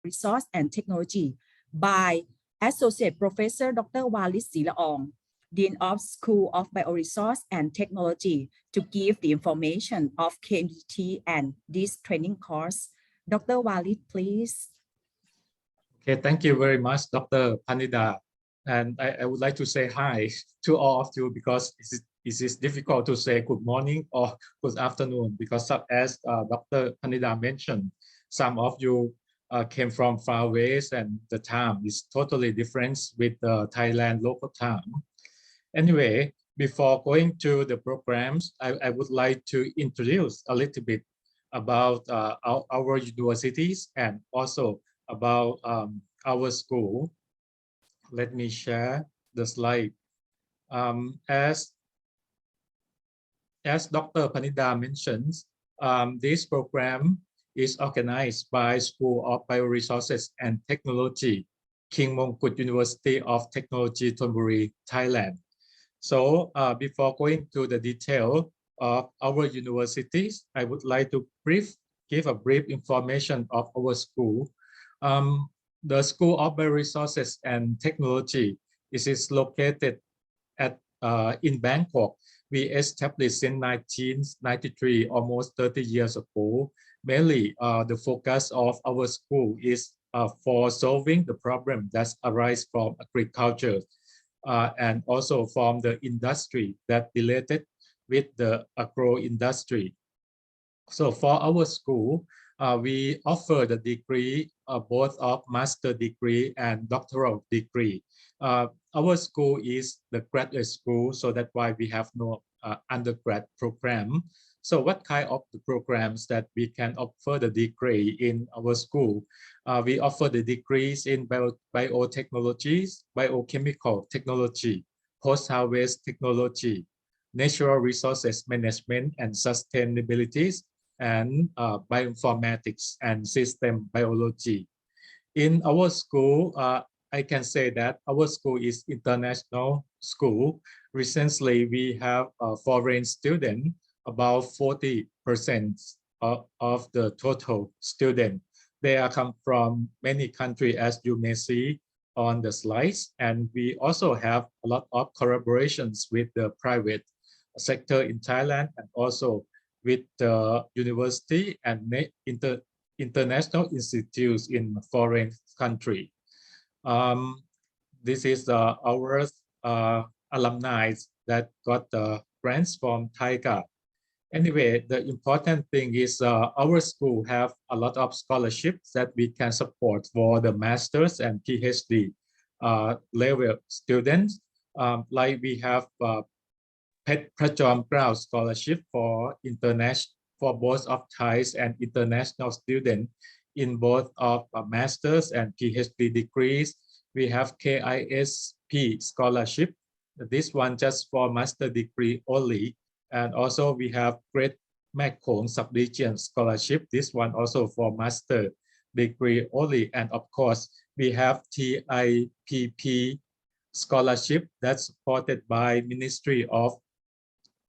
Resource and Technology by Associate Professor Dr. Walit Silaong, Dean of School of Bioresource and Technology, to give the information of KMT and this training course. Dr. Walit, please. Okay, thank you very much, Dr. Panida. And I would like to say hi to all of you because it is difficult to say good morning or good afternoon because as Dr. Panida mentioned, some of you came from far away and the time is totally different with the Thailand local time. Anyway, before going to the programs, I would like to introduce a little bit about our universities and also about our school. Let me share the slide. As Dr. Panida mentions, this program is organized by School of Bioresources and Technology, King Mongkut University of Technology, Thonburi, Thailand. So before going to the detail of our universities, I would like to give a brief information of our school. The School of Bioresources and Technology is located in Bangkok. We established in 1993, almost 30 years ago. Mainly, the focus of our school is for solving the problem that arise from agriculture and also from the industry that related with the agro industry. So for our school, we offer the degree both of master degree and doctoral degree. Our school is the graduate school, so that's why we have no undergrad program. So what kind of the programs that we can offer the degree in our school? We offer the degrees in biotechnologies, biochemical technology, post-harvest technology, natural resources management and sustainability, and bioinformatics and system biology. In our school, I can say that our school is international school. Recently, we have foreign students, about 40% of the total students. They are come from many countries, as you may see on the slides. And we also have a lot of collaborations with the private sector in Thailand and also with the university and international institutes in foreign country. This is our alumni that got the grants from TIGA. Anyway, the important thing is our school have a lot of scholarships that we can support for the master's and PhD level students. Like we have Prajom Grau Scholarship for both of Thais and international students in both of master's and PhD degrees. We have KISP Scholarship. This one just for master degree only. And also we have Great Mekong Subregion Scholarship. This one also for master degree only. And of course, we have TIPP Scholarship that's supported by Ministry of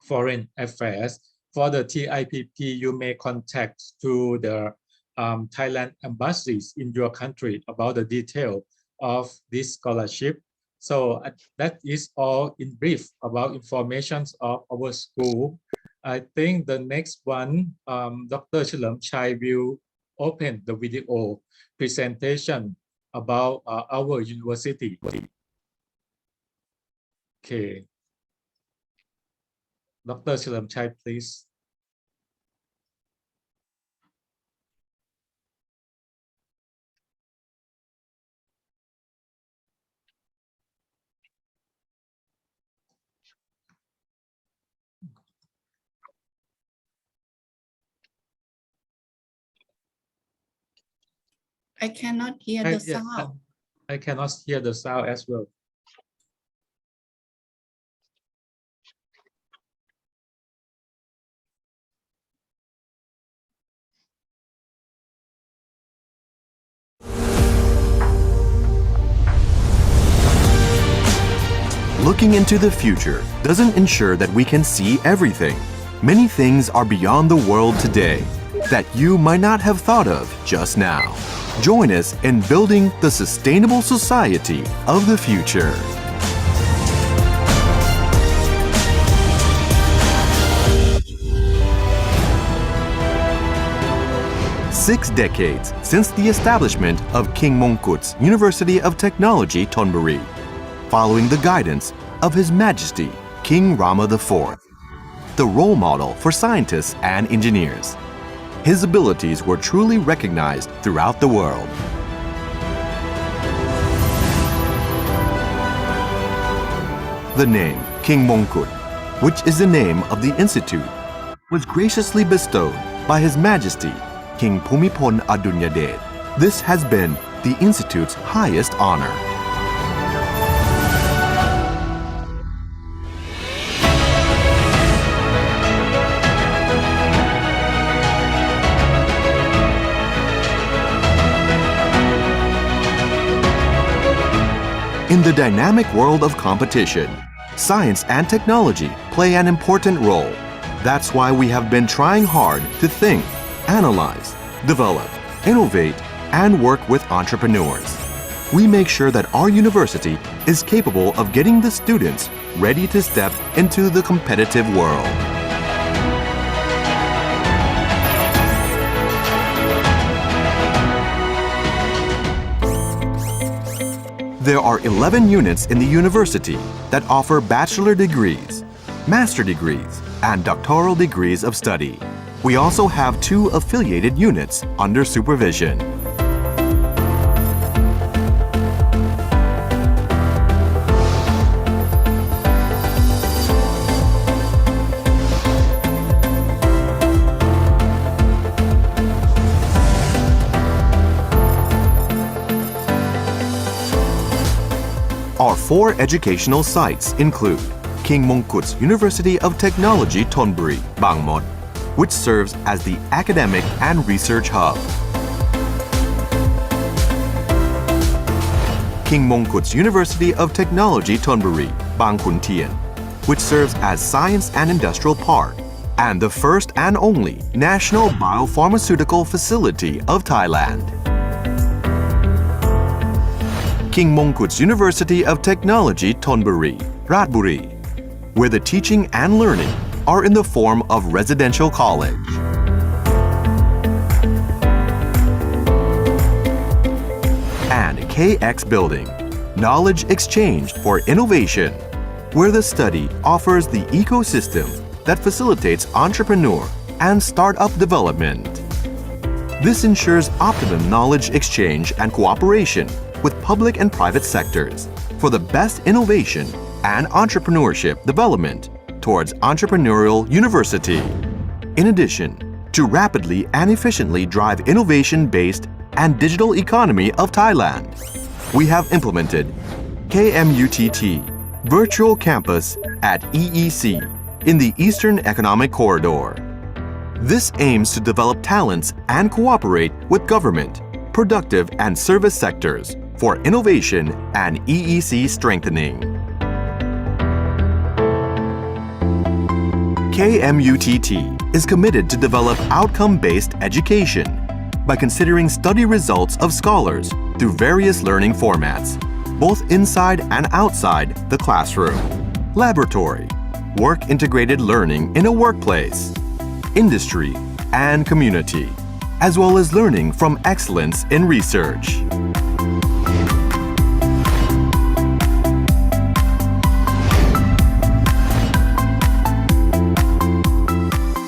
Foreign Affairs. For the TIPP, you may contact to the Thailand embassies in your country about the detail of this scholarship. So that is all in brief about information of our school. I think the next one, Dr. Chalerm Chai will open the video presentation about our university. Okay. Dr. Chalerm Chai, please. I cannot hear the sound. I cannot hear the sound as well. Looking into the future doesn't ensure that we can see everything. Many things are beyond the world today. that you might not have thought of just now. Join us in building the sustainable society of the future. Six decades since the establishment of King Mongkut's University of Technology, Thonburi, following the guidance of His Majesty King Rama IV, the role model for scientists and engineers. His abilities were truly recognized throughout the world. The name King Mongkut, which is the name of the institute, was graciously bestowed by His Majesty King Bhumibol Adulyadej. This has been the institute's highest honor. In the dynamic world of competition, science and technology play an important role. That's why we have been trying hard to think, analyze, develop, innovate, and work with entrepreneurs. We make sure that our university is capable of getting the students ready to step into the competitive world. There are 11 units in the university that offer bachelor degrees, master degrees, and doctoral degrees of study. We also have 2 affiliated units under supervision. Our 4 educational sites include King Mongkut's University of Technology Thonburi, Bangmot, which serves as the academic and research hub. King Mongkut's University of Technology Thonburi, Bang Khun Tien, which serves as Science and Industrial Park and the first and only national biopharmaceutical facility of Thailand. King Mongkut's University of Technology Thonburi, Ratburi, where the teaching and learning are in the form of residential college. And KX Building, Knowledge Exchange for Innovation, where the study offers the ecosystem that facilitates entrepreneur and startup development. This ensures optimum knowledge exchange and cooperation with public and private sectors for the best innovation and entrepreneurship development towards entrepreneurial university. In addition, to rapidly and efficiently drive innovation-based and digital economy of Thailand, we have implemented KMUTT Virtual Campus at EEC in the Eastern Economic Corridor. This aims to develop talents and cooperate with government, productive and service sectors for innovation and EEC strengthening. KMUTT is committed to develop outcome-based education by considering study results of scholars through various learning formats, both inside and outside the classroom, laboratory, work-integrated learning in a workplace, industry, and community, as well as learning from excellence in research.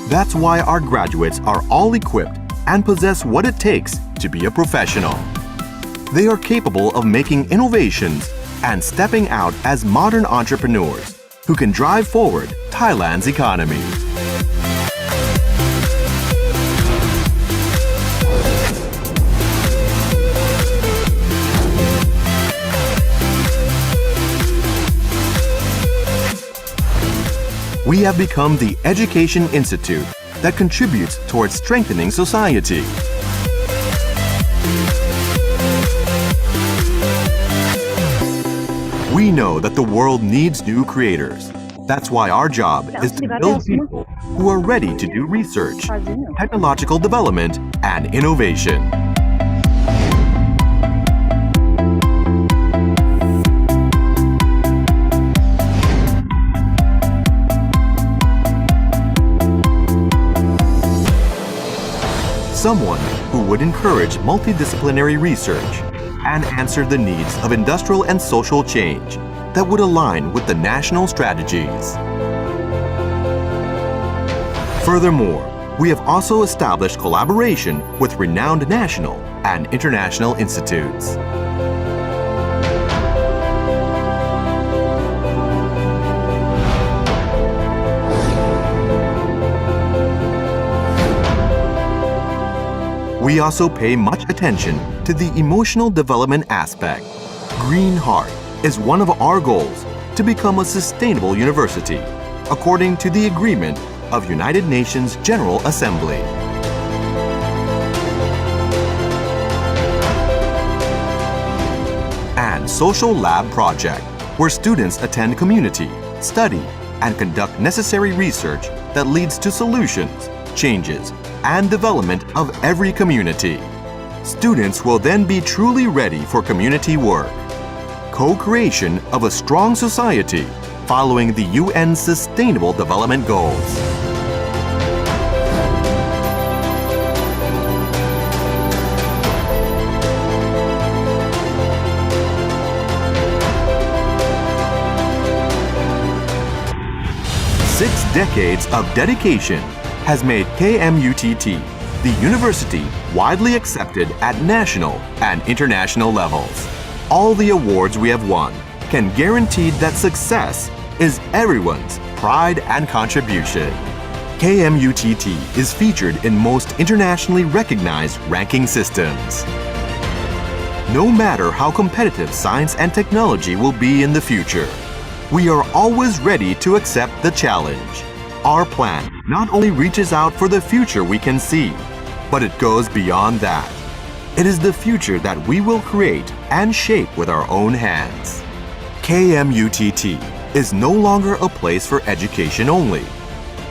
That's why our graduates are all equipped and possess what it takes to be a professional. They are capable of making innovations and stepping out as modern entrepreneurs who can drive forward Thailand's economy. We have become the education institute that contributes towards strengthening society. We know that the world needs new creators, That's why our job is to build people who are ready to do research, technological development, and innovation. Someone who would encourage multidisciplinary research and answer the needs of industrial and social change that would align with the national strategies. Furthermore, we have also established collaboration with renowned national and international institutes. We also pay much attention to the emotional development aspect. Green Heart is one of our goals to become a sustainable university, according to the agreement of United Nations General Assembly. And Social Lab Project, where students attend community, study, and conduct necessary research that leads to solutions, changes, and development of every community. Students will then be truly ready for community work. Co-creation of a strong society following the UN Sustainable Development Goals. Six decades of dedication has made KMUTT the university widely accepted at national and international levels. All the awards we have won can guarantee that success is everyone's pride and contribution. KMUTT is featured in most internationally recognized ranking systems. No matter how competitive science and technology will be in the future, we are always ready to accept the challenge. Our plan not only reaches out for the future we can see, but it goes beyond that. It is the future that we will create and shape with our own hands. KMUTT is no longer a place for education only.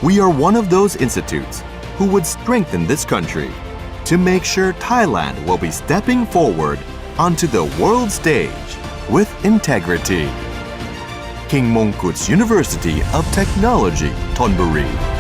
We are one of those institutes who would strengthen this country to make sure Thailand will be stepping forward onto the world stage with integrity. King Mongkut's University of Technology, Thonburi.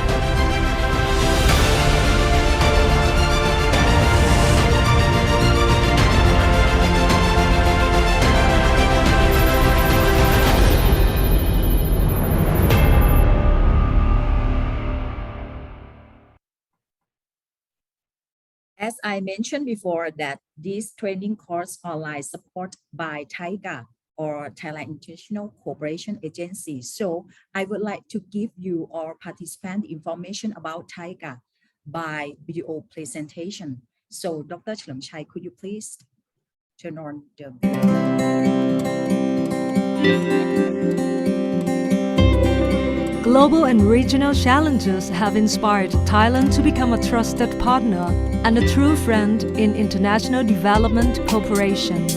As I mentioned before, that this training course online support by TIGA or Thailand International Cooperation Agency. So I would like to give you all participant information about TIGA by video presentation. So Dr. Chalermchai, could you please turn on the video? Global and regional challenges have inspired Thailand to become a trusted partner and a true friend in international development cooperation.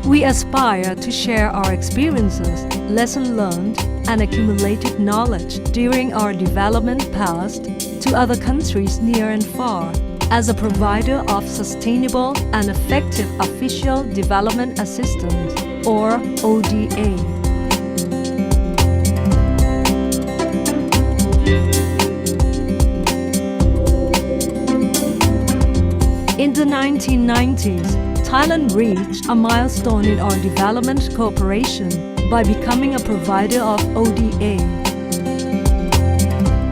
We aspire to share our experiences, lessons learned, and accumulated knowledge during our development past to other countries near and far as a provider of sustainable and effective official development assistance, or ODA. In the 1990s, Thailand reached a milestone in our development cooperation by becoming a provider of ODA.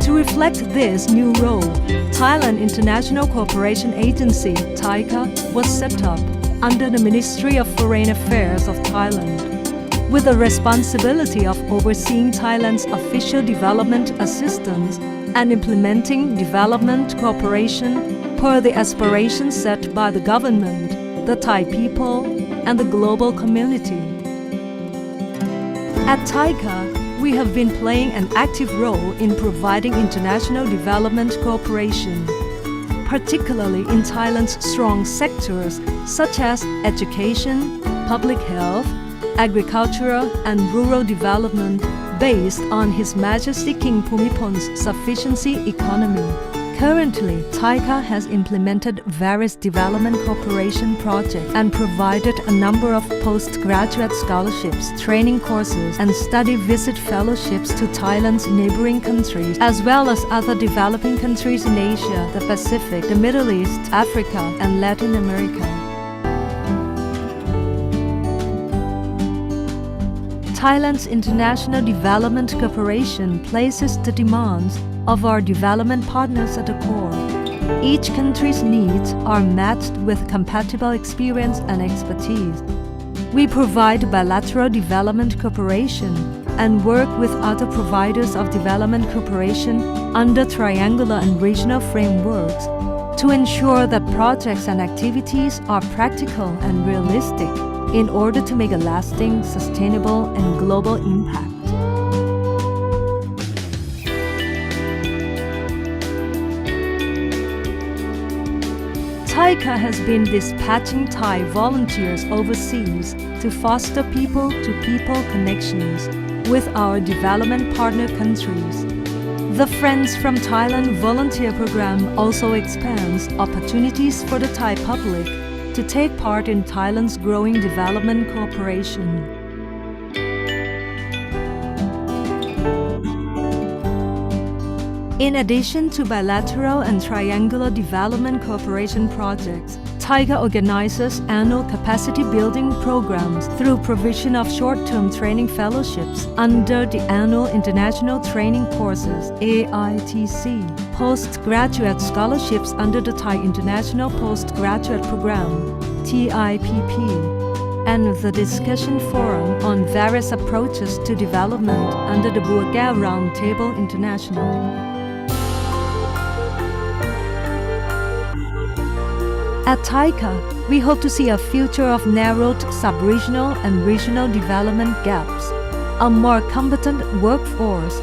To reflect this new role, Thailand International Cooperation Agency (TICA) was set up under the Ministry of Foreign Affairs of Thailand, with the responsibility of overseeing Thailand's official development assistance and implementing development cooperation per the aspirations set by the government, the Thai people, and the global community. At TICA, we have been playing an active role in providing international development cooperation, particularly in Thailand's strong sectors such as education, public health, agricultural and rural development, based on His Majesty King Bhumipon's sufficiency economy. Currently, TICA has implemented various development cooperation projects and provided a number of postgraduate scholarships, training courses, and study visit fellowships to Thailand's neighboring countries, as well as other developing countries in Asia, the Pacific, the Middle East, Africa, and Latin America. Thailand's International Development Cooperation places the demands of our development partners at the core. Each country's needs are matched with compatible experience and expertise. We provide bilateral development cooperation and work with other providers of development cooperation under triangular and regional frameworks to ensure that projects and activities are practical and realistic in order to make a lasting, sustainable, and global impact. TICA has been dispatching Thai volunteers overseas to foster people-to-people connections with our development partner countries. The Friends from Thailand volunteer program also expands opportunities for the Thai public to take part in Thailand's growing development cooperation. In addition to bilateral and triangular development cooperation projects, TICA organizes annual capacity building programs through provision of short-term training fellowships under the Annual International Training Courses (AITC), postgraduate scholarships under the Thai International Postgraduate Program (TIPP), and the discussion forum on various approaches to development under the Bua Roundtable International. At TICA, we hope to see a future of narrowed sub-regional and regional development gaps, a more competent workforce,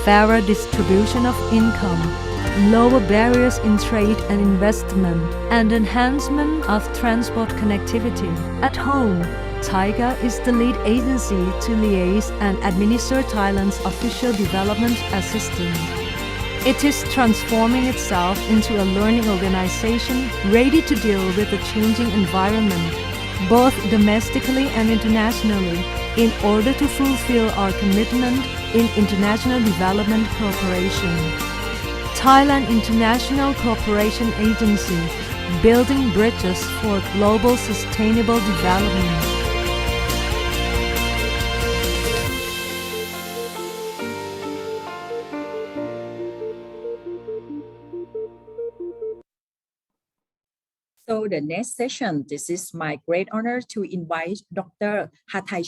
fairer distribution of income, lower barriers in trade and investment, and enhancement of transport connectivity. At home, TICA is the lead agency to liaise and administer Thailand's official development assistance. It is transforming itself into a learning organization ready to deal with the changing environment, both domestically and internationally, in order to fulfill our commitment in international development cooperation. Thailand International Cooperation Agency, building bridges for global sustainable development. So the next session, this is my great honor to invite Dr. Hathai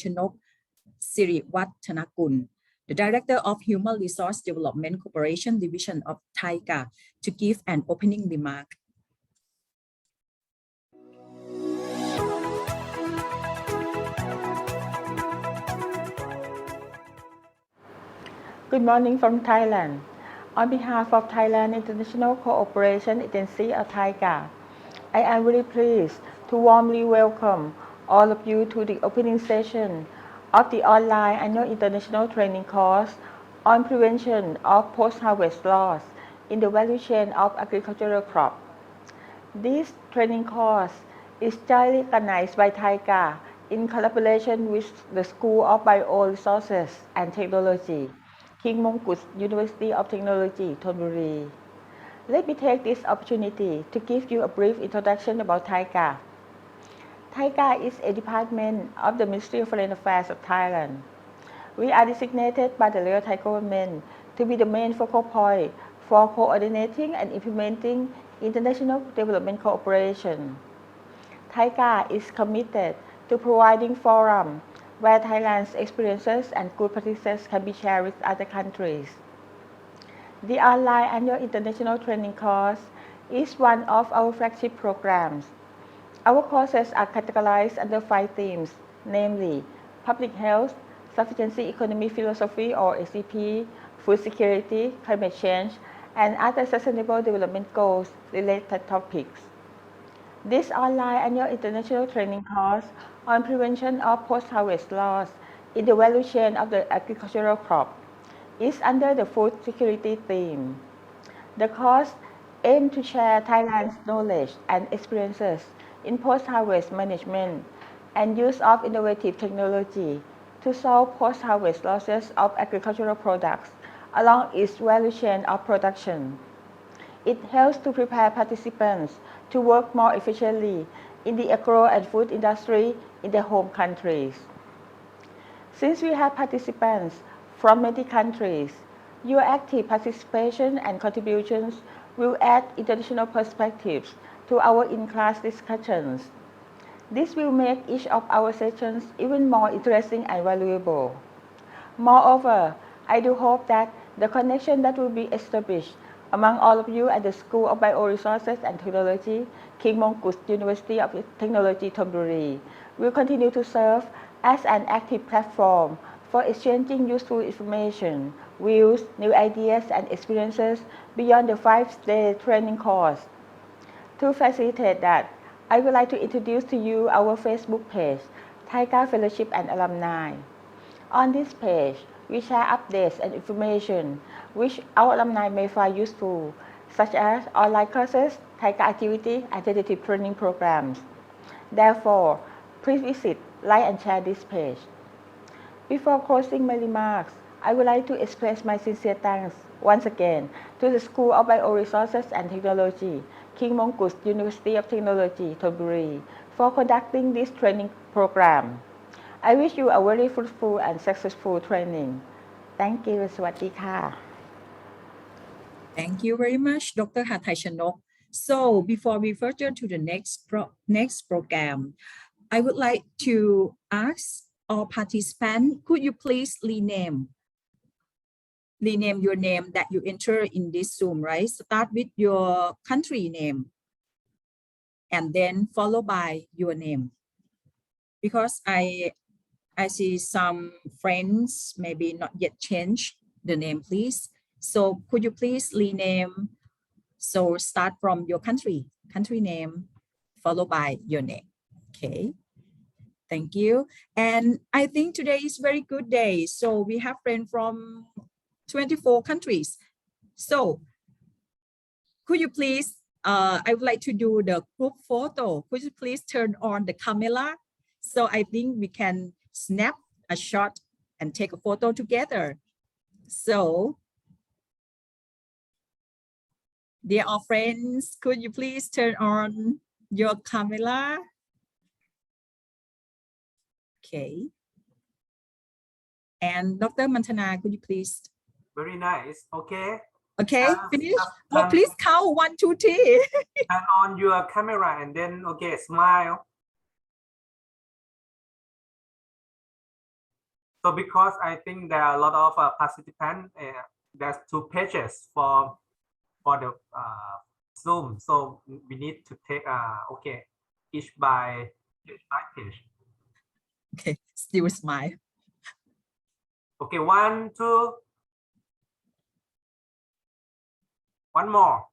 Siriwattanagun, the Director of Human Resource Development Corporation Division of TICA, to give an opening remark. Good morning from Thailand. On behalf of Thailand International Cooperation Agency of TICA, I am very pleased to warmly welcome all of you to the opening session of the online annual international training course on prevention of post-harvest loss in the value chain of agricultural crop. This training course is jointly organized by TICA in collaboration with the School of Bioresources and Technology, King Mongkut University of Technology, Thonburi. Let me take this opportunity to give you a brief introduction about TICA. TICA is a department of the Ministry of Foreign Affairs of Thailand. We are designated by the Royal Thai government to be the main focal point for coordinating and implementing international development cooperation. TICA is committed to providing forum where Thailand's experiences and good practices can be shared with other countries. The online annual international training course is one of our flagship programs. Our courses are categorized under 5 themes, namely public health, sufficiency economy philosophy or SEP, food security, climate change, and other sustainable development goals related topics. This online annual international training course on prevention of post-harvest loss in the value chain of the agricultural crop is under the food security theme. The course aims to share Thailand's knowledge and experiences in post-harvest management and use of innovative technology to solve post-harvest losses of agricultural products along its value chain of production. It helps to prepare participants to work more efficiently in the agro and food industry in their home countries. Since we have participants from many countries, your active participation and contributions will add international perspectives to our in-class discussions. This will make each of our sessions even more interesting and valuable. Moreover, I do hope that the connection that will be established among all of you at the School of Bioresources and Technology, King Mongkut University of Technology, Thonburi, will continue to serve as an active platform for exchanging useful information, views, new ideas, and experiences beyond the 5-day training course. To facilitate that, I would like to introduce to you our Facebook page, TIGA Fellowship and Alumni. On this page, we share updates and information which our alumni may find useful, such as online courses, TIGA activity, and tentative training programs. Therefore, please visit, like, and share this page. Before closing my remarks, I would like to express my sincere thanks once again to the School of Bioresources and Technology, King Mongkut University of Technology, Thonburi, for conducting this training program. I wish you a very fruitful and successful training. Thank you. สวัสดีค่ะ Thank you very much, Dr. Hathai Chanok. So before we further to the next program, I would like to ask all participants, could you please rename your name that you enter in this Zoom, right? Start with your country name and then followed by your name. Because I see some friends maybe not yet change the name, please. So could you please rename? So start from your country name, followed by your name. Okay. Thank you. And I think today is very good day. So we have friends from 24 countries. So could you please, I would like to do the group photo. Could you please turn on the camera? So I think we can snap a shot and take a photo together. So, dear all friends, could you please turn on your camera? Okay. And Dr. Mantana, could you please? Very nice. Okay. Okay, finish. Oh, please count 1, 2, 3. Turn on your camera and then, okay, smile. So because I think there are a lot of participants, there's 2 pages for the Zoom. So we need to take, okay, each by page. Okay, still smile. Okay, 1, 2. One more.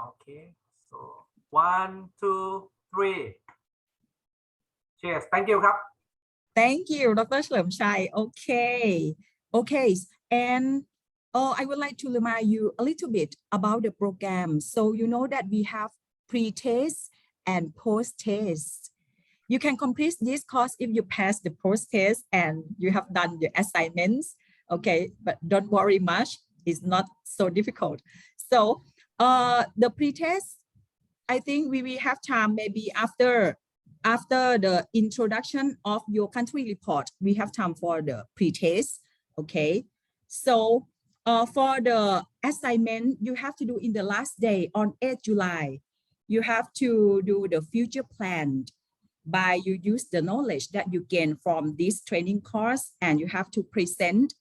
Okay, so 1, 2, 3. Cheers. Thank you, ครับ Thank you, Dr. Chalermchai. Okay. Okay. And I would like to remind you a little bit about the program. So you know that we have pre-test and post-test. You can complete this course if you pass the post-test and you have done the assignments. Okay, but don't worry much. It's not so difficult. So the pre-test, I think we will have time maybe after the introduction of your country report, we have time for the pre-test. Okay, so for the assignment, you have to do in the last day on 8 July. You have to do the future plan by you use the knowledge that you gain from this training course, and you have to present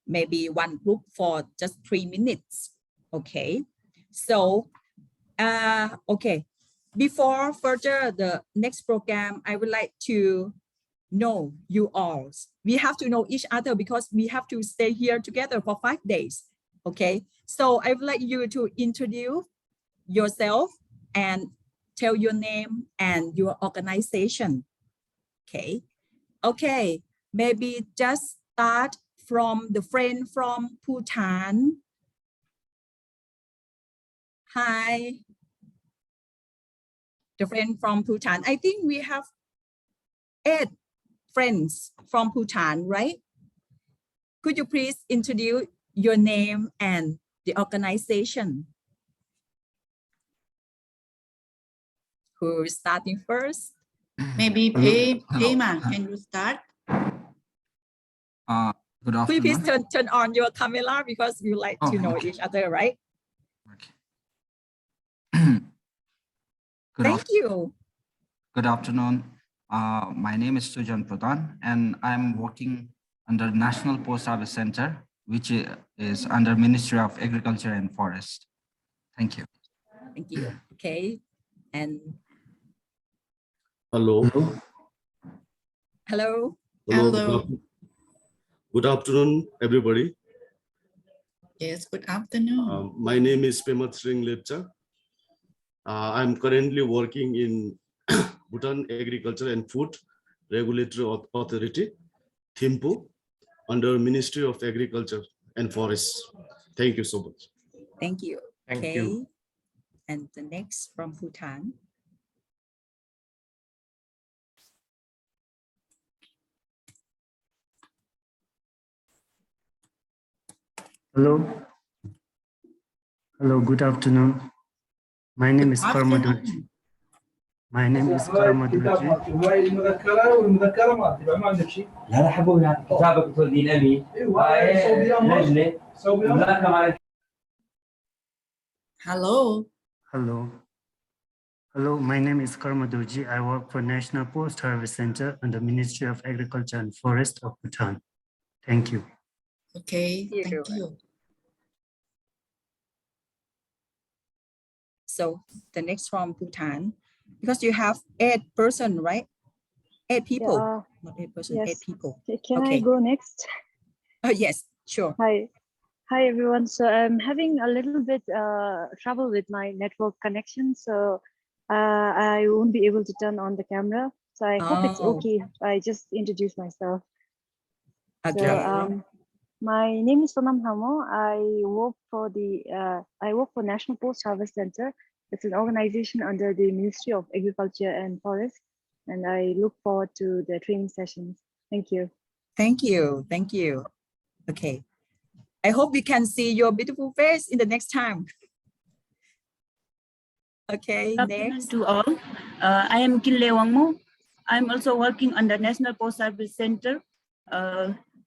maybe one group for just 3 minutes. Okay, so okay, before further the next program, I would like to know you all. We have to know each other because we have to stay here together for 5 days. Okay, so I would like you to introduce yourself and tell your name and your organization. Okay, maybe just start from the friend from Bhutan. Hi, the friend from Bhutan. I think we have 8 friends from Bhutan, right? Could you please introduce your name and the organization? Who's starting first? Maybe Hello. Pema, can you start? Good Could you please afternoon. turn on your camera because you like to know Okay. each other, right? Good, Thank you. good afternoon. My name is Sujan Pradhan, and I'm working under National Post Service Center, which is under Ministry of Agriculture and Forest. Thank you. Thank you. Okay. And Hello. hello. Hello. Good afternoon, everybody. Yes, good afternoon. My name is Pemat Sring Lepcha. I'm currently working in Bhutan Agriculture and Food Regulatory Authority, Thimphu, under Ministry of Agriculture and Forests. Thank you so much. Thank you. Thank Okay. you. And the next from Bhutan. Hello. Hello, good afternoon. My name is Karma Afternoon. Dorji. My name is Karma Dorji. Hello. Hello. Hello, my name is Karma Dorji. I work for National Post Service Center under Ministry of Agriculture and Forest of Bhutan. Thank you. Okay, Thank you. thank you. So the next from Bhutan, because you have 8 person, right? 8 people, not 8 person, 8 yes. people. Can I Okay. go next? Yes, sure. Hi everyone. So I'm having a little bit trouble with my network connection, so I won't be able to turn on the camera. So I hope it's Oh. okay if I just introduce myself. Okay. So my name is Sonam Hamo. I work for National Post Service Center. It's an organization under the Ministry of Agriculture and Forest, and I look forward to the training sessions. Thank you. Thank you. Thank you. Okay. I hope we can see your beautiful face in the next time. Okay, Good afternoon next. to all. I am Kinle Wangmo. I'm also working under National Post Service Center,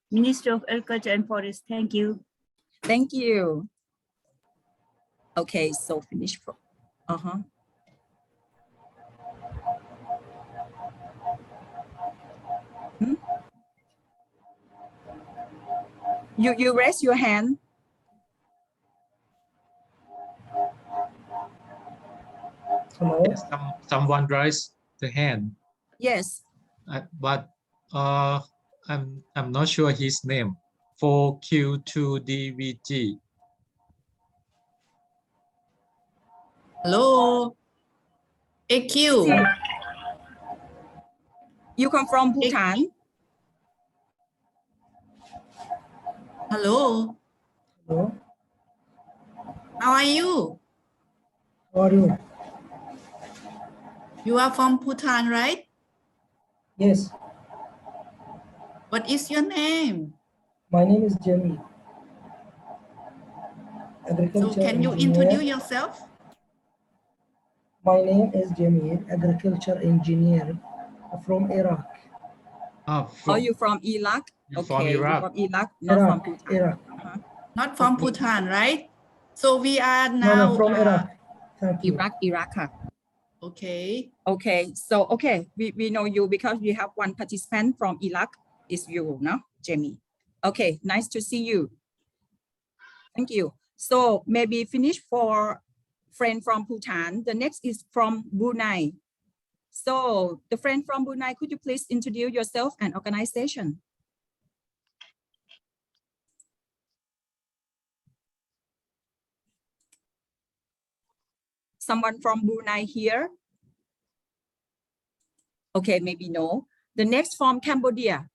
Ministry of Agriculture and Forest. Thank you. Thank you. Okay, so finish. You raise your hand. Hello. Yes, someone raised the hand, Yes. but I'm not sure his name. 4Q2DVG. Hello. AQ. You come from Bhutan? Hello. Hello. How are you? How are you? You are from Bhutan, right? Yes. What is your name? My name is Jamie. So Agriculture can you engineer. introduce yourself? My name is Jamie, agriculture engineer from Iraq. Are you from Iraq? You're from Okay, Iraq. you're from Iraq, not from Bhutan. Iraq. Not from Bhutan, right? So we are No, now from Iraq. Thank you. Iraq. Okay. Okay, so we know you because we have one participant from Iraq. Is you, no, Jamie? Okay, nice to see you. Thank you. So maybe finish for friend from Bhutan. The next is from Brunei. So the friend from Brunei, could you please introduce yourself and organization? Someone from Brunei here? Okay, maybe no. The next from Cambodia.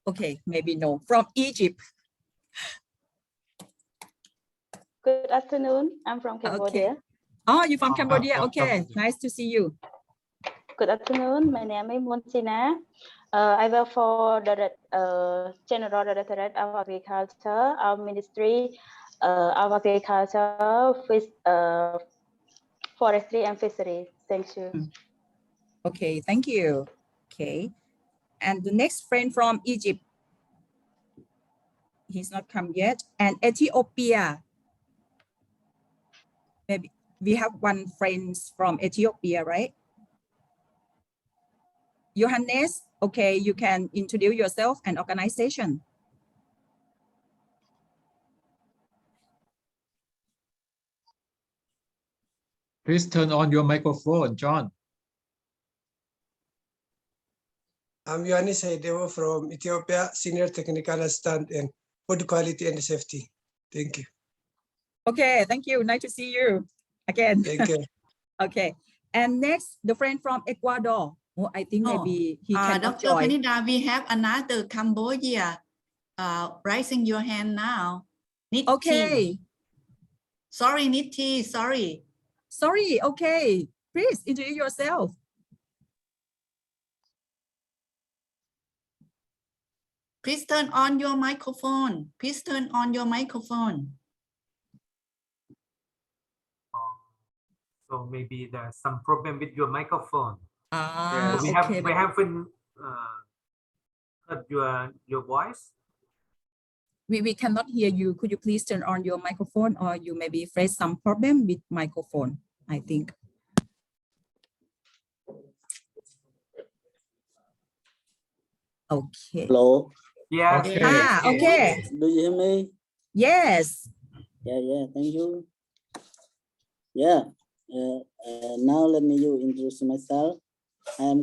Okay, maybe no. From Egypt. Good afternoon. I'm from Cambodia. Oh, you're from Cambodia. Okay, nice to see you. Good afternoon. My name is Monsina. I work for the General Directorate of Agriculture, our Ministry of Agriculture, Forestry and Fisheries. Thank you. Okay, thank you. Okay, and the next friend from Egypt. He's not come yet. And Ethiopia. Maybe we have one friend from Ethiopia, right? Johannes, okay, you can introduce yourself and organization. Please turn on your microphone, John. I'm Yohannes Haidewo from Ethiopia, Senior Technical Assistant in Food Quality and Safety. Thank you. Okay, thank you. Nice to see you again. Thank you. Okay, and next, the friend from Ecuador. Oh, I think maybe he can Dr. join. Panida, we have another Cambodia raising your hand now. Niti. Okay. Sorry, Niti, sorry. Sorry, okay. Please introduce yourself. Please turn on your microphone. Please turn on your microphone. So maybe there's some problem with your microphone. Ah, we okay. haven't heard your voice. We cannot hear you. Could you please turn on your microphone, or you maybe face some problem with microphone, I think. Okay. Hello. Yeah. Okay. Ah, okay. Do you hear me? Yes. Yeah. Thank you. Yeah. Now let me introduce myself. I am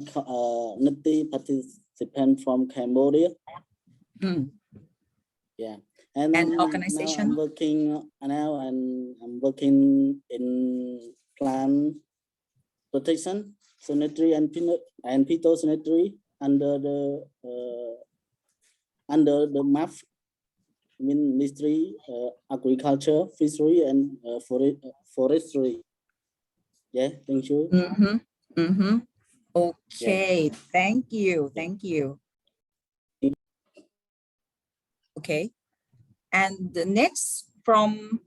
Niti participant from Cambodia. Yeah. And organization. Now I'm working in plant protection, sanitary and phytosanitary under the MAF Ministry Agriculture, Fishery and Forestry. Yeah, thank you. Okay, thank you. Okay, and the next from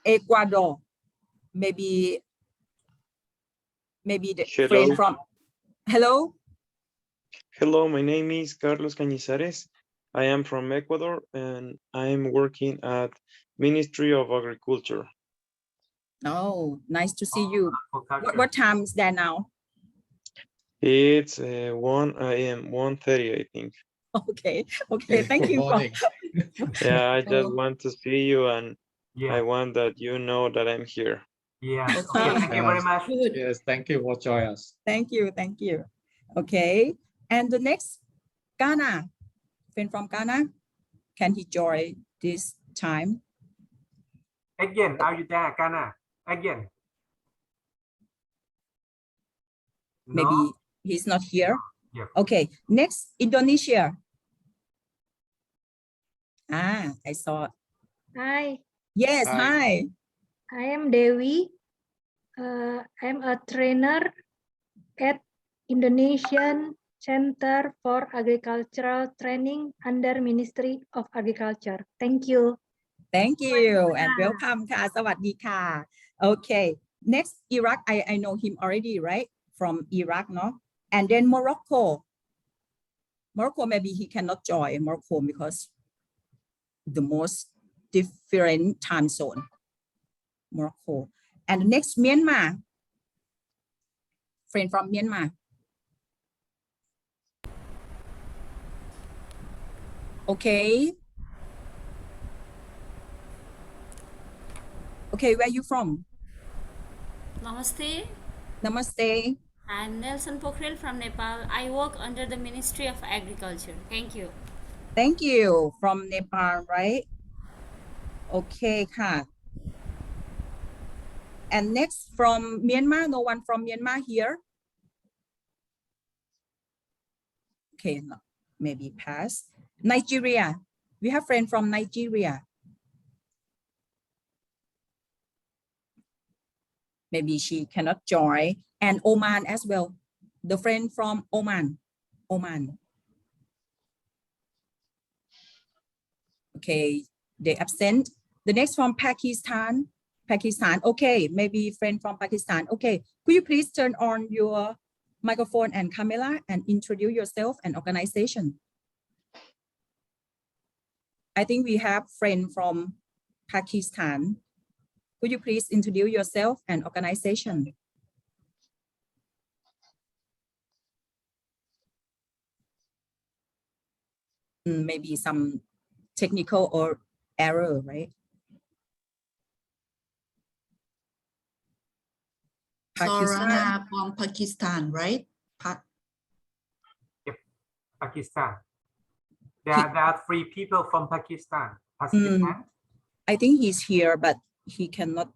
Ecuador, maybe the friend from. Hello. Hello, my name is Carlos Cañizares. I am from Ecuador and I am working at Ministry of Agriculture. Oh, nice to see you. What time is that now? It's 1 a.m., 1:30, I think. Okay, thank you. Yeah, I just want to see you and I want that you know that I'm here. Yeah, okay, thank you very much. Yes, thank you for joining us. Thank you. Okay, and the next, Ghana, friend from Ghana, can he join this time? Again, are you there, Ghana? Again. Maybe he's not here. Yeah. Okay, next, Indonesia. Ah, I saw. Hi, Yes, hi. I am Dewi. I'm a trainer at Indonesian Center for Agricultural Training under Ministry of Agriculture. Thank you. Thank you and welcome ค่ะ สวัสดีค่ะ Okay, next Iraq. I know him already, right? From Iraq, no? And then Morocco. Maybe he cannot join Morocco because the most different time zone. Morocco. And next Myanmar. Friend from Myanmar. Okay. Okay, where are you from? Namaste. Namaste. I'm Nelson Pokhrel from Nepal. I work under the Ministry of Agriculture. Thank you. Thank you. From Nepal, right? Okay ค่ะ and next from Myanmar no one from Myanmar here okay no, maybe pass Nigeria we have friend from Nigeria maybe she cannot join and Oman as well the friend from Oman okay they absent the next from Pakistan okay maybe friend from Pakistan okay could you please turn on your microphone and camera and introduce yourself and organization I think we have friend from Pakistan could you please introduce yourself and organization maybe some technical or error right Sorana from Pakistan, right? Pakistan. There are 3 people from Pakistan. Participant. I think he's here, but he cannot.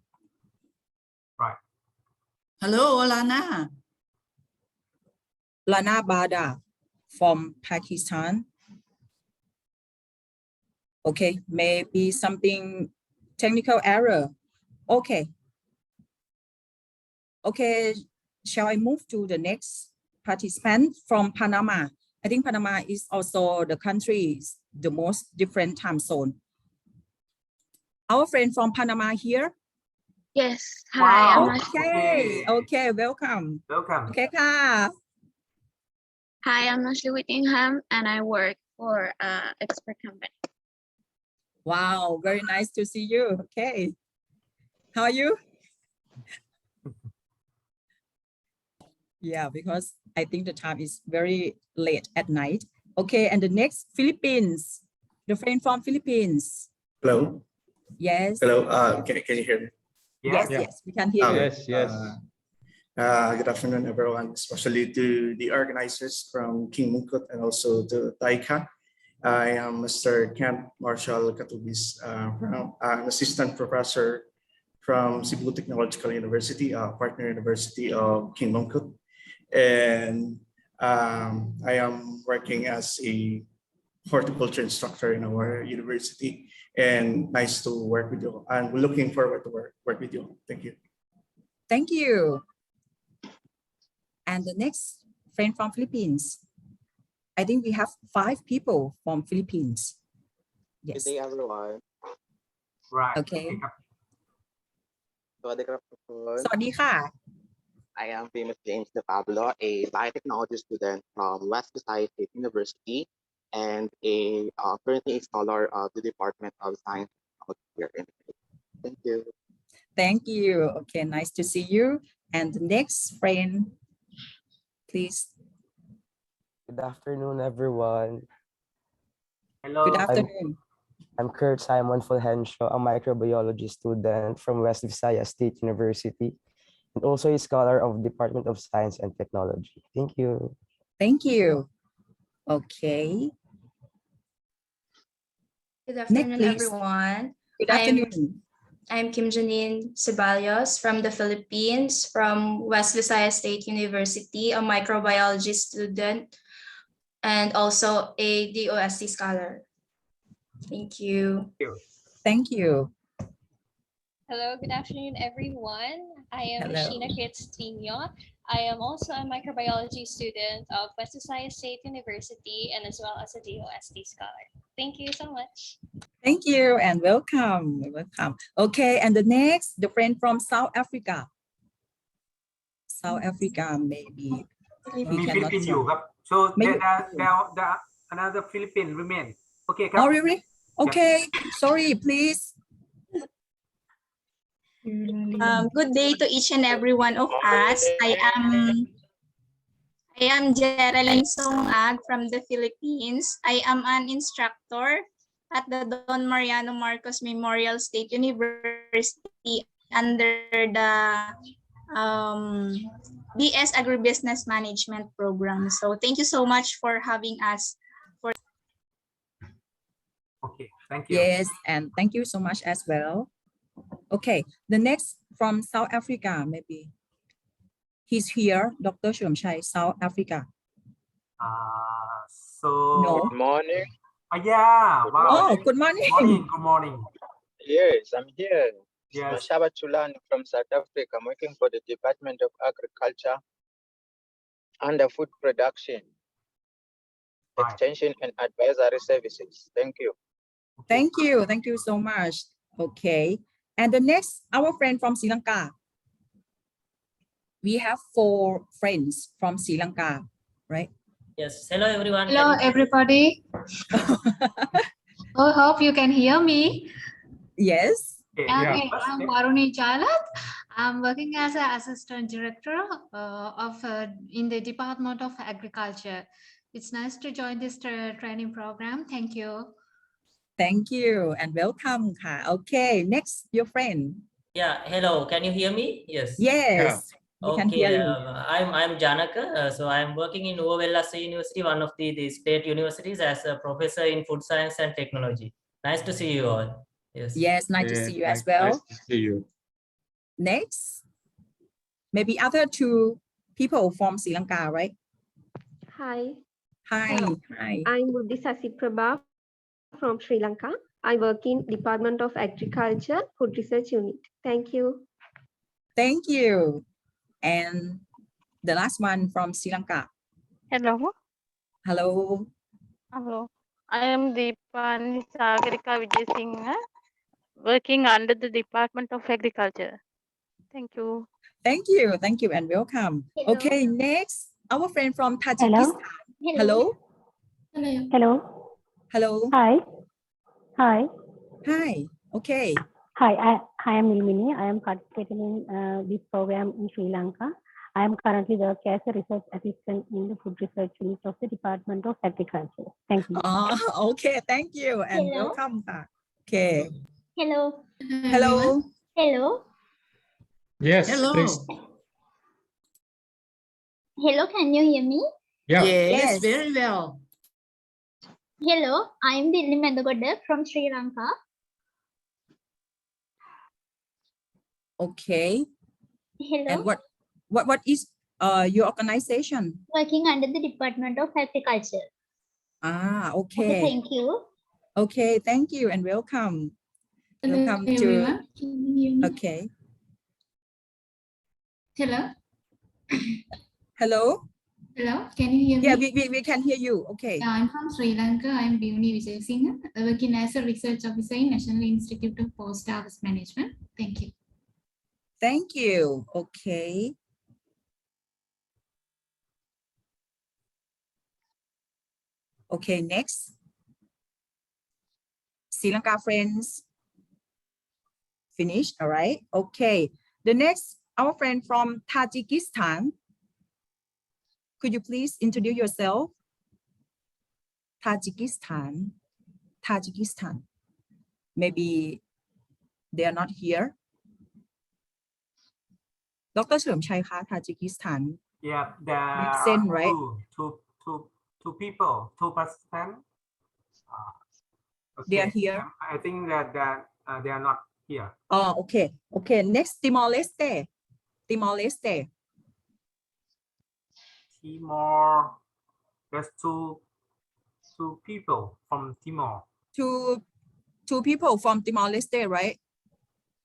Right. Hello, Lana. Lana Bada from Pakistan. Okay, maybe something technical error. Okay. Okay, shall I move to the next participant from Panama? I think Panama is also the country, the most different time zone. Our friend from Panama here? Yes. Hi. Wow. Okay, welcome. Welcome. Okay, ka. Hi, I'm Ashley Whittingham and I work for expert company. Wow, very nice to see you. Okay. How are you? Yeah, because I think the time is very late at night. Okay, and the next Philippines, the friend from Philippines. Hello. Yes. Hello. Can you hear me? Yes, yes, we can hear you. Yes. Good afternoon, everyone, especially to the organizers from King Mongkut and also to TAICA. I am Mr. Kent Marshall Katubis, an assistant professor from Cebu Technological University, partner university of King Mongkut. And I am working as a horticulture instructor in our university, and nice to work with you. And we're looking forward to work with you. Thank you. Thank you. And the next friend from Philippines. I think we have 5 people from Philippines. Yes. Good day, everyone. Right. Okay. สวัสดีครับทุกคน สวัสดีค่ะ I am Famous James De Pablo, a biotechnology student from West Visayas State University and currently a scholar of the Department of Science and Technology here in the Philippines. Thank you. Thank you. Okay, nice to see you. And the next friend, please. Good afternoon, everyone. Hello. Good afternoon. I'm Kurt Simon Fulgencio, a microbiology student from West Visayas State University, and also a scholar of Department of Science and Technology. Thank you. Thank you. Okay. Good afternoon, please. everyone. Good afternoon. I'm Kim Janine Ceballos from the Philippines, from West Visayas State University, a microbiology student, and also a DOST scholar. Thank you. Thank you. Hello, good afternoon, everyone. I am Hello. Sheena Cristinho. I am also a microbiology student of West Visayas State University and as well as a DOST scholar. Thank you so much. Thank you and welcome. Welcome. Okay, and the next, the friend from South Africa. South Africa, maybe. We มี cannot ฟิลิปปินส์อยู่ join. ครับ so Maybe- there another Philippine remain โอเคครับ Oh, really? Okay. Sorry, please. Good day to each and every one of us. I am Geraldine Songag from the Philippines. I am an instructor at the Don Mariano Marcos Memorial State University under the BS Agribusiness Management program. So thank you so much for having us. โอเค Okay, thank you. Yes, and thank you so much as well. Okay, the next from South Africa, maybe. He's here, Dr. Shomchai, South Africa. So No. Good morning. Yeah, wow. Oh, good morning. Good morning. Yes, I'm here. Yes. Mashaba Chulani from South Africa. I'm working for the Department of Agriculture under Food Production, Extension and Advisory Services. Thank you. Thank you. Thank you so much. Okay. And the next, our friend from Sri Lanka. We have 4 friends from Sri Lanka, right? Yes. Hello, everyone. Hello, everybody. I hope you can hear me. Yes. Okay, I'm Varuni Chalat. I'm working as an assistant director in the Department of Agriculture. It's nice to join this training program. Thank you. Thank you and welcome. Okay, next, your friend. Yeah. Hello. Can you hear me? Yes. Yes. We can hear Okay. you. I'm Janaka. So I'm working in Uvalasa University, one of the state universities, as a professor in food science and technology. Nice to see you all. Yes. Yes, nice to see you as well. Nice to see you. Next, maybe other 2 people from Sri Lanka, right? Hi. Hi. Hello. Hi. I'm Buddhi Sasiprabha from Sri Lanka. I work in Department of Agriculture, Food Research Unit. Thank you. Thank you. And the last one from Sri Lanka. Hello. Hello. Hello. I am Deepani Sagarika Vijay Singh, working under the Department of Agriculture. Thank you. Thank you. Thank you and welcome. Hello. Okay, next, our friend from Tajikistan. Hello. Hello. Hello. Hi. Hi. Hi. Okay. Hi, I am Nilmini. I am participating in this program in Sri Lanka. I am currently working as a research assistant in the Food Research Unit of the Department of Agriculture. Thank you. Okay, thank you and Hello. welcome. Okay. Hello. Hello. Hello. Yes, Hello. please. Hello, can you hear me? Yeah. Yes. very well. Hello, I am Dilli Mendagoda from Sri Lanka. Okay. Hello. And what is your organization? Working under the Department of Agriculture. Okay. Thank you. Okay, thank you and welcome. Hello, Welcome to everyone. Can you hear me? okay. Hello. Hello. Hello, can you hear Yeah, me? we can hear you. Okay. I'm from Sri Lanka. I'm Bhuvni Vijay Singh, working as a research officer in National Institute of Post Harvest Management. Thank you. Thank you. Okay. Okay, next. Sri Lanka friends. Finished, all right? Okay. The next, our friend from Tajikistan. Could you please introduce yourself? Tajikistan. Tajikistan. Maybe they are not here. Dr. Chai Kha, Tajikistan. Yeah, there are Same, right? two people, 2 participants. They are Okay. here. I think that they are not here. Oh, okay. Okay, next, Timor-Leste. Timor-Leste. Timor, there's two people from Timor. Two people from Timor-Leste, right?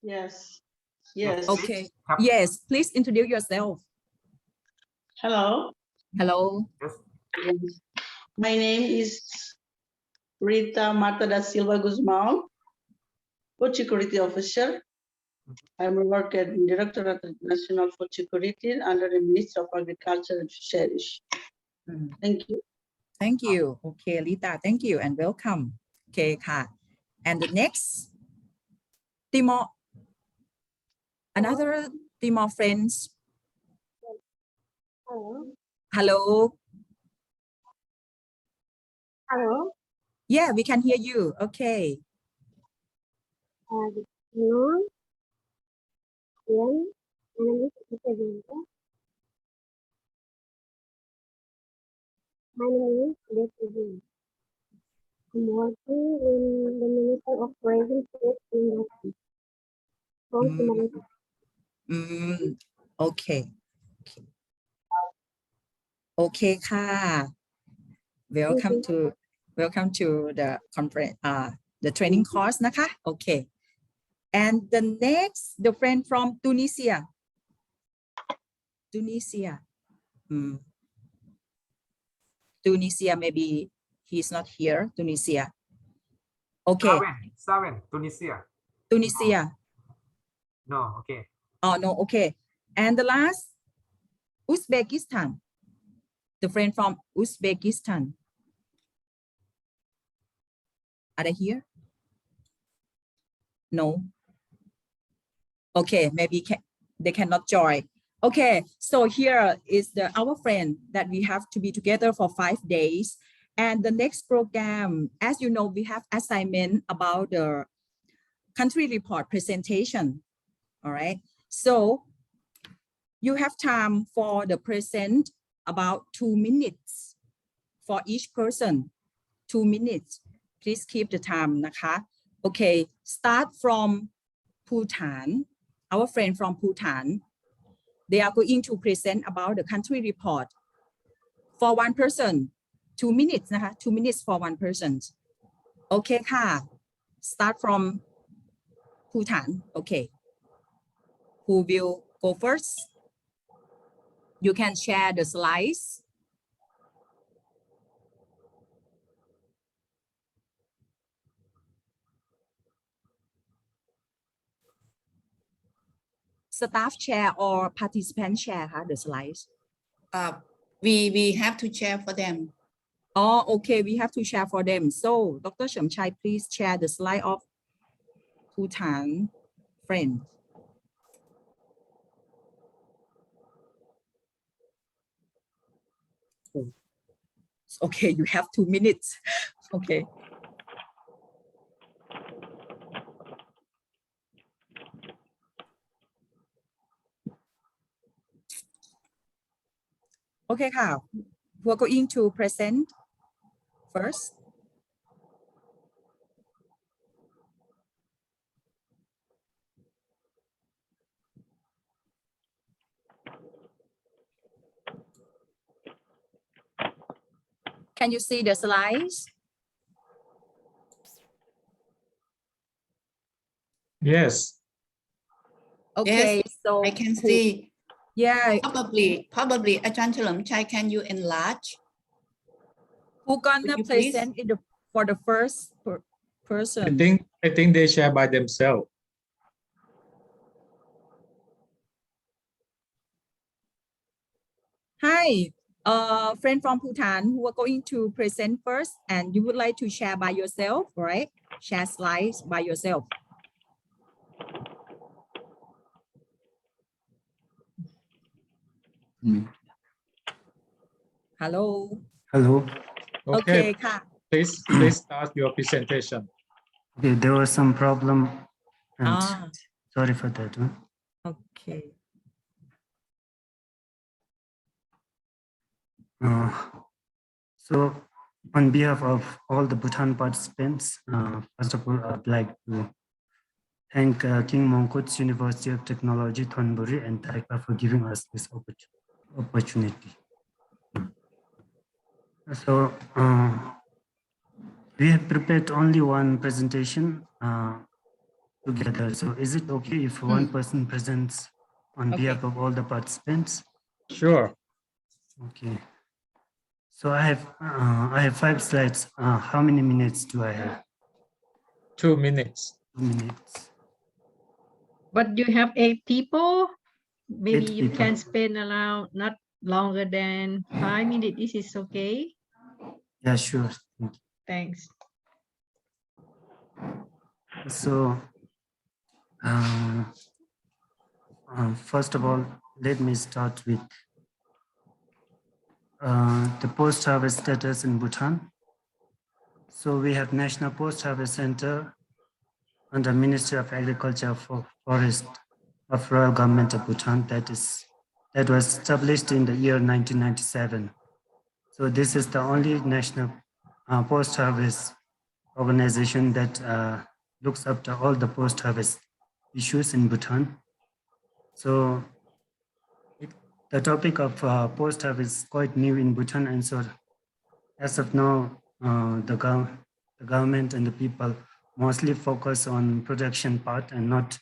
Yes. Yes. Okay. Yes, please introduce yourself. Hello. Hello. Yes. My name is Rita Marta da Silva Guzmão, Food Security Officer. I'm a worker at Directorate of National Food Security under the Ministry of Agriculture and Fisheries. Thank you. Thank you. Okay, Rita, thank you and welcome. Okay, Ka. And the next, Timor. Another Timor friends. Hello. Hello. Hello. Yeah, we can hear you. Okay. Hello. Yes. My name is Ita Ginta. My name is Ita Ginta. I'm working in the Ministry of Raising Food Industry. Okay. Okay ค่ะ welcome to the conference the training course นะคะ Okay. And the next, the friend from Tunisia. Tunisia, maybe he's not here. Tunisia. Okay. Sawen, Tunisia. No, okay. Oh, no, okay. And the last, Uzbekistan. The friend from Uzbekistan. Are they here? No. Okay, maybe they cannot join. Okay, so here is our friend that we have to be together for 5 days. And the next program, as you know, we have assignment about the country report presentation. All right, so you have time for the present about 2 minutes for each person. 2 minutes. Please keep the time,นะคะ. Okay, start from Bhutan. Our friend from Bhutan. They are going to present about the country report for 1 person. 2 minutes,นะคะ. 2 minutes for 1 person. Okay ค่ะ Start from Bhutan. Okay. Who will go first? You can share the slides. Staff share or participant share the slides? We have to share for them. Oh, okay. We have to share for them. So, Dr. Shamchai, please share the slide of Bhutan friend. Okay, you have 2 minutes. Okay. Okay,ค่ะ. We're going to present first. Can you see the slides? Yes. Okay, yes, so I can see. Yeah. Probably, Ajahn Chalamchai, can you enlarge? Who gonna present it for the first person? I think they share by themselves. Hi, friend from Bhutan who are going to present first, and you would like to share by yourself, right? Share slides by yourself. Hello. Hello. Okay,ค่ะ. Please start your presentation. Okay, there was some problem, and Ah. sorry for that. Huh? Okay. So, on behalf of all the Bhutan participants, first of all, I'd like to thank King Mongkut's University of Technology, Thonburi, and TAICA for giving us this opportunity. So, we have prepared only one presentation together. So, is it okay if one person presents on behalf of all the participants? Sure. Okay. So I have 5 slides. How many minutes do I have? 2 minutes. 2 minutes. But you have 8 people. Maybe 8 you people. can spend around not longer than 5 minutes. This is okay. Yeah, sure. Thanks. So, first of all, let me start with the post-harvest status in Bhutan. So we have National Post-Harvest Center under Ministry of Agriculture for Forest of Royal Government of Bhutan that was established in the year 1997. So this is the only national post-harvest organization that looks after all the post-harvest issues in Bhutan. So the topic of post-harvest is quite new in Bhutan, and so as of now, the government and the people mostly focus on production part and not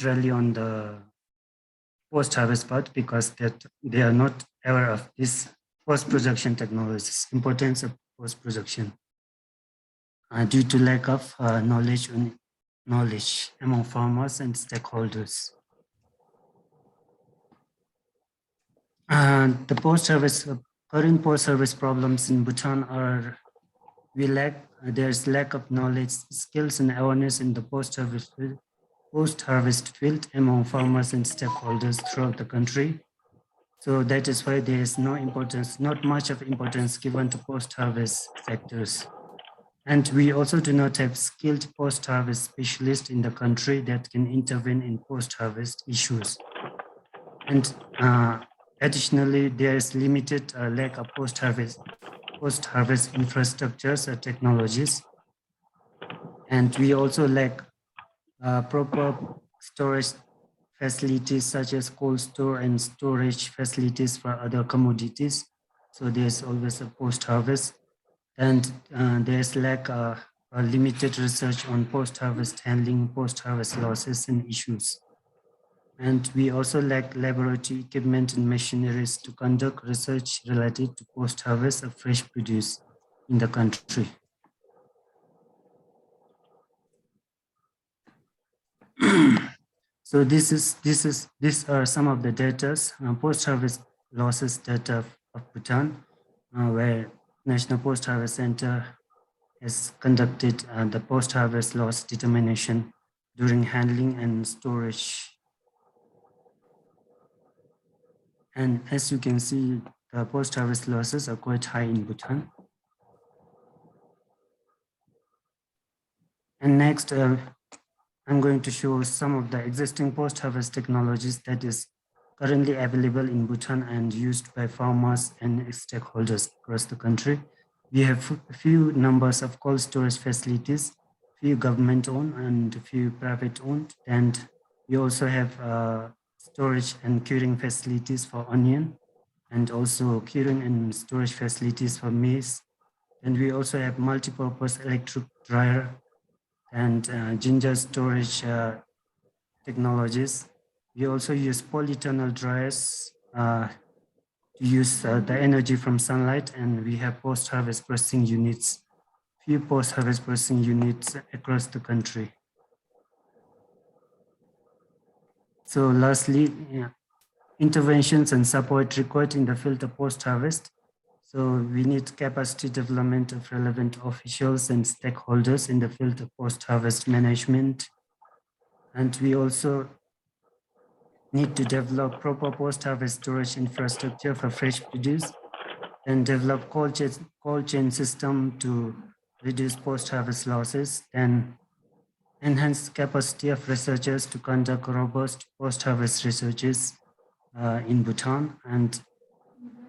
really on the post-harvest part, because they are not aware of this post-production technologies, importance of post-production, due to lack of knowledge among farmers and stakeholders. The post-harvest, current post-harvest problems in Bhutan are there's lack of knowledge, skills, and awareness in the post-harvest field among farmers and stakeholders throughout the country. So that is why there is not much of importance given to post-harvest sectors. And we also do not have skilled post-harvest specialists in the country that can intervene in post-harvest issues. And additionally, there is limited lack of post-harvest infrastructures or technologies. And we also lack proper storage facilities such as cold store and storage facilities for other commodities. So there's always a post-harvest, and there's lack of limited research on post-harvest handling, post-harvest losses and issues. And we also lack laboratory equipment and machineries to conduct research related to post-harvest of fresh produce in the country. So these are some of the data, post-harvest losses data of Bhutan, where National Post-Harvest Center has conducted the post-harvest loss determination during handling and storage. And as you can see, the post-harvest losses are quite high in Bhutan. And next, I'm going to show some of the existing post-harvest technologies that is currently available in Bhutan and used by farmers and stakeholders across the country. We have a few numbers of cold storage facilities, few government-owned and a few private-owned, and we also have storage and curing facilities for onion, and also curing and storage facilities for maize. And we also have multi-purpose electric dryer and ginger storage technologies. We also use polytunnel dryers to use the energy from sunlight, and we have post-harvest processing units, few post-harvest processing units across the country. So lastly, interventions and support required in the field of post-harvest. So we need capacity development of relevant officials and stakeholders in the field of post-harvest management. And we also need to develop proper post-harvest storage infrastructure for fresh produce, and develop cold chain system to reduce post-harvest losses, and enhance capacity of researchers to conduct robust post-harvest researches in Bhutan. And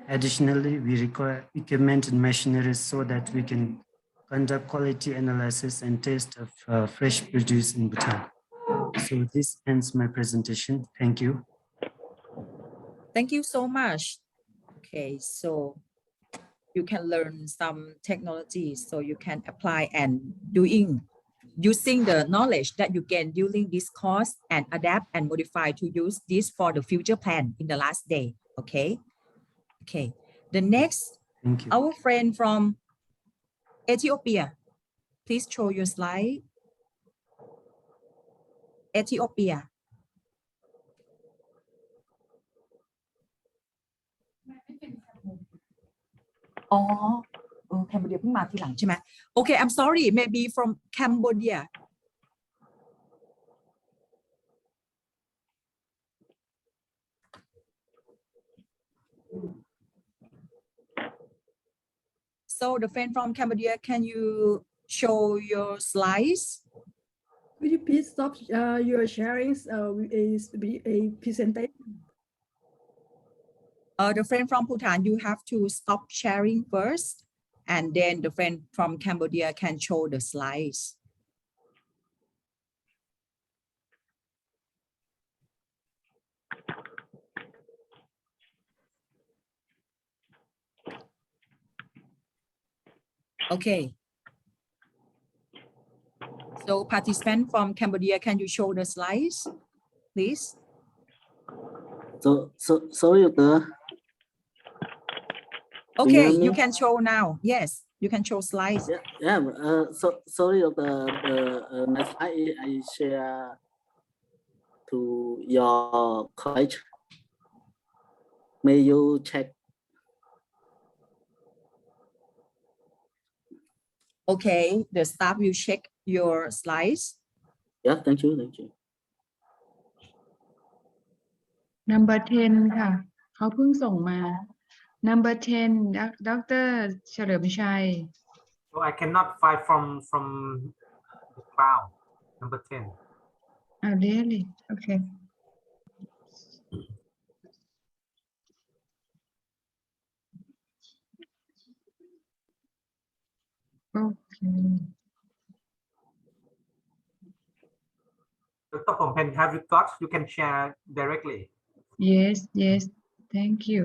additionally, we require equipment and machineries so that we can conduct quality analysis and taste of fresh produce in Bhutan. So this ends my presentation. Thank you. Thank you so much. Okay, so you can learn some technologies so you can apply and using the knowledge that you gain during this course and adapt and modify to use this for the future plan in the last day. Okay. Okay. The next, our friend from Ethiopia. Please show your slide. Ethiopia. Oh, Cambodia เพิ่งมาทีหลังใช่ไหม Okay, I'm sorry, maybe from Cambodia. So the friend from Cambodia, can you show your slides? Could you please stop your sharing a presentation? The friend from Bhutan, you have to stop sharing first And then the friend from Cambodia can show the slides. Okay. So participant from Cambodia, can you show the slides, please? So sorry, Doctor. Okay, hear you me? can show now. Yes, you can show slides. Yeah. So sorry, Doctor. My slide I share to your college. May you check? Okay, the staff will check your slides. Yeah, thank you, thank you. number 10 ค่ะ เขาเพิ่งส่งมา number 10 Dr. เฉลิมชัย So I cannot find from the crowd. Number 10. really okay okay Dr. Pompen, have you got? You can share directly. yes thank you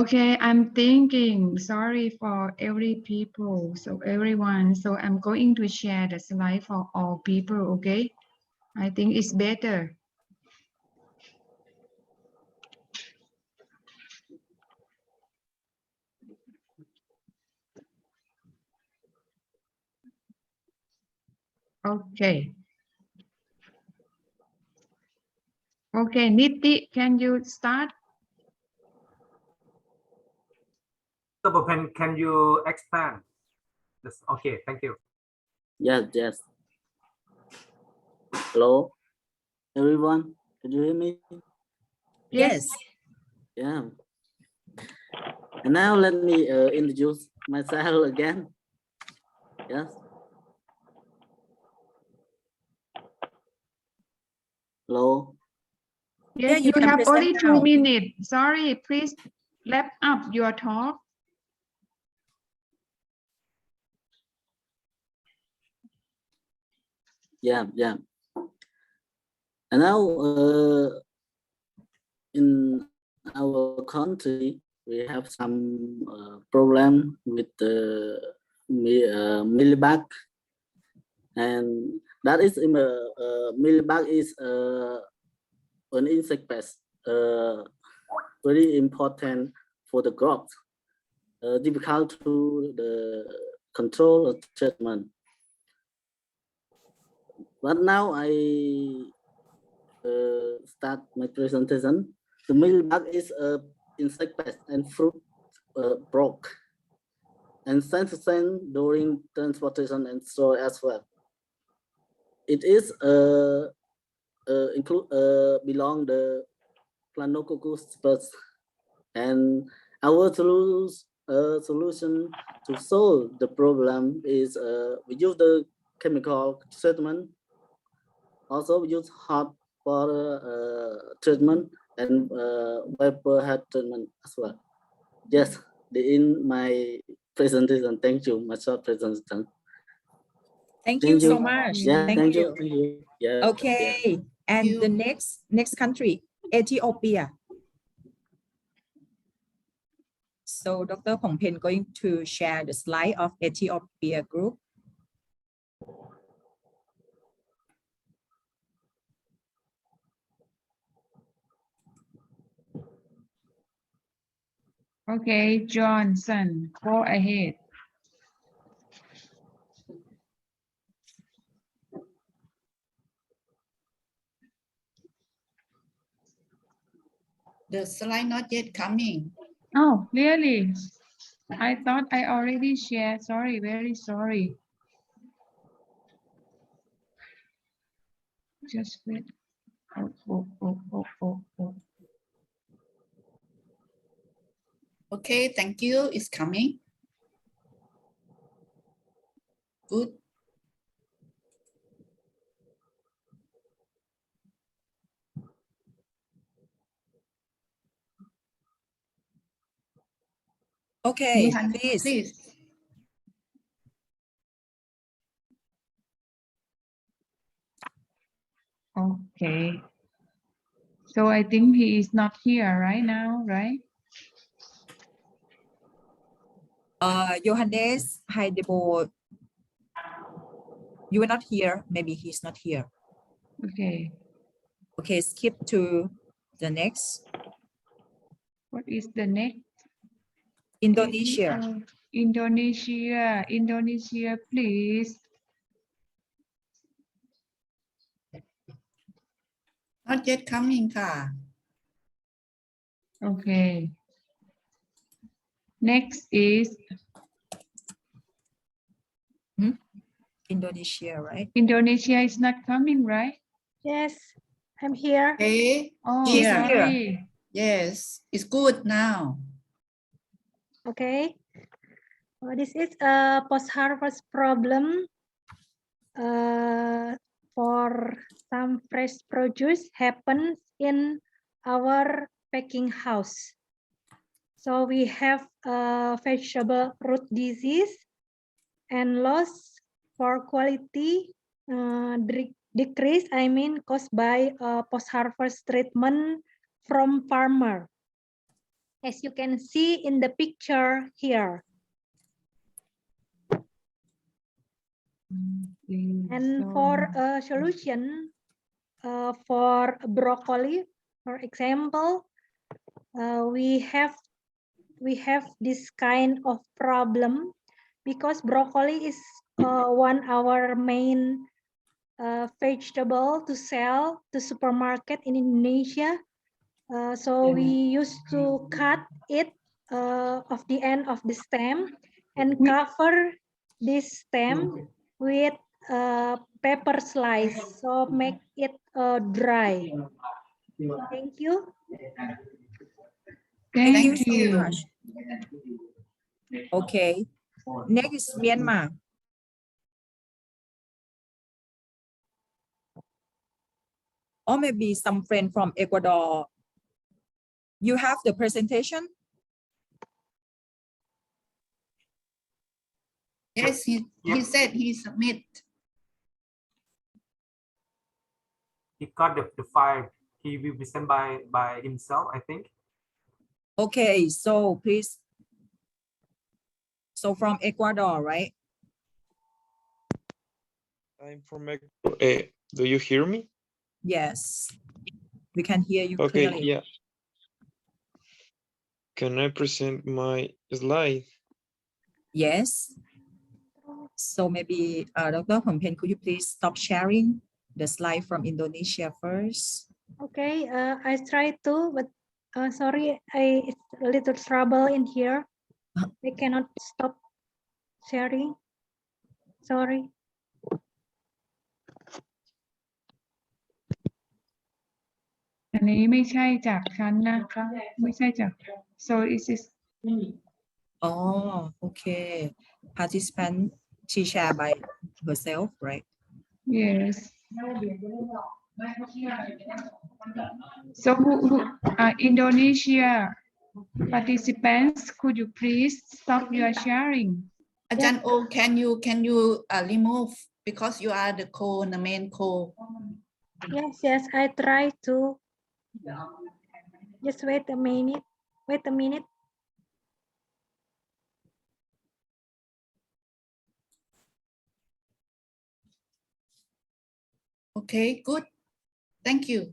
okay I'm thinking sorry for every people so everyone so I'm going to share the slide for all people okay I think it's better okay okay Niti can you start Dr. Pompen, can you expand? Yes. Okay, thank you. Yes. Hello, everyone. Can you hear me? Yes. Yeah. And now let me introduce myself again. Yes. Hello. Yes, you you can have present only now. 2 minutes. Sorry, please wrap up your talk. Yeah. And now in our country, we have some problem with the mealybug, and that is mealybug is an insect pest, very important for the growth, difficult to the control or treatment. But now I start my presentation. The mealybug is a insect pest and fruit broke and sensitive during transportation and store as well. It is belong the Planococcus species, and our solution to solve the problem is we use the chemical treatment. Also, we use hot water treatment and vapor head treatment as well. Yes, in my presentation. Thank you, my short presentation. Thank you so much. Yeah, Thank you. Thank you. Yeah. Okay, and the next country, Ethiopia. So Dr. Pongpen going to share the slide of Ethiopia group. Okay, Johnson, go ahead. The slide not yet coming. Oh, really? I thought I already shared. Sorry, very sorry. Just wait. Oh. Okay, thank you. It's coming. Good. Okay, Johan, please. please. Okay. So I think he is not here right now, right? Johannes Heidebo, you are not here. Maybe he's not here. Okay. Okay, skip to the next. What is the next? Indonesia. Indonesia, Indonesia, please. Not yet coming, ka. Okay. Next is Indonesia, right? Indonesia is not coming, right? Yes, I'm here. Okay. Oh, Here. sorry. Yes, it's good now. Okay. This is a post-harvest problem for some fresh produce happens in our packing house. So we have vegetable root disease and loss for quality decrease, caused by post-harvest treatment from farmer. As you can see in the picture here. And for a solution for broccoli, for example, we have this kind of problem because broccoli is one of our main vegetable to sell to supermarket in Indonesia. So we used to cut it of the end of the stem and cover this stem with paper slice, so make it dry. Thank you. Thank you so much. Okay, next is Myanmar. Or maybe some friend from Ecuador. You have the presentation? Yes, he said he submit. He got the file. He will be sent by himself, I think. Okay, so please. So from Ecuador, right? I'm from Ecuador. Do you hear me? Yes, we can hear you Okay, clearly. yeah. Can I present my slide? Yes. So maybe Dr. Phongpen, could you please stop sharing the slide from Indonesia first? Okay, I try to, but sorry, it's a little trouble in here. I cannot stop sharing. Sorry. So it is. Oh, okay. Participant, she share by herself, right? Yes. So who Indonesia participants, could you please stop your sharing? Ajahn O, can you remove because you are the main co. Yes, I try to. Just wait a minute. Wait a minute. Okay, good. Thank you.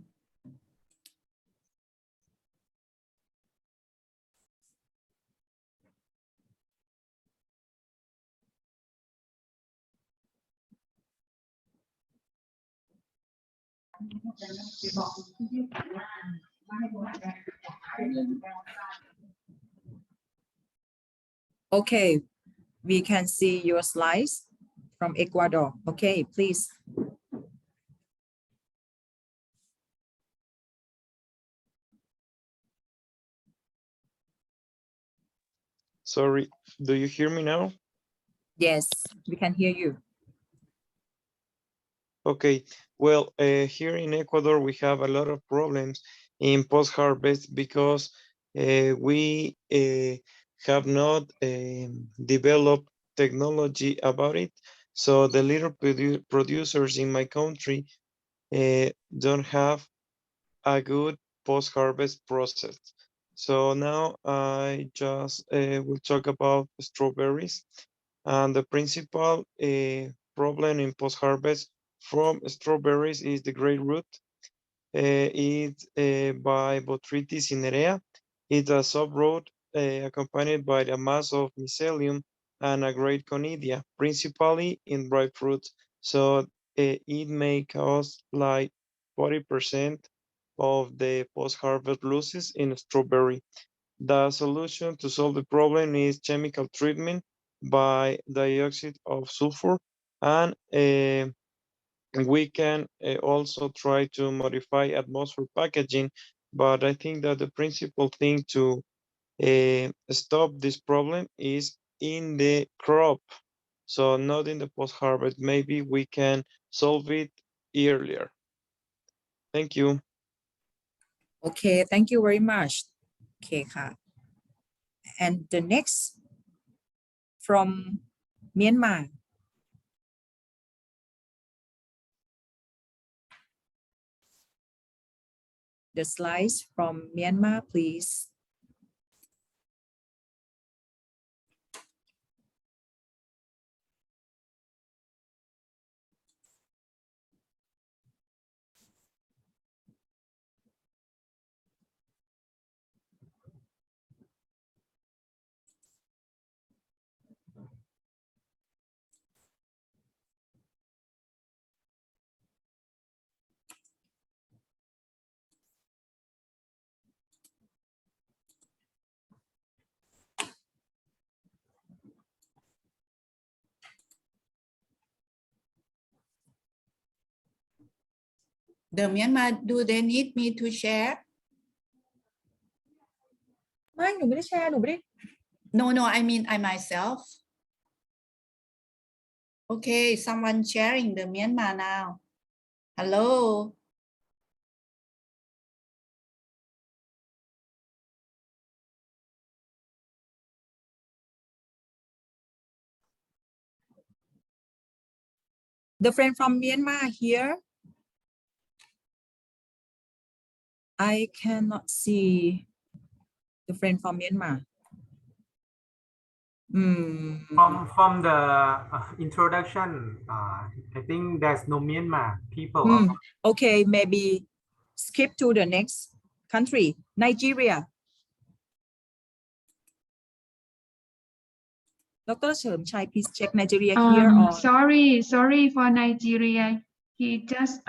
Okay, we can see your slides from Ecuador. Okay, please. Sorry, do you hear me now? Yes, we can hear you. Okay, well, here in Ecuador, we have a lot of problems in post-harvest because we have not developed technology about it. So the little producers in my country don't have a good post-harvest process. So now I just will talk about strawberries. And the principal problem in post-harvest from strawberries is the great root. It's by Botrytis cinerea. It's a sub-root accompanied by a mass of mycelium and a great conidia, principally in dry fruits. So it may cause like 40% of the post-harvest losses in strawberry. The solution to solve the problem is chemical treatment by dioxide of sulfur, and we can also try to modify atmosphere packaging, but I think that the principal thing to stop this problem is in the crop, so not in the post-harvest. Maybe we can solve it earlier. Thank you. Okay, thank you very much. Okay,ค่ะ. And the next from Myanmar. The slides from Myanmar, please. The Myanmar, do they need me to share? ไม่หนูไม่ได้แชร์หนูไม่ได้ No, I mean I myself. Okay, someone sharing the Myanmar now. Hello. The friend from Myanmar here. I cannot see the friend from Myanmar. From the introduction, I think there's no Myanmar people. Okay, maybe skip to the next country, Nigeria. Dr. Chermchai, please check Nigeria here. Or Sorry for Nigeria. He just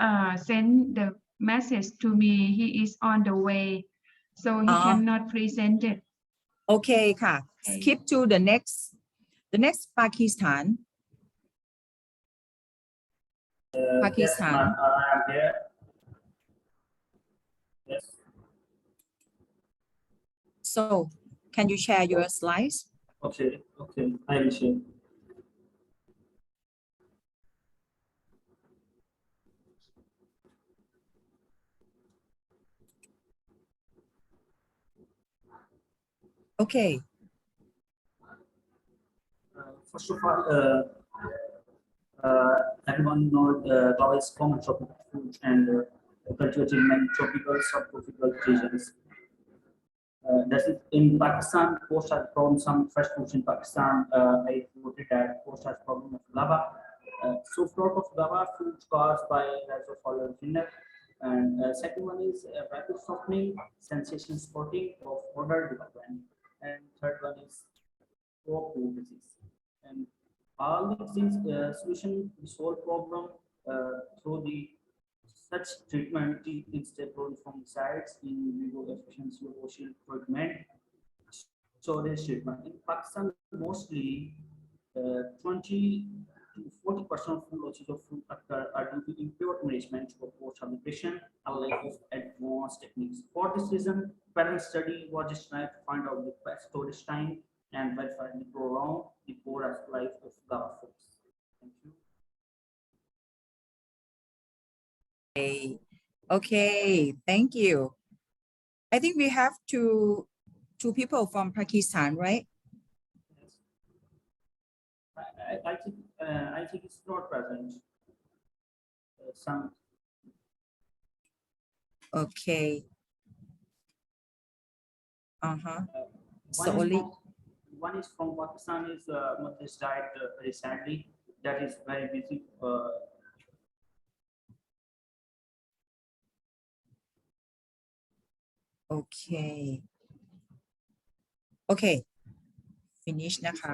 sent the message to me. He is on the way, so he cannot present it. Okay,ค่ะ. Skip to the next Pakistan. Pakistan. Yes, I am here. Yes. So, can you share your slides? Okay, I will share. Okay. First of all, everyone knows Gawa is common tropical food and cultivated in many tropical, subtropical regions. That is, in Pakistan, coast has grown some fresh fruits in Pakistan. I noted that coast has problem of lava. So float of lava fruits caused by rise of solar vinegar. And second one is rapid softening, sensation spotting of odor development. And third one is crop root disease. And all these things, solution to this whole problem through the such treatment is developed from sites in vivo efficiency of ocean treatment, storage treatment. In Pakistan, mostly 20 to 40% of food losses of food are due to impure management of post-habitation and lack of advanced techniques. For this reason, parent study was just trying to find out the best storage time and verify the prolong the porous life of Gawa foods. Thank you. Okay, thank you. I think we have two people from Pakistan, right? I think it's not present. Some Okay. So one is only from, one is from Pakistan is has died recently. That is very busy. okay. Okay. Finish นะคะ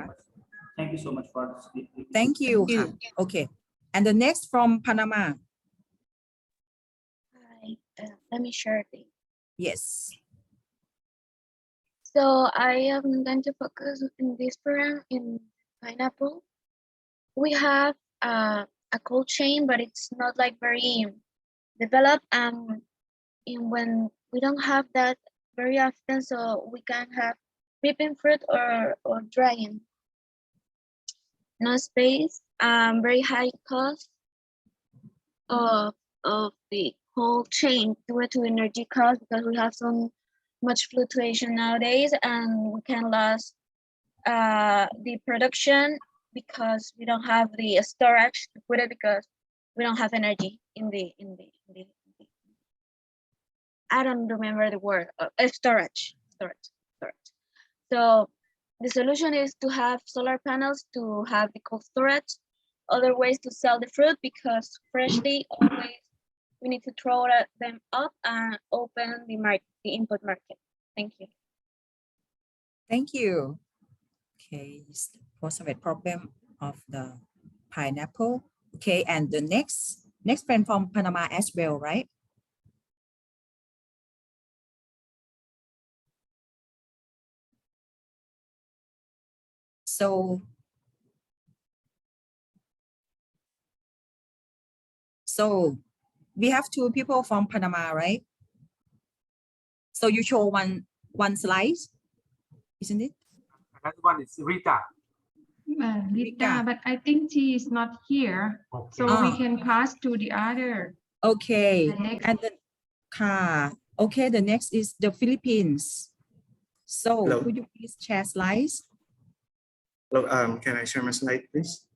Thank you so much for this. Thank you ค่ะ Okay. And the next from Panama. Hi, let me share the. Yes. So I am going to focus in this program in pineapple. We have a cold chain, but it's not like very developed. And when we don't have that very often, so we can have ripping fruit or drying. No space, very high cost of the whole chain due to energy cost because we have so much fluctuation nowadays, and we can lose the production because we don't have the storage to put it because we don't have energy in the I don't remember the word storage. So the solution is to have solar panels to have the cold storage. Other ways to sell the fruit because freshly always we need to throw them up and open the market, the input market. Thank you. Thank you. Okay, post-harvest problem of the pineapple. Okay, and the next friend from Panama as well, right? So we have two people from Panama, right? So you show one slide, isn't it? That one is Rita. Rita, but I think she is not here, so we can pass to the other. Okay, The next. and the okay, the next is the Philippines. So Hello. could you please share slides? Hello, can I share my slide, please?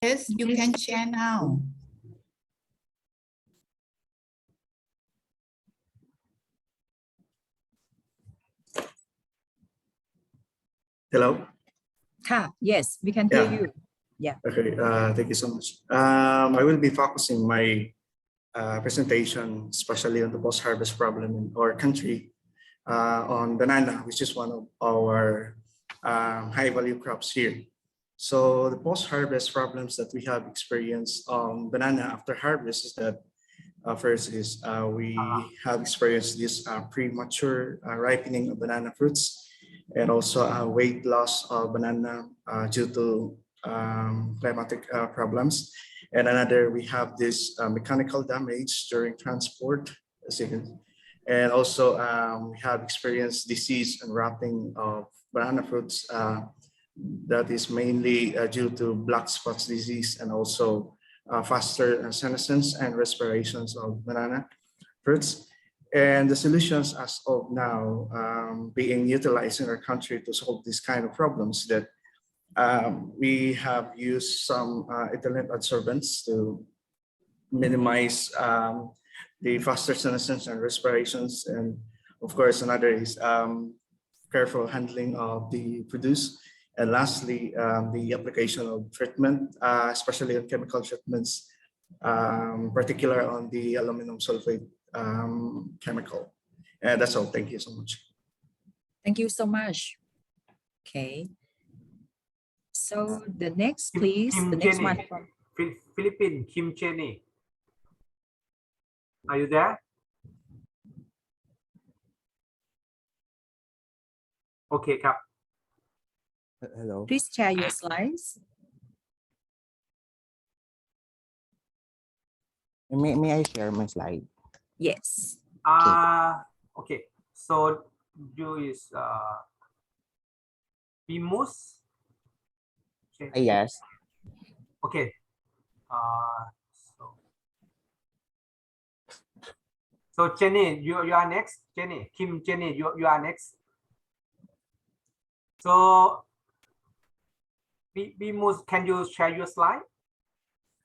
Yes, you can share now. Hello. Yes, we can hear you. Yeah. Okay, thank you so much. I will be focusing my presentation, especially on the post-harvest problem in our country, on banana, which is one of our high-value crops here. So the post-harvest problems that we have experienced on banana after harvest is that first is we have experienced this premature ripening of banana fruits, and also weight loss of banana due to climatic problems. And another, we have this mechanical damage during transport, and also we have experienced disease and rotting of banana fruits that is mainly due to black spots disease and also faster senescence and respirations of banana fruits. And the solutions as of now being utilized in our country to solve these kind of problems that we have used some ethylene adsorbents to minimize the faster senescence and respirations. And of course, another is careful handling of the produce. And lastly, the application of treatment, especially on chemical treatments, particular on the aluminum sulfate chemical. And that's all. Thank you so much. Thank you so much. Okay. So the next, please, the next one from Philippines, Kim Jenny. Are you there? Okay, Kap. Hello. Please share your slides. May I share my slide? Yes. Okay. So you is Bimus. Okay. Yes. Okay. So Jenny, you are next. Jenny, Jenny, you are next. So Bimus, can you share your slide?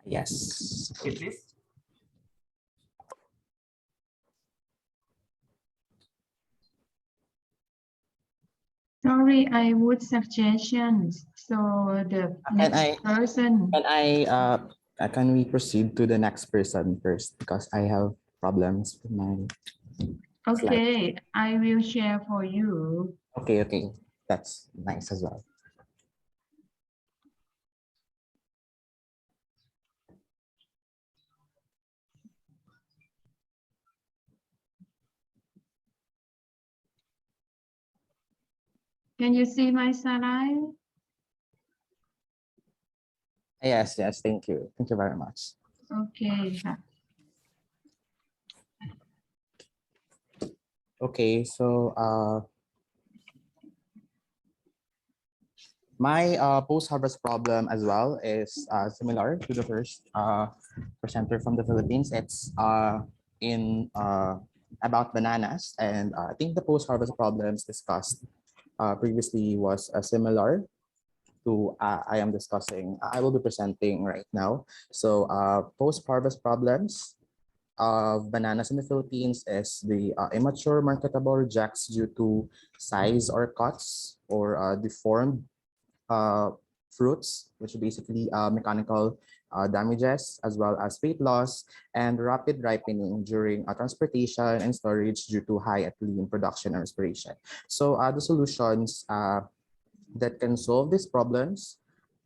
Yes. Okay, please. Sorry, I would suggestions. So the next person. Can we proceed to the next person first because I have problems with my slide. Okay, I will share for you. Okay, that's nice as well. Can you see my slide? Yes, thank you very much. Okay. Okay, so my post-harvest problem as well is similar to the first presenter from the Philippines. It's in about bananas, and I think the post-harvest problems discussed previously was similar to I am discussing. I will be presenting right now. So post-harvest problems of bananas in the Philippines is the immature marketable rejects due to size or cuts or deformed fruits, which are basically mechanical damages, as well as weight loss and rapid ripening during transportation and storage due to high ethylene production and respiration. So the solutions that can solve these problems,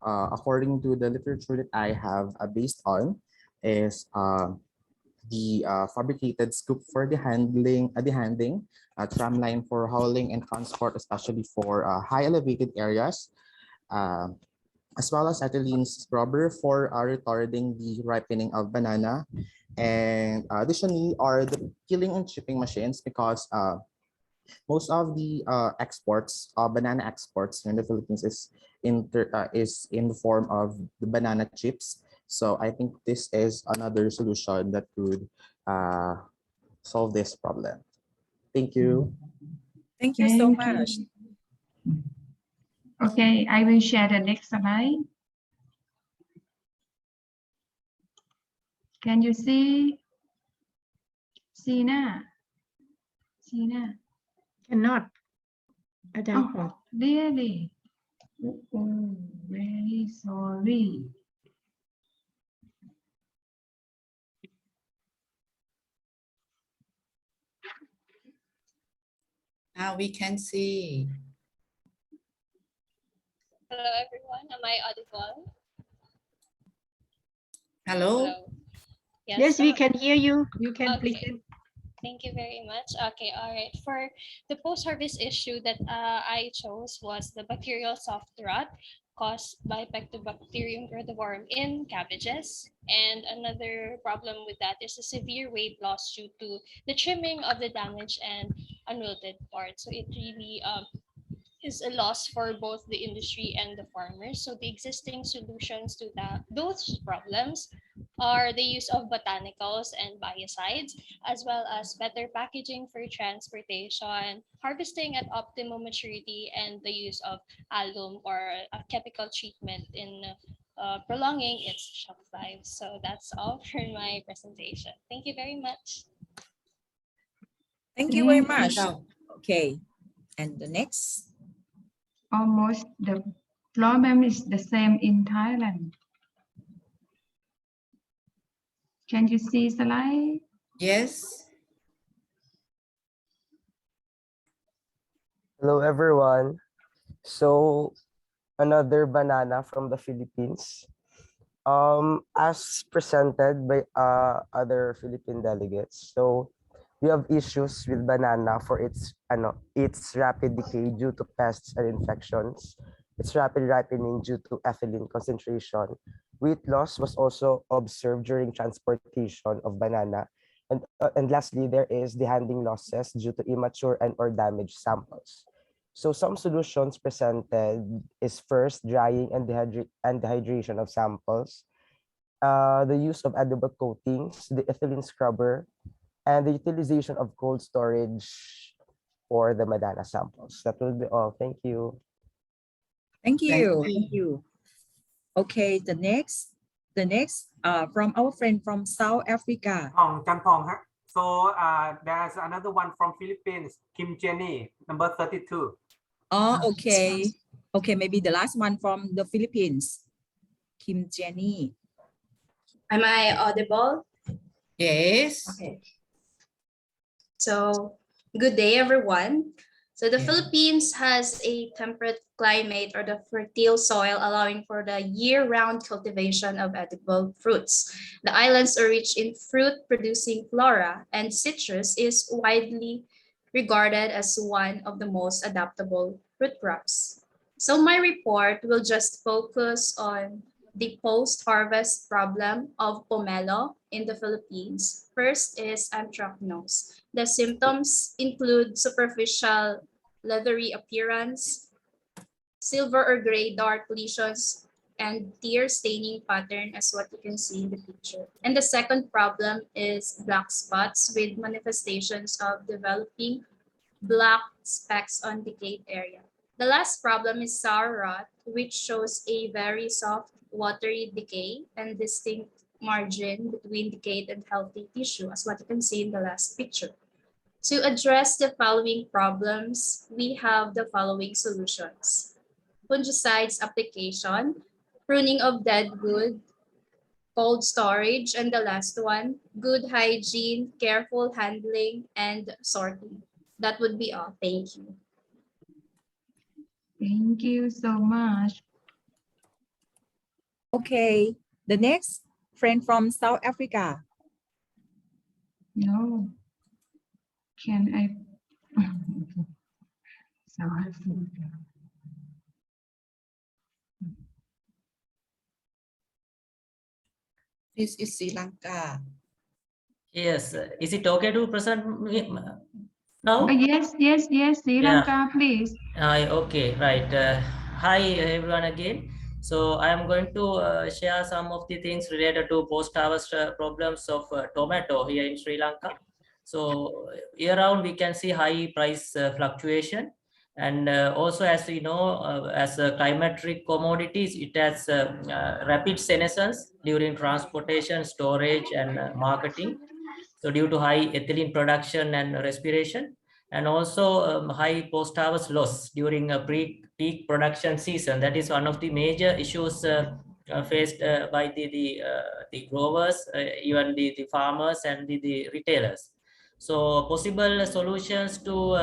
according to the literature that I have based on, is the fabricated scoop for the handling, tramline for hauling and transport, especially for high elevated areas, as well as ethylene scrubber for retarding the ripening of banana. And additionally are the peeling and chipping machines, because most of the exports, banana exports in the Philippines is in the form of the banana chips. So I think this is another solution that could solve this problem. Thank you. Thank you so much. Okay, I will share the next slide. Can you see? Sina? Cannot. I don't know. Really? Oh, very sorry. Now we can see. Hello, everyone. Am I audible? Hello? Yes, we can hear you. You can Okay. please. Thank you very much. Okay, all right. For the post-harvest issue that I chose was the bacterial soft rot caused by Pectobacterium crudivorum in cabbages. And another problem with that is a severe weight loss due to the trimming of the damaged and unwilted parts. So it really is a loss for both the industry and the farmers. So the existing solutions to those problems are the use of botanicals and biocides, as well as better packaging for transportation, harvesting at optimum maturity, and the use of alum or a chemical treatment in prolonging its shelf life. So that's all for my presentation. Thank you very much. Thank you very much. Okay, and the next. Almost the problem is the same in Thailand. Can you see slide? Yes. Hello, everyone. So another banana from the Philippines. As presented by other Philippine delegates. So we have issues with banana for its rapid decay due to pests and infections. Its rapid ripening due to ethylene concentration. Weight loss was also observed during transportation of banana. And lastly, there is the handling losses due to immature and or damaged samples. So some solutions presented is first drying and dehydration of samples, the use of edible coatings, the ethylene scrubber, and the utilization of cold storage for the Madana samples. That will be all. Thank you. Thank you. Thank you. Okay, the next from our friend from South Africa. Champong, huh? So there's another one from Philippines, Kim Jenny, number 32. Oh, okay. Okay, maybe the last one from the Philippines, Kim Jenny. Am I audible? Yes. Okay. So, good day, everyone. So the Philippines has a temperate climate or the fertile soil allowing for the year-round cultivation of edible fruits. The islands are rich in fruit-producing flora, and citrus is widely regarded as one of the most adaptable fruit crops. So my report will just focus on the post-harvest problem of pomelo in the Philippines. First is anthracnose. The symptoms include superficial leathery appearance, silver or gray dark lesions, and tear staining pattern as what you can see in the picture. And the second problem is black spots with manifestations of developing black specks on decayed area. The last problem is sour rot, which shows a very soft, watery decay and distinct margin between decayed and healthy tissue, as what you can see in the last picture. To address the following problems, we have the following solutions. Fungicides application, pruning of dead wood, cold storage, and the last one, good hygiene, careful handling, and sorting. That would be all. Thank you. Thank you so much. Okay, the next friend from South Africa. No. Can I? Sorry. This is Sri Lanka. Yes. Is it okay to present me now? Yes, Sri Lanka, please. Okay, right. Hi, everyone again. So I am going to share some of the things related to post-harvest problems of tomato here in Sri Lanka. So year-round, we can see high price fluctuation. And also, as we know, as climatic commodities, it has rapid senescence during transportation, storage, and marketing. So due to high ethylene production and respiration, and also high post-harvest loss during a peak production season. That is one of the major issues faced by the growers, even the farmers and the retailers. So possible solutions to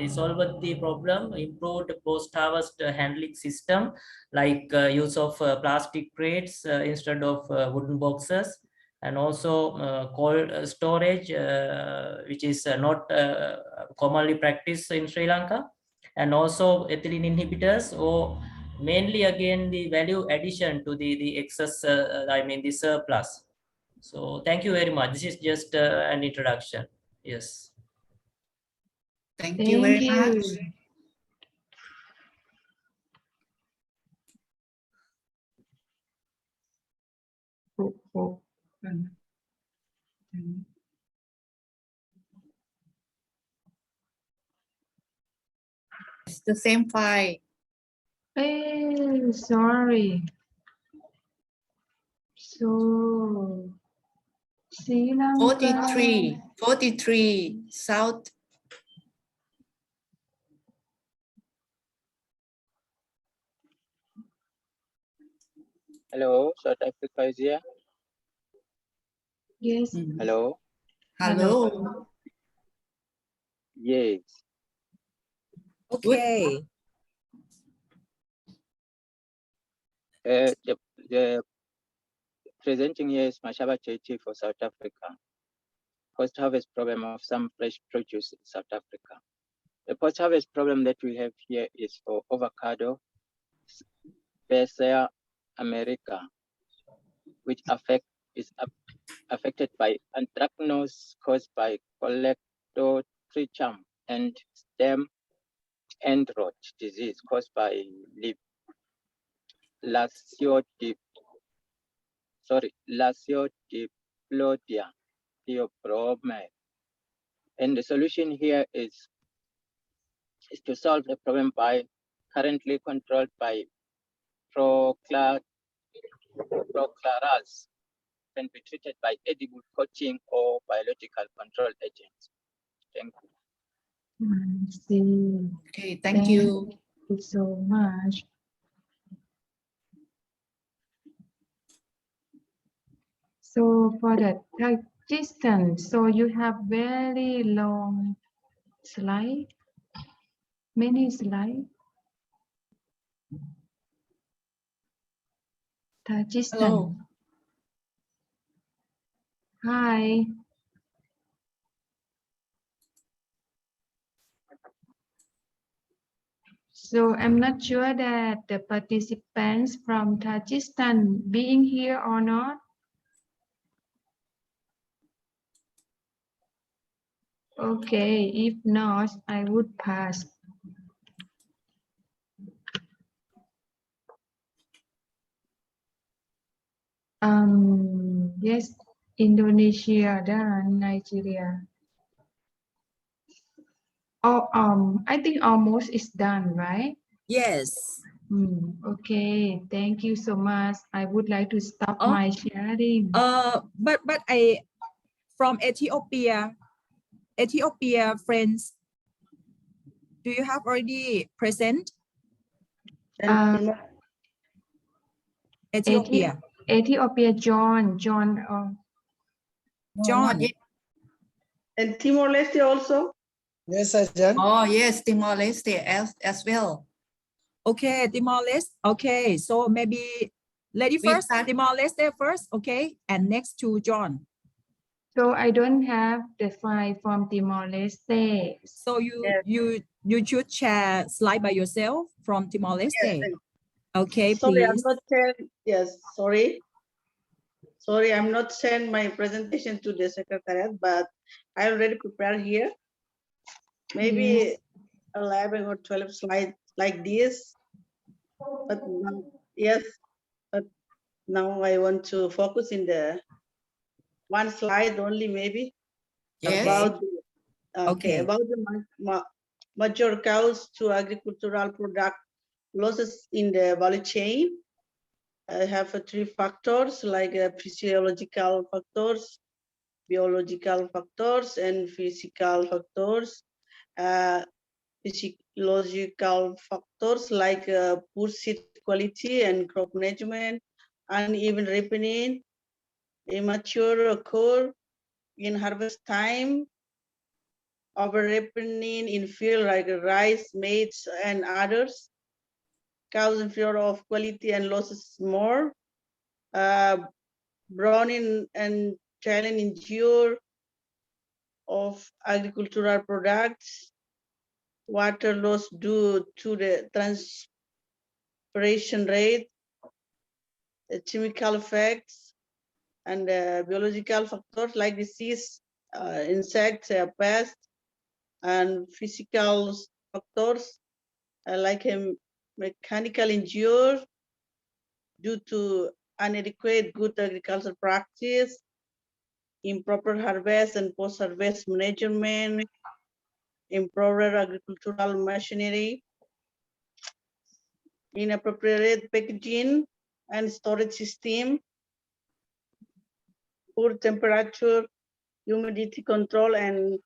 solve the problem: improved post-harvest handling system, like use of plastic crates instead of wooden boxes, and also cold storage, which is not commonly practiced in Sri Lanka, and also ethylene inhibitors, or mainly again the value addition to the excess, the surplus. So thank you very much. This is just an introduction. Yes. Thank you very much. It's the same file. Hey, sorry. So, Sri Lanka. 43, South. Hello, South Africa is here. Yes. Hello. Hello. Yes. Okay. The presenting here is Mashaba Chechi for South Africa. Post-harvest problem of some fresh produce in South Africa. The post-harvest problem that we have here is for avocado, Persea america, which is affected by anthracnose caused by Colletotrichum and stem end rot disease caused by Lasiodiplodia theobroma. And the solution here is to solve the problem by currently controlled by prochlorals can be treated by edible coating or biological control agents. Thank you. I see. Okay, thank you. Thank you so much. So for the Tajikistan, so you have very long slide, many slide. Tajikistan. Hello. Hi. So I'm not sure that the participants from Tajikistan being here or not. Okay, if not, I would pass. Yes, Indonesia dan Nigeria. Oh, I think almost is done, right? Yes. Okay, thank you so much. I would like to stop Oh, my sharing. but I from Ethiopia friends, do you have already present? Ethiopia. Ethiopia, John. John. Not yet. And Timor-Leste also? Yes, Ajahn. Oh, yes, Timor-Leste as well. Okay, Timor-Leste. Okay, so maybe lady We first, start- Timor-Leste first, okay, and next to John. So I don't have the file from Timor-Leste. So you should share slide by yourself from Timor-Leste. Yes. Okay, Sorry, I'm please. not send. Yes, sorry. Sorry, I'm not send my presentation to the secretariat, but I already prepared here. Maybe 11 or 12 slides like this. But now, yes, but now I want to focus in the one slide only, maybe. Yes. About Okay. about the major cause to agricultural product losses in the value chain. I have three factors like physiological factors, biological factors, and physical factors. Physiological factors like poor seed quality and crop management, uneven ripening, immature occur in harvest time, over ripening in field like rice, maize, and others, cause inferior of quality and losses more, browning and challenge injure of agricultural products, water loss due to the transpiration rate, the chemical effects, and biological factors like disease, insects, pests, and physical factors like mechanical injury due to inadequate good agricultural practice, improper harvest and post-harvest management, improper agricultural machinery, inappropriate packaging and storage system, poor temperature, humidity control, and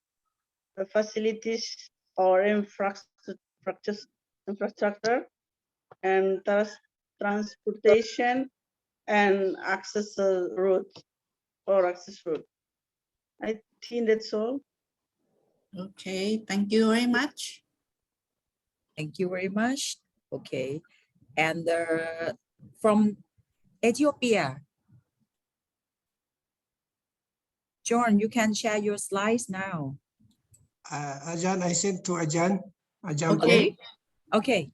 facilities or infrastructure, and transportation and access route or access route. I think that's all. Okay, thank you very much. Thank you very much. Okay, and from Ethiopia, John, you can share your slides now. Ajahn, I sent to Ajahn. Okay. Okay.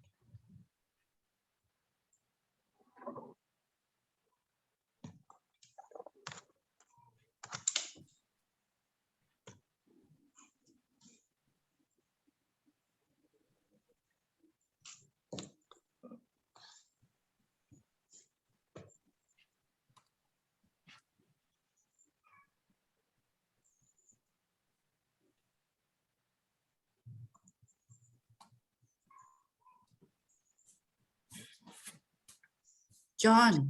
John,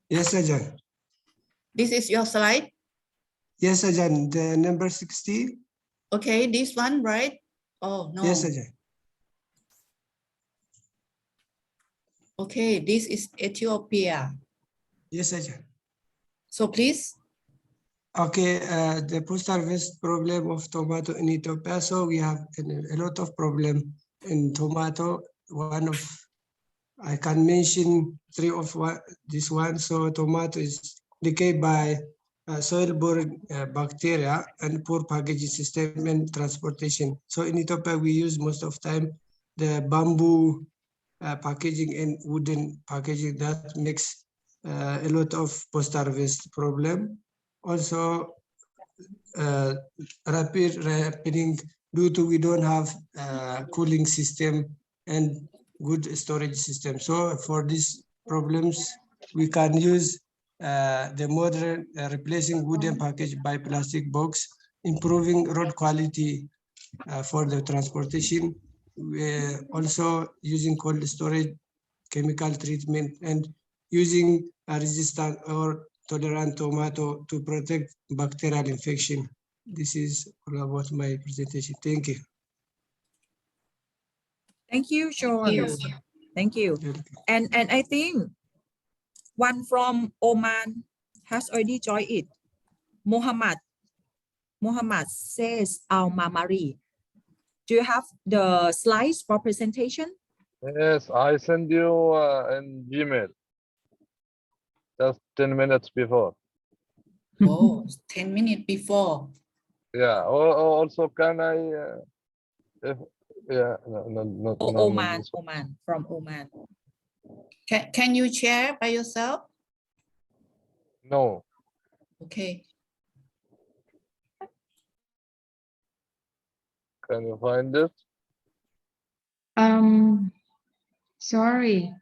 Yes, Ajahn. this is your slide. Yes, Ajahn. The number 60. Okay, this one, right? Oh, no. Yes, Ajahn. Okay, this is Ethiopia. Yes, Ajahn. So please. Okay, the post-harvest problem of tomato in Ethiopia. So we have a lot of problem in tomato. I can mention three of this one. So tomato is decayed by soil-borne bacteria and poor packaging system and transportation. So in Ethiopia, we use most of time the bamboo packaging and wooden packaging that makes a lot of post-harvest problem. Also, rapid ripening due to we don't have cooling system and good storage system. So for these problems, we can use the modern replacing wooden package by plastic box, improving road quality for the transportation. We're also using cold storage, chemical treatment, and using a resistant or tolerant tomato to protect bacterial infection. This is all about my presentation. Thank you. Thank you, Sean. you. Thank you. And I think one from Oman has already joined it. Mohammed says Al Mamari. Do you have the slides for presentation? Yes, I send you in Gmail just 10 minutes before. Oh, 10 minutes before. Yeah. Also, can I? If yeah, no, Oman, from Oman. Can you share by yourself? No. Okay. Can you find it? Sorry.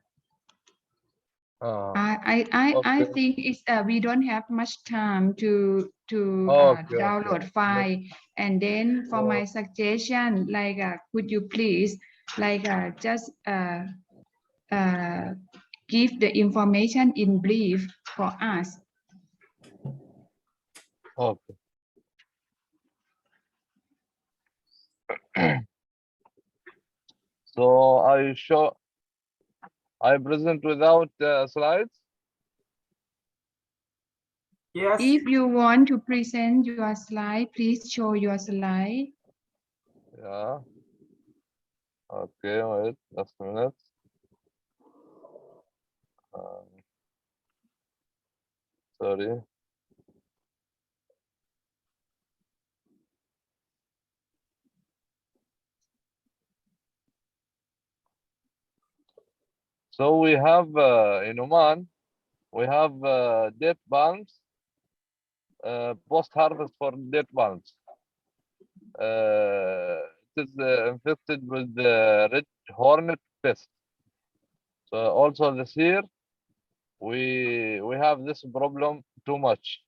I Okay. think it's we don't have much time to download file, and then for my suggestion, like could you please just give the information in brief for us. Okay. So I present without slides? Yes. If you want to present your slide, please show your slide. Yeah. Okay, wait, just a minute. Sorry. So we have in Oman, we have date palms, post-harvest for date palms. It is infected with the red hornet pest. So also this year, we have this problem too much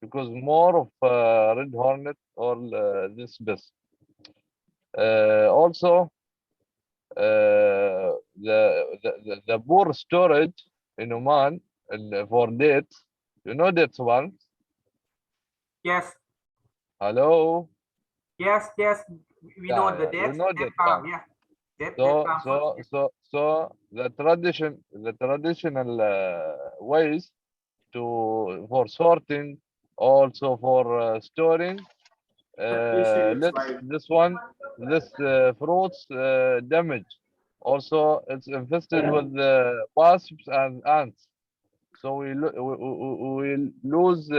because more of red hornet or this pest. Also, the poor storage in Oman for dates, you know dates one? Yes. Hello? Yes, we know the You dates. know Date that palm, one. yeah. So the traditional ways for sorting, also for storing. This fruits damage. Also, it's infested with wasps and ants. So we lose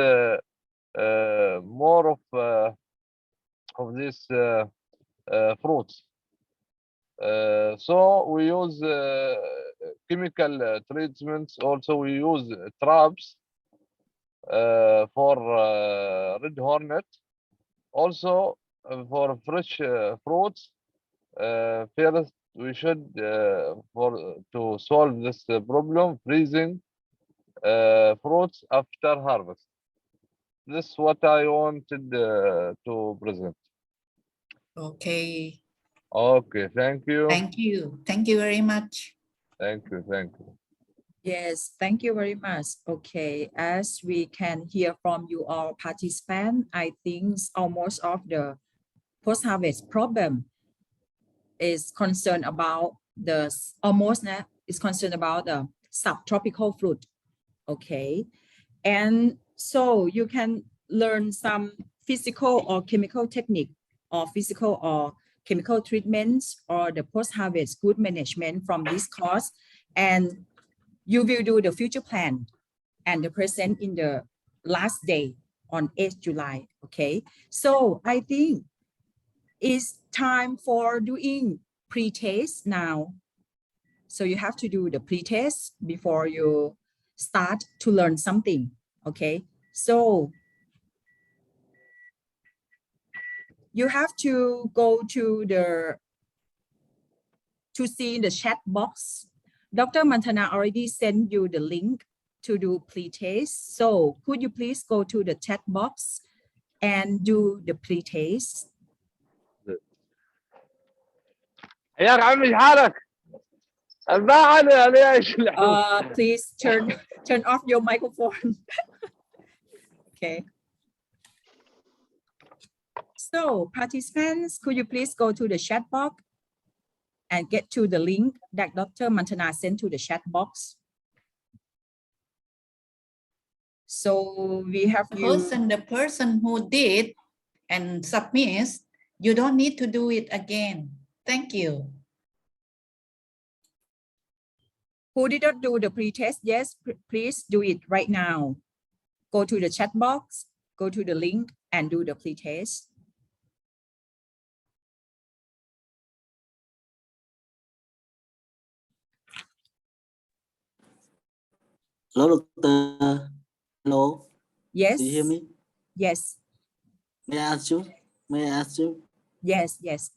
more of these fruits. So we use chemical treatments. Also, we use traps for red hornet. Also, for fresh fruits, first we should to solve this problem, freezing fruits after harvest. This is what I wanted to present. Okay. Okay, thank you. Thank you. Thank you very much. Thank you. Yes, thank you very much. Okay, as we can hear from you all participants, I think almost of the post-harvest problem is concerned about the is concerned about the subtropical fruit. Okay, and so you can learn some physical or chemical technique or physical or chemical treatments or the post-harvest good management from this course, and you will do the future plan and the present in the last day on 8th July. Okay, so I think it's time for doing pre-test now. So you have to do the pre-test before you start to learn something. Okay, so you have to go to see the chat box. Dr. Mantana already sent you the link to do pre-test. So could you please go to the chat box and do the pre-test? حياك عمي حالك Please turn off your microphone. Okay. So participants, could you please go to the chat box and get to the link that Dr. Mantana sent to the chat box? So we have The person who did and submits, you don't need to do it again. Thank you. Who did not do the pre-test? Yes, please do it right now. Go to the chat box, go to the link and do the pre-test. Hello, Doctor. Hello. Yes. Do you hear me? Yes. May I ask you? May I ask you? Yes, yes.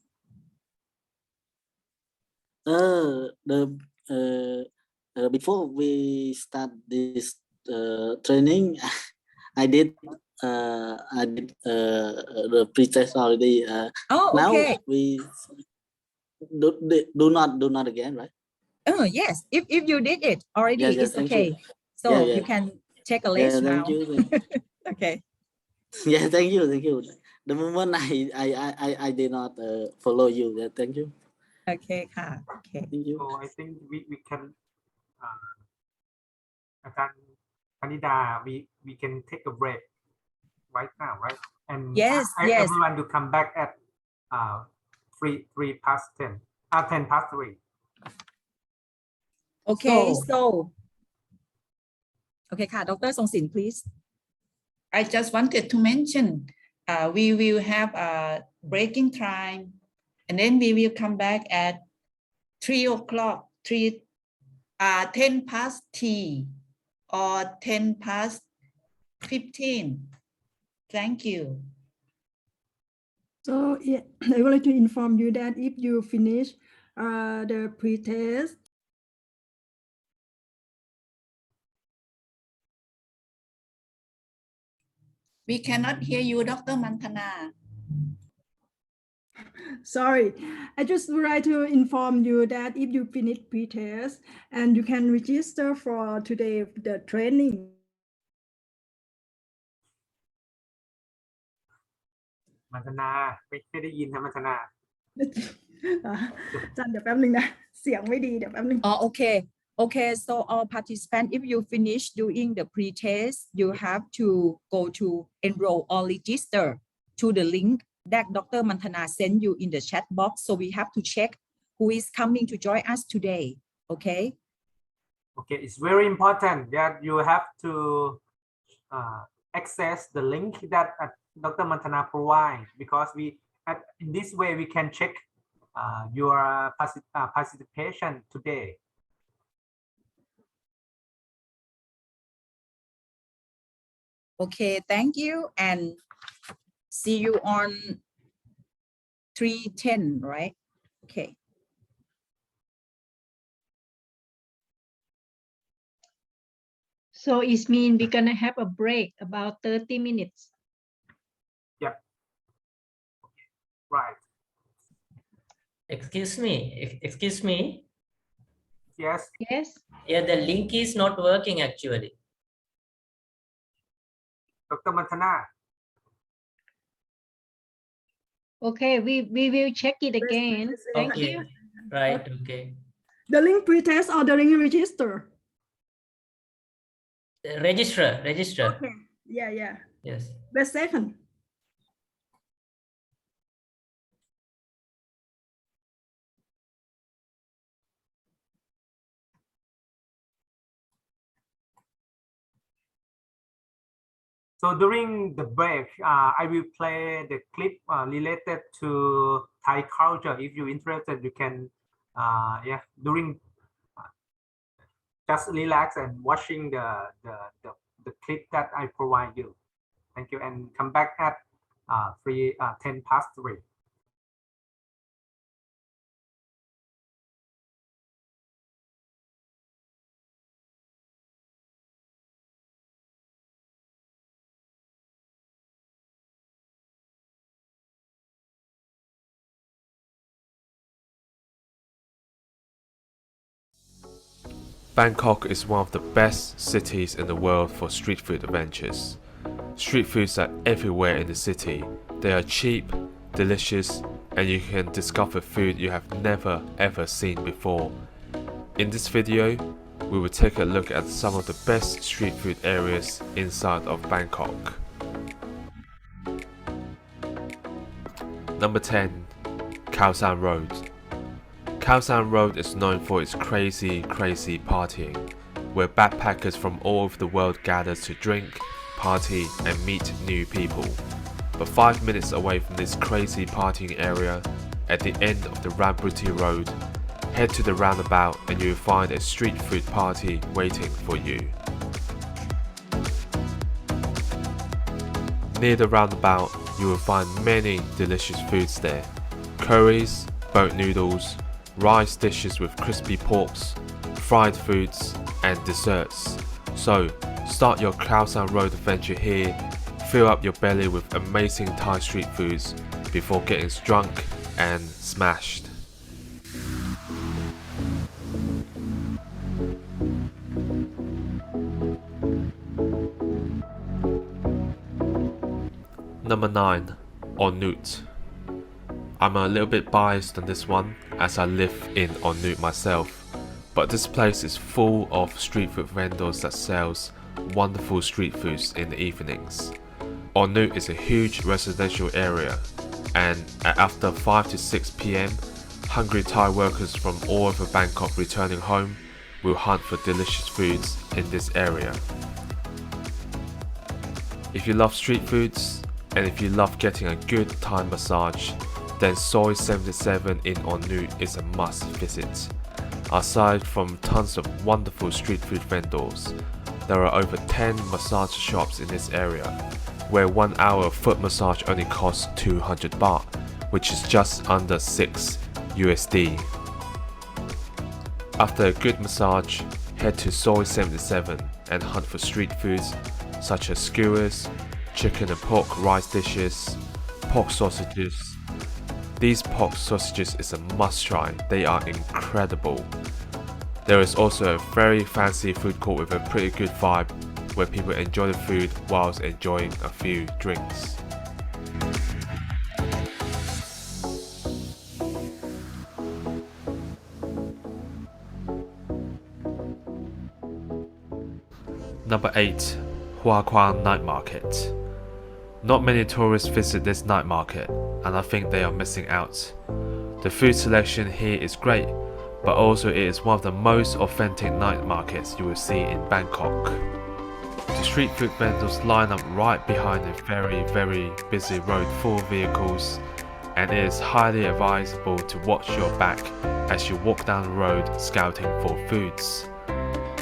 Before we start this training, I did the pre-test already. Oh, okay. Now we do not again, right? Oh, yes. If you did it already, Yeah, it's thank okay. you. So Yeah. you can take a rest now. Thank you. Okay. Yeah, thank you. The moment I did not follow you. Yeah, thank you. Okay, okay. Thank you. So I think we can, Kanida, we can take a break right now, right? And yes. everyone to come back at 3 past 10, 10 past 3. Okay, so okay, Dr. Songsin, please. I just wanted to mention, we will have a breaking time, and then we will come back at 3 o'clock, 10 past T or 10 past 15. Thank you. So yeah, I would like to inform you that if you finish the pre-test, We cannot hear you, Dr. Mantana. sorry, I just would like to inform you that if you finish pre-test and you can register for today the training. มัณฑนาไม่ได้ยินนะมัณฑนา จันเดี๋ยวแป๊บนึงนะเสียงไม่ดีเดี๋ยวแป๊บนึง Oh, okay. Okay, so all participants, if you finish doing the pre-test, you have to go to enroll or register to the link that Dr. Mantana sent you in the chat box. So we have to check who is coming to join us today. Okay. Okay, it's very important that you have to access the link that Dr. Mantana provide, because in this way we can check your participation today. Okay, thank you and see you on 3:10, right? Okay. So it means we're gonna have a break about 30 minutes. Yep. Okay. Right. Excuse me. Yes. Yes. Yeah, the link is not working actually. Dr. Mantana. Okay, we will check it again. Thank Okay, you. right, okay. The link pretest or the link register? Register. Okay. Yeah. Yes. Wait a second. So during the break, I will play the clip related to Thai culture. If you're interested, you can, during just relax and watching the clip that I provide you. Thank you, and come back at 10 past 3. Bangkok is one of the best cities in the world for street food adventures. Street foods are everywhere in the city. They are cheap, delicious, and you can discover food you have never ever seen before. In this video, we will take a look at some of the best street food areas inside of Bangkok. Number 10. Khao San Road. Khao San Road is known for its crazy partying, where backpackers from all over the world gather to drink, party and meet new people. But 5 minutes away from this crazy partying area, at the end of the Rambuti Road, head to the roundabout and you will find a street food party waiting for you. Near the roundabout, you will find many delicious foods there. Curries, boat noodles, rice dishes with crispy porks, fried foods and desserts. So start your Khao San Road adventure here, fill up your belly with amazing Thai street foods before getting drunk and smashed. Number 9. Onut. I'm a little bit biased on this one as I live in Onut myself, but this place is full of street food vendors that sells wonderful street foods in the evenings. Onut is a huge residential area, and after 5 to 6 p.m, hungry Thai workers from all over Bangkok returning home will hunt for delicious foods in this area. If you love street foods, and if you love getting a good Thai massage, then Soi 77 in Onut is a must visit. Aside from tons of wonderful street food vendors, there are over 10 massage shops in this area, where 1 hour of foot massage only costs 200 baht, which is just under 6 USD. After a good massage, head to Soi 77 and hunt for street foods such as skewers, chicken and pork rice dishes, pork sausages. These pork sausages is a must try, they are incredible. There is also a very fancy food court with a pretty good vibe where people enjoy the food whilst enjoying a few drinks. Number 8. Hua Kwang Night Market. Not many tourists visit this night market, and I think they are missing out. The food selection here is great, but also it is one of the most authentic night markets you will see in Bangkok. The street food vendors line up right behind a very busy road full of vehicles, and it is highly advisable to watch your back as you walk down the road scouting for foods.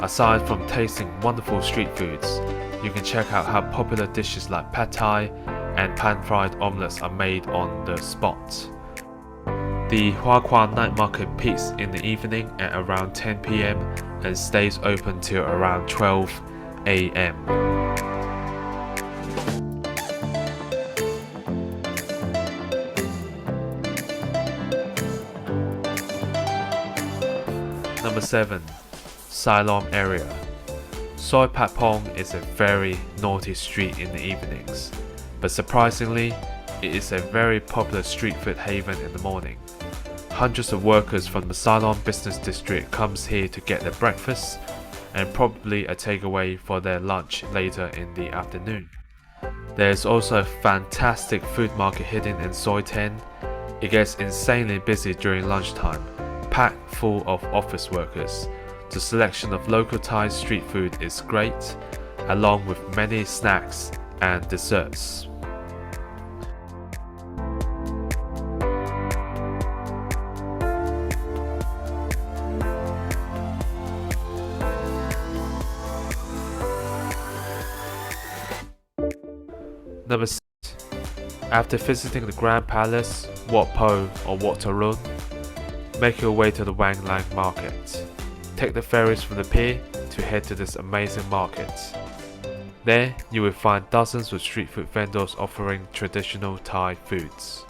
Aside from tasting wonderful street foods, you can check out how popular dishes like pad thai and pan-fried omelets are made on the spot. The Hua Kwang Night Market peaks in the evening at around 10 p.m. and stays open till around 12 a.m. Number 7. Siloam area. Soi Patpong is a very naughty street in the evenings, but surprisingly, it is a very popular street food haven in the morning. Hundreds of workers from the Siloam business district comes here to get their breakfast and probably a takeaway for their lunch later in the afternoon. There is also a fantastic food market hidden in Soi 10. It gets insanely busy during lunchtime, packed full of office workers. The selection of local Thai street food is great, along with many snacks and desserts. Number 6. After visiting the Grand Palace, Wat Po or Wat Tarun, make your way to the Wang Lang Market. Take the ferries from the pier to head to this amazing market. There, you will find dozens of street food vendors offering traditional Thai foods.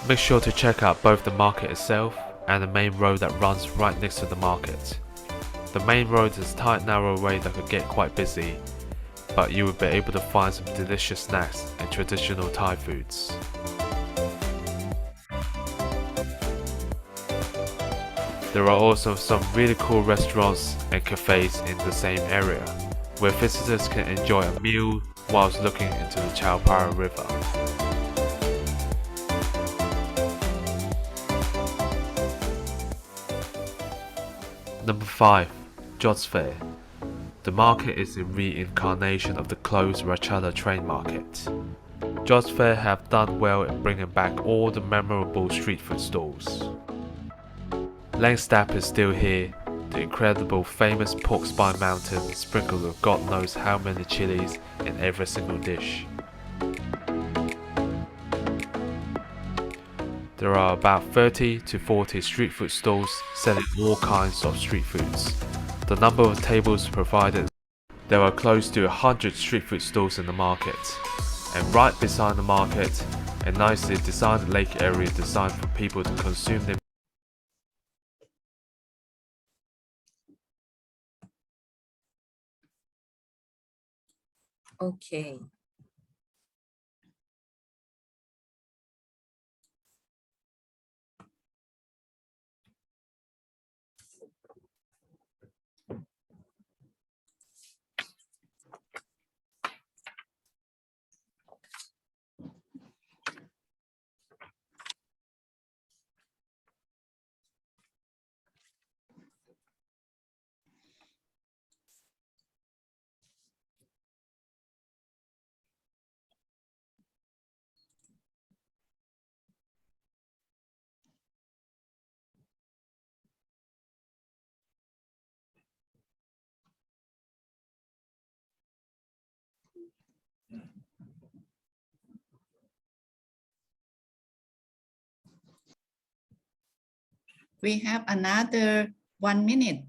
Make sure to check out both the market itself and the main road that runs right next to the market. The main road is a tight narrow way that could get quite busy, but you will be able to find some delicious snacks and traditional Thai foods. There are also some really cool restaurants and cafes in the same area, where visitors can enjoy a meal whilst looking into the Chao Phraya River. Number 5. Jots Fair. The market is a reincarnation of the closed Ratchada train market. Jots Fair have done well in bringing back all the memorable street food stalls. Langstap is still here, the incredible famous pork spine mountain sprinkled with God knows how many chilies in every single dish. There are about 30 to 40 street food stalls selling all kinds of street foods. The number of tables provided, there are close to 100 street food stalls in the market. And right beside the market, a nicely designed lake area designed for people to consume them. Okay. We have another 1 minute.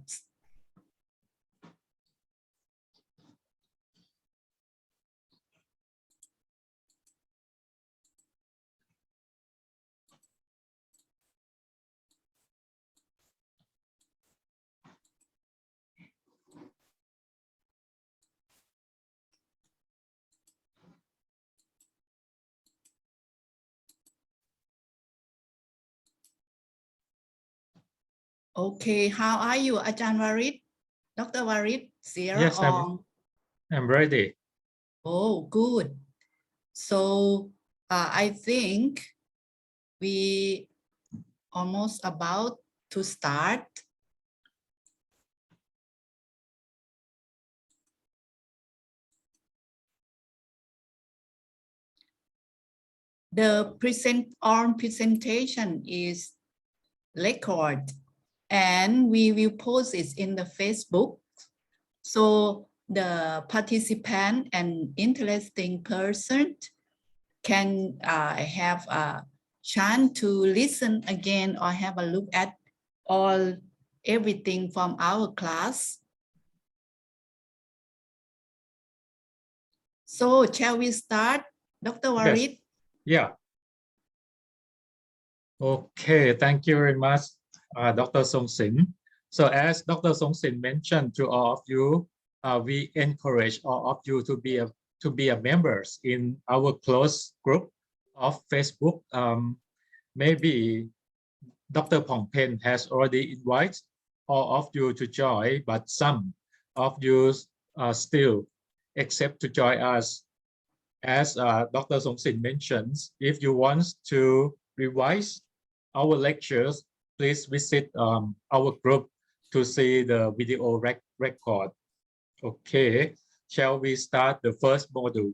Okay, how are you, Ajahn Warit? Dr. Warit, Sierra Yes, Ong? I'm ready. Oh, good. So I think we almost about to start. The presentation is recorded and we will post it in the Facebook. So the participant and interesting person can have a chance to listen again or have a look at everything from our class. So shall we start Dr. Yes. Warid. Yeah. Okay, thank you very much, Dr. Songsin. So as Dr. Songsin mentioned to all of you, we encourage all of you to be a members in our close group of Facebook. Maybe Dr. Pongpen has already invited all of you to join, but some of you still accept to join us. As Dr. Songsin mentions, if you want to revise our lectures, please visit our group to see the video record. Okay, shall we start the first module?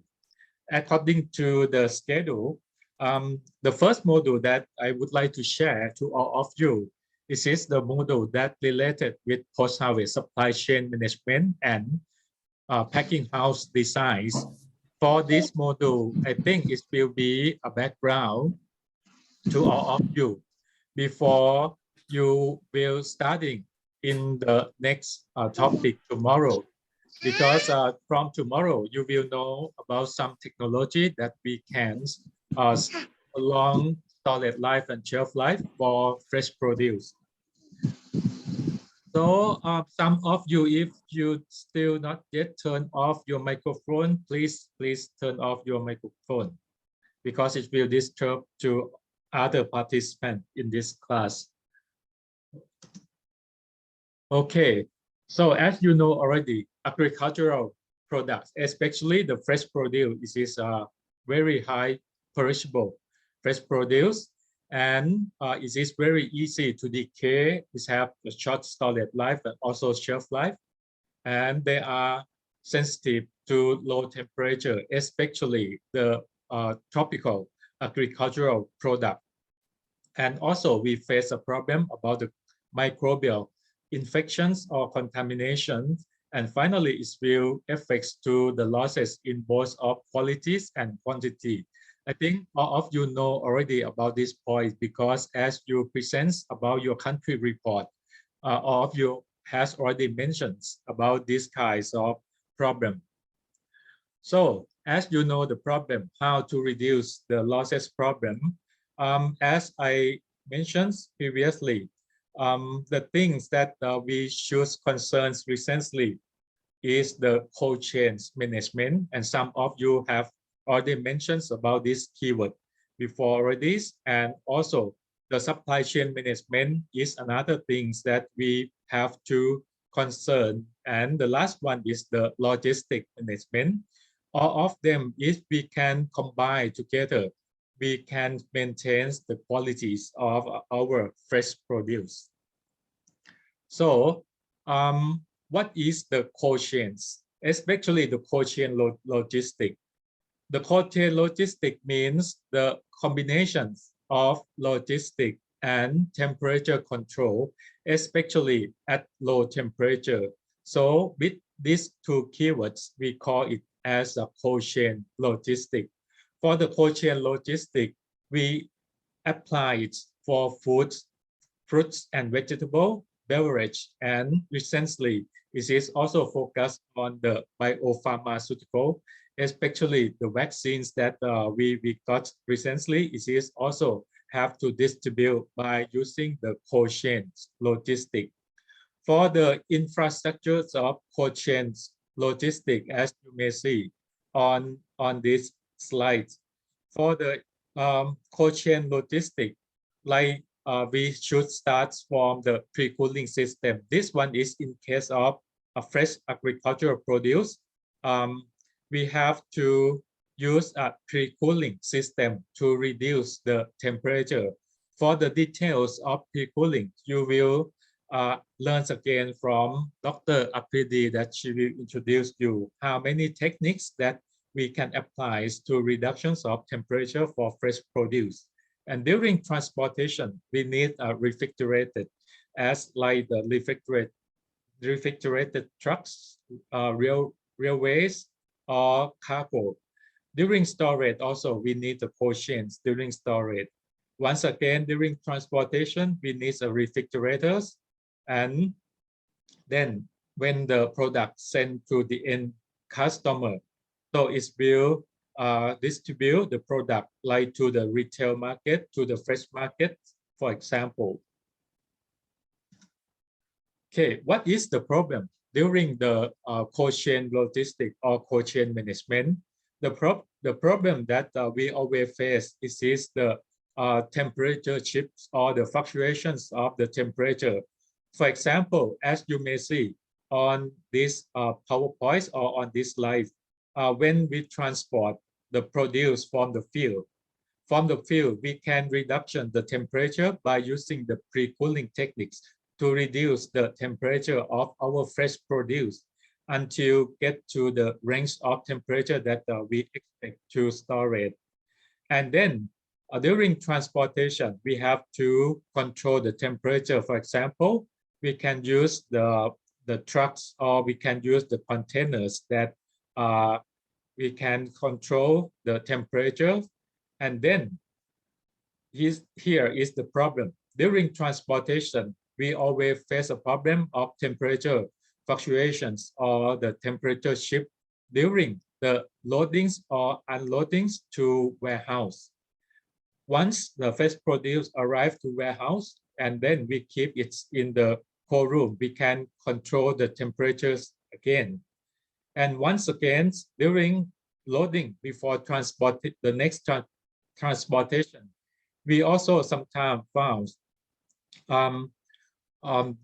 According to the schedule, the first module that I would like to share to all of you, this is the module that related with post-harvest supply chain management and packing house designs. For this module, I think it will be a background to all of you before you will studying in the next topic tomorrow. Because from tomorrow, you will know about some technology that we can prolong storage life and shelf life for fresh produce. So some of you, if you still not yet turn off your microphone, please turn off your microphone because it will disturb to other participants in this class. Okay, so as you know already, agricultural products, especially the fresh produce, is very high perishable fresh produce. And it is very easy to decay. It have a short storage life and also shelf life. And they are sensitive to low temperature, especially the tropical agricultural product. And also we face a problem about the microbial infections or contamination. And finally, it will affect to the losses in both of qualities and quantity. I think all of you know already about this point because as you present about your country report, all of you has already mentioned about these kinds of problem. So as you know the problem, how to reduce the losses problem, as I mentioned previously, the things that we should concern recently is the cold chain management, and some of you have already mentioned about this keyword before already, and also the supply chain management is another thing that we have to concern, and the last one is the logistic management. All of them, if we can combine together, we can maintain the qualities of our fresh produce. So what is the cold chains, especially the cold chain logistic? The cold chain logistic means the combinations of logistic and temperature control, especially at low temperature. So with these two keywords, we call it as a cold chain logistic. For the cold chain logistic, we apply it for foods, fruits and vegetable, beverage, and recently it is also focused on the biopharmaceutical, especially the vaccines that we got recently. It is also have to distribute by using the cold chain logistic. For the infrastructures of cold chain logistic, as you may see on this slide, for the cold chain logistic, like we should start from the pre-cooling system. This one is in case of a fresh agricultural produce. We have to use a pre-cooling system to reduce the temperature. For the details of pre-cooling, you will learn again from Dr. Apridi that she will introduce you how many techniques that we can apply to reductions of temperature for fresh produce. And during transportation, we need a refrigerated, as like the refrigerated trucks, railways, or cargo. During storage, also we need the cold chains during storage. Once again, during transportation, we need the refrigerators. And then when the product sent to the end customer, so it will distribute the product like to the retail market, to the fresh market, for example. Okay, what is the problem during the cold chain logistics or cold chain management? The problem that we always face is the temperature shifts or the fluctuations of the temperature. For example, as you may see on this PowerPoint or on this slide, when we transport the produce from the field, we can reduction the temperature by using the pre-cooling techniques to reduce the temperature of our fresh produce until get to the range of temperature that we expect to store it. And then during transportation, we have to control the temperature. For example, we can use the trucks, or we can use the containers that we can control the temperature. And then here is the problem. During transportation, we always face a problem of temperature fluctuations or the temperature shift during the loadings or unloadings to warehouse. Once the fresh produce arrive to warehouse, and then we keep it in the cold room, we can control the temperatures again. And once again, during loading before the next transportation, we also sometimes found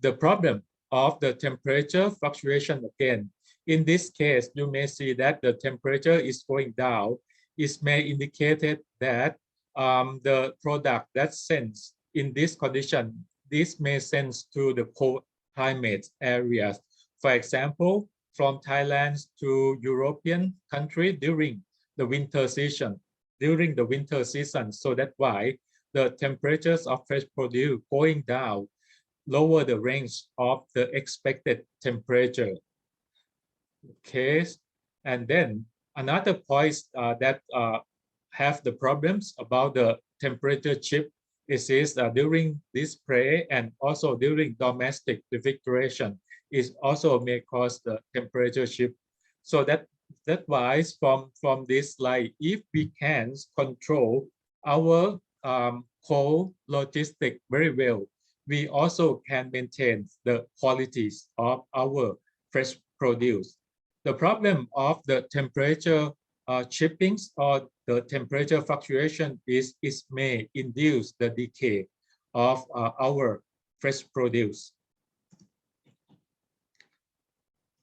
the problem of the temperature fluctuation again. In this case, you may see that the temperature is going down. It may indicate that the product that sends in this condition, this may send to the cold climate areas. For example, from Thailand to European country during the winter season. So that's why the temperatures of fresh produce going down, lower the range of the expected temperature. Okay, and then another point that have the problems about the temperature shift is during display and also during domestic refrigeration, it also may cause the temperature shift. So that's why from this slide, if we can control our cold logistic very well, we also can maintain the qualities of our fresh produce. The problem of the temperature shiftings or the temperature fluctuation is it may induce the decay of our fresh produce.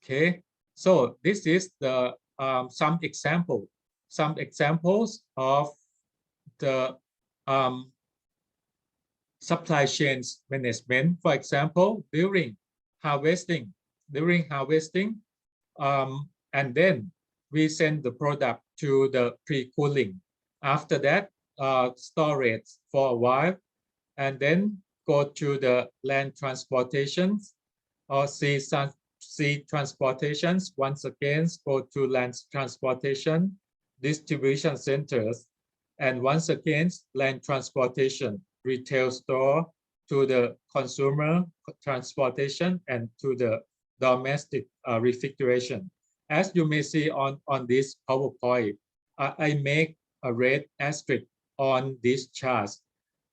Okay, so this is the some examples of the supply chains management. For example, during harvesting, and then we send the product to the pre-cooling. After that, storage for a while, and then go to the land transportations or sea transportations. Once again, go to land transportation, distribution centers, and once again, land transportation, retail store, to the consumer transportation, and to the domestic refrigeration. As you may see on this PowerPoint, I make a red asterisk on this chart.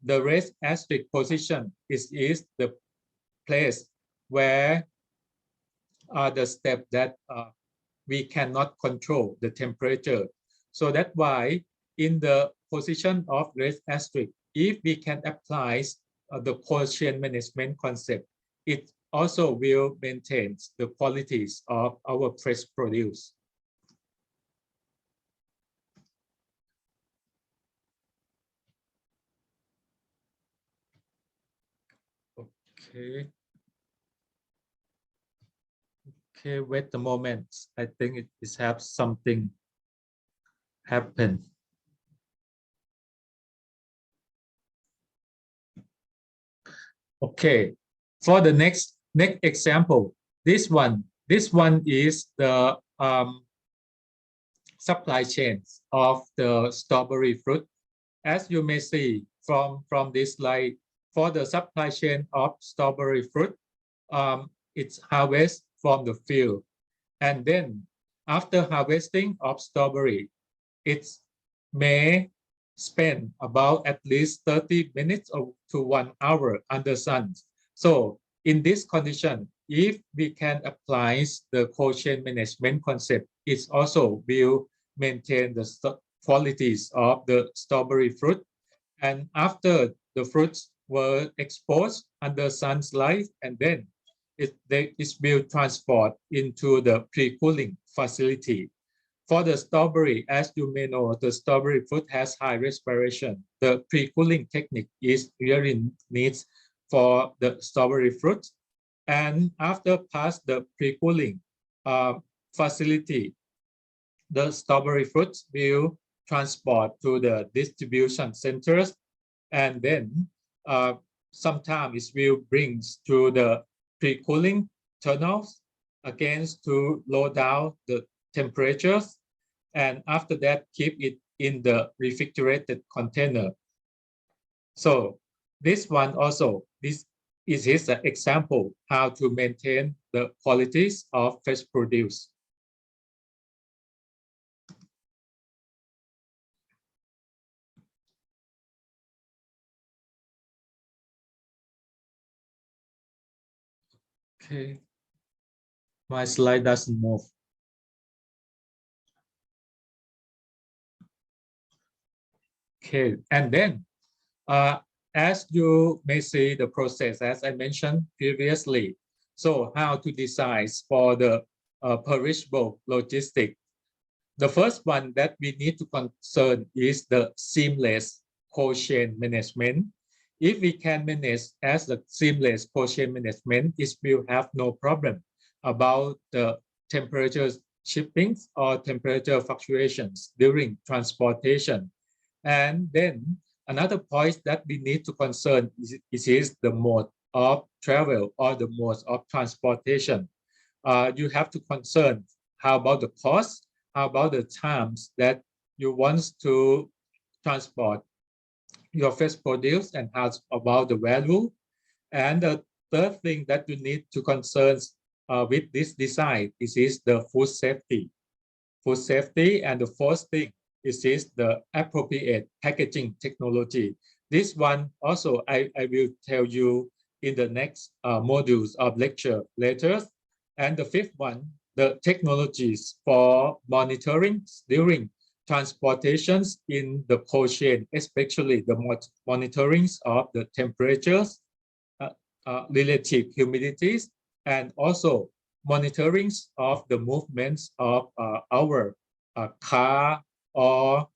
The red asterisk position is the place where the step that we cannot control the temperature. So that's why in the position of red asterisk, if we can apply the cold chain management concept, it also will maintain the qualities of our fresh produce. Okay. Okay, wait a moment. I think it is have something happen. Okay, for the next example, this one is the supply chains of the strawberry fruit. As you may see from this slide, for the supply chain of strawberry fruit, it's harvest from the field, and then after harvesting of strawberry, it may spend about at least 30 minutes to 1 hour under sun. So in this condition, if we can apply the cold chain management concept, it also will maintain the qualities of the strawberry fruit. And after the fruits were exposed under sun's light, and then it will transport into the pre-cooling facility. For the strawberry, as you may know, the strawberry fruit has high respiration. The pre-cooling technique is really needs for the strawberry fruit. And after past the pre-cooling facility, the strawberry fruits will transport to the distribution centers, and then sometimes it will bring to the pre-cooling tunnels again to lower down the temperatures, and after that keep it in the refrigerated container. So this one also, this is an example how to maintain the qualities of fresh produce. Okay, my slide doesn't move. Okay, and then as you may see the process, as I mentioned previously, so how to design for the perishable logistic. The first one that we need to concern is the seamless cold chain management. If we can manage as the seamless cold chain management, it will have no problem about the temperature shipping or temperature fluctuations during transportation. And then another point that we need to concern is the mode of travel or the mode of transportation. You have to concern how about the cost, how about the times that you want to transport your fresh produce, and how about the value. And the third thing that you need to concern with this design is the food safety. Food safety, and the fourth thing is the appropriate packaging technology. This one also I will tell you in the next modules of lecture later. And the fifth one, the technologies for monitoring during transportations in the cold chain, especially the monitorings of the temperatures, relative humidities, and also monitorings of the movements of our car or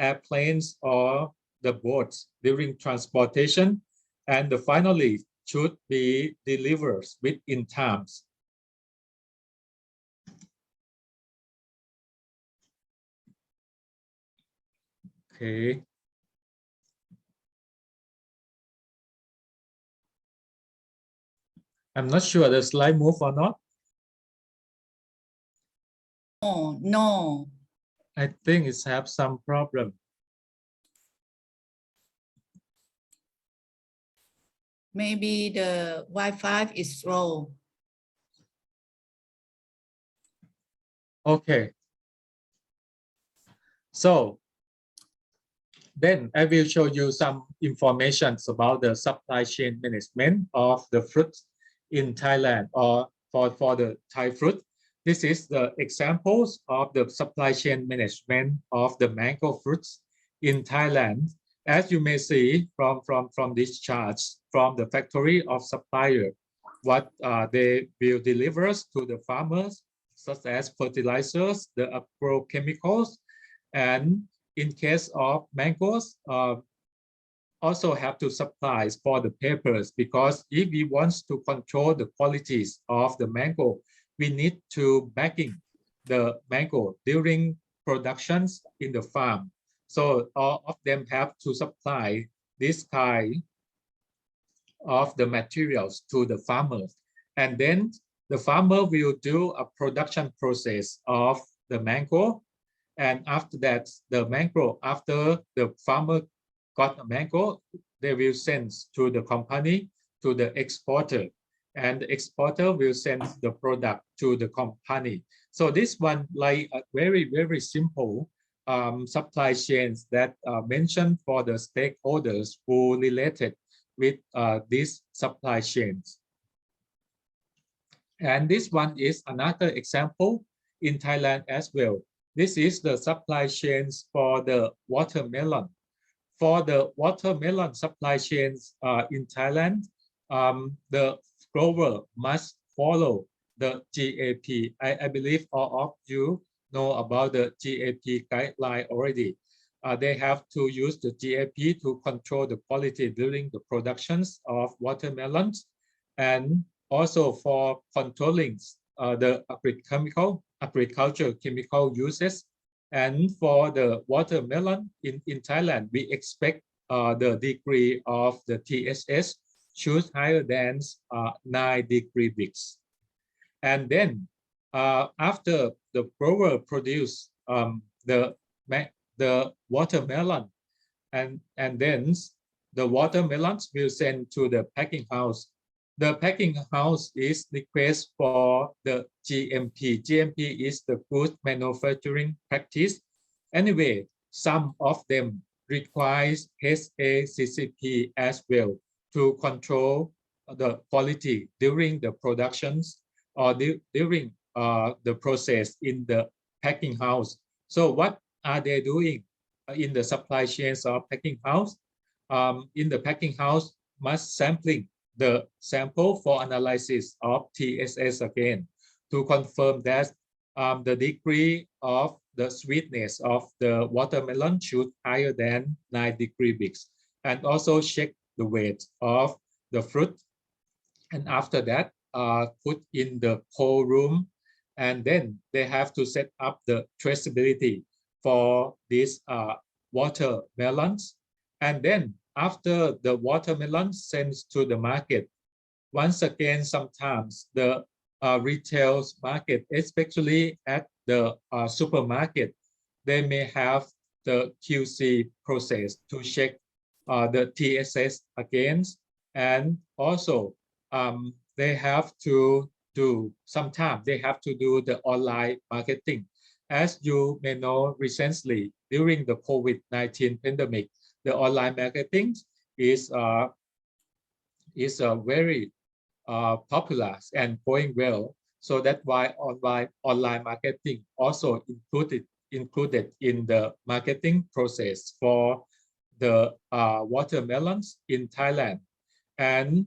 airplanes or the boats during transportation. And finally should be delivered within times. Okay. I'm not sure the slide move or not. Oh, no. I think it's have some problem. Maybe the Wi-Fi is slow. Okay. So then I will show you some information about the supply chain management of the fruits in Thailand, or for the Thai fruit. This is the examples of the supply chain management of the mango fruits in Thailand. As you may see from these charts from the factory of supplier, what they will deliver to the farmers, such as fertilizers, the agrochemicals, and in case of mangoes, also have to supply for the papers, because if we want to control the qualities of the mango, we need to backing the mango during productions in the farm. So all of them have to supply this kind of the materials to the farmers. And then the farmer will do a production process of the mango. And after that, the mango, after the farmer got the mango, they will send to the company, to the exporter. And the exporter will send the product to the company. So this one, like a very, very simple supply chains that are mentioned for the stakeholders who related with these supply chains. And this one is another example in Thailand as well. This is the supply chains for the watermelon. For the watermelon supply chains in Thailand, the grower must follow the GAP. I believe all of you know about the GAP guideline already. They have to use the GAP to control the quality during the productions of watermelons, and also for controlling the agricultural chemical uses. And for the watermelon in Thailand, we expect the degree of the TSS should higher than 9 degree Brix. And then after the grower produce the watermelon, and then the watermelons will send to the packing house. The packing house is request for the GMP. GMP is the good manufacturing practice. Anyway, some of them requires HACCP as well to control the quality during the productions or during the process in the packing house. So what are they doing in the supply chains of packing house? In the packing house, must sampling the sample for analysis of TSS again to confirm that the degree of the sweetness of the watermelon should higher than 9 degree Brix, and also check the weight of the fruit. And after that, put in the cold room, and then they have to set up the traceability for these watermelons. And then after the watermelon sends to the market, once again, sometimes the retail market, especially at the supermarket, they may have the QC process to check the TSS again. And also they have to do, sometimes they have to do the online marketing. As you may know, recently during the COVID-19 pandemic, the online marketing is very popular and going well. So that's why online marketing also included in the marketing process for the watermelons in Thailand. And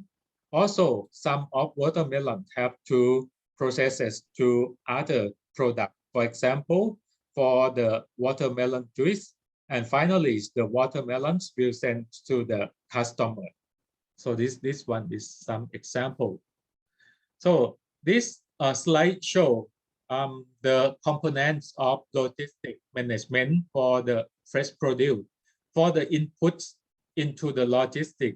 also some of watermelon have to processes to other products. For example, for the watermelon juice, and finally the watermelons will send to the customer. So this one is some example. So this slide show the components of logistic management for the fresh produce. For the inputs into the logistic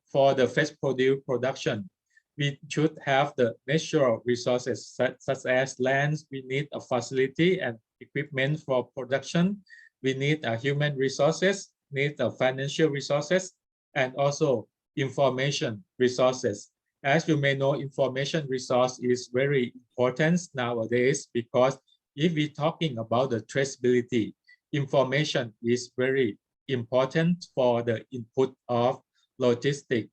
for the fresh produce production, we should have the natural resources such as land. We need a facility and equipment for production. We need human resources, need financial resources, and also information resources. As you may know, information resource is very important nowadays, because if we're talking about the traceability, information is very important for the input of logistics.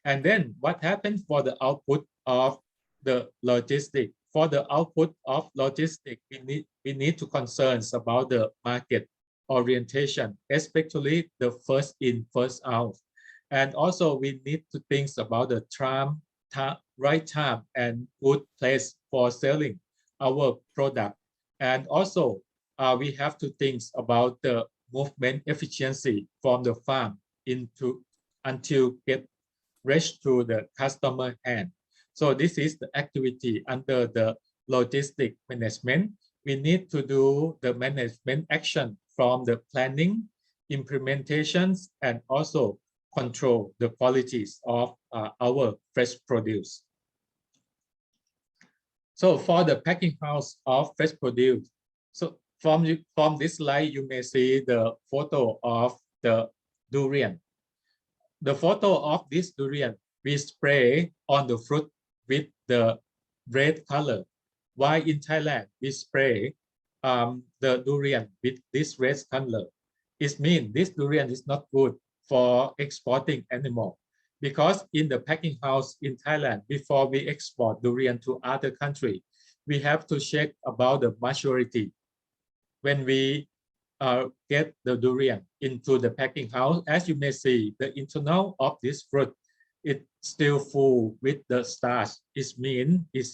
And then what happens for the output of the logistics? For the output of logistics, we need to concern about the market orientation, especially the first in, first out. And also we need to think about the right time and good place for selling our product. And also we have to think about the movement efficiency from the farm until get reached to the customer hand. So this is the activity under the logistic management. We need to do the management action from the planning, implementations, and also control the qualities of our fresh produce. So for the packing house of fresh produce, so from this slide, you may see the photo of the durian. The photo of this durian, we spray on the fruit with the red color. While in Thailand, we spray the durian with this red color. It means this durian is not good for exporting anymore, because in the packing house in Thailand, before we export durian to other country, we have to check about the maturity. When we get the durian into the packing house, as you may see, the internal of this fruit it's still full with the starch. It means it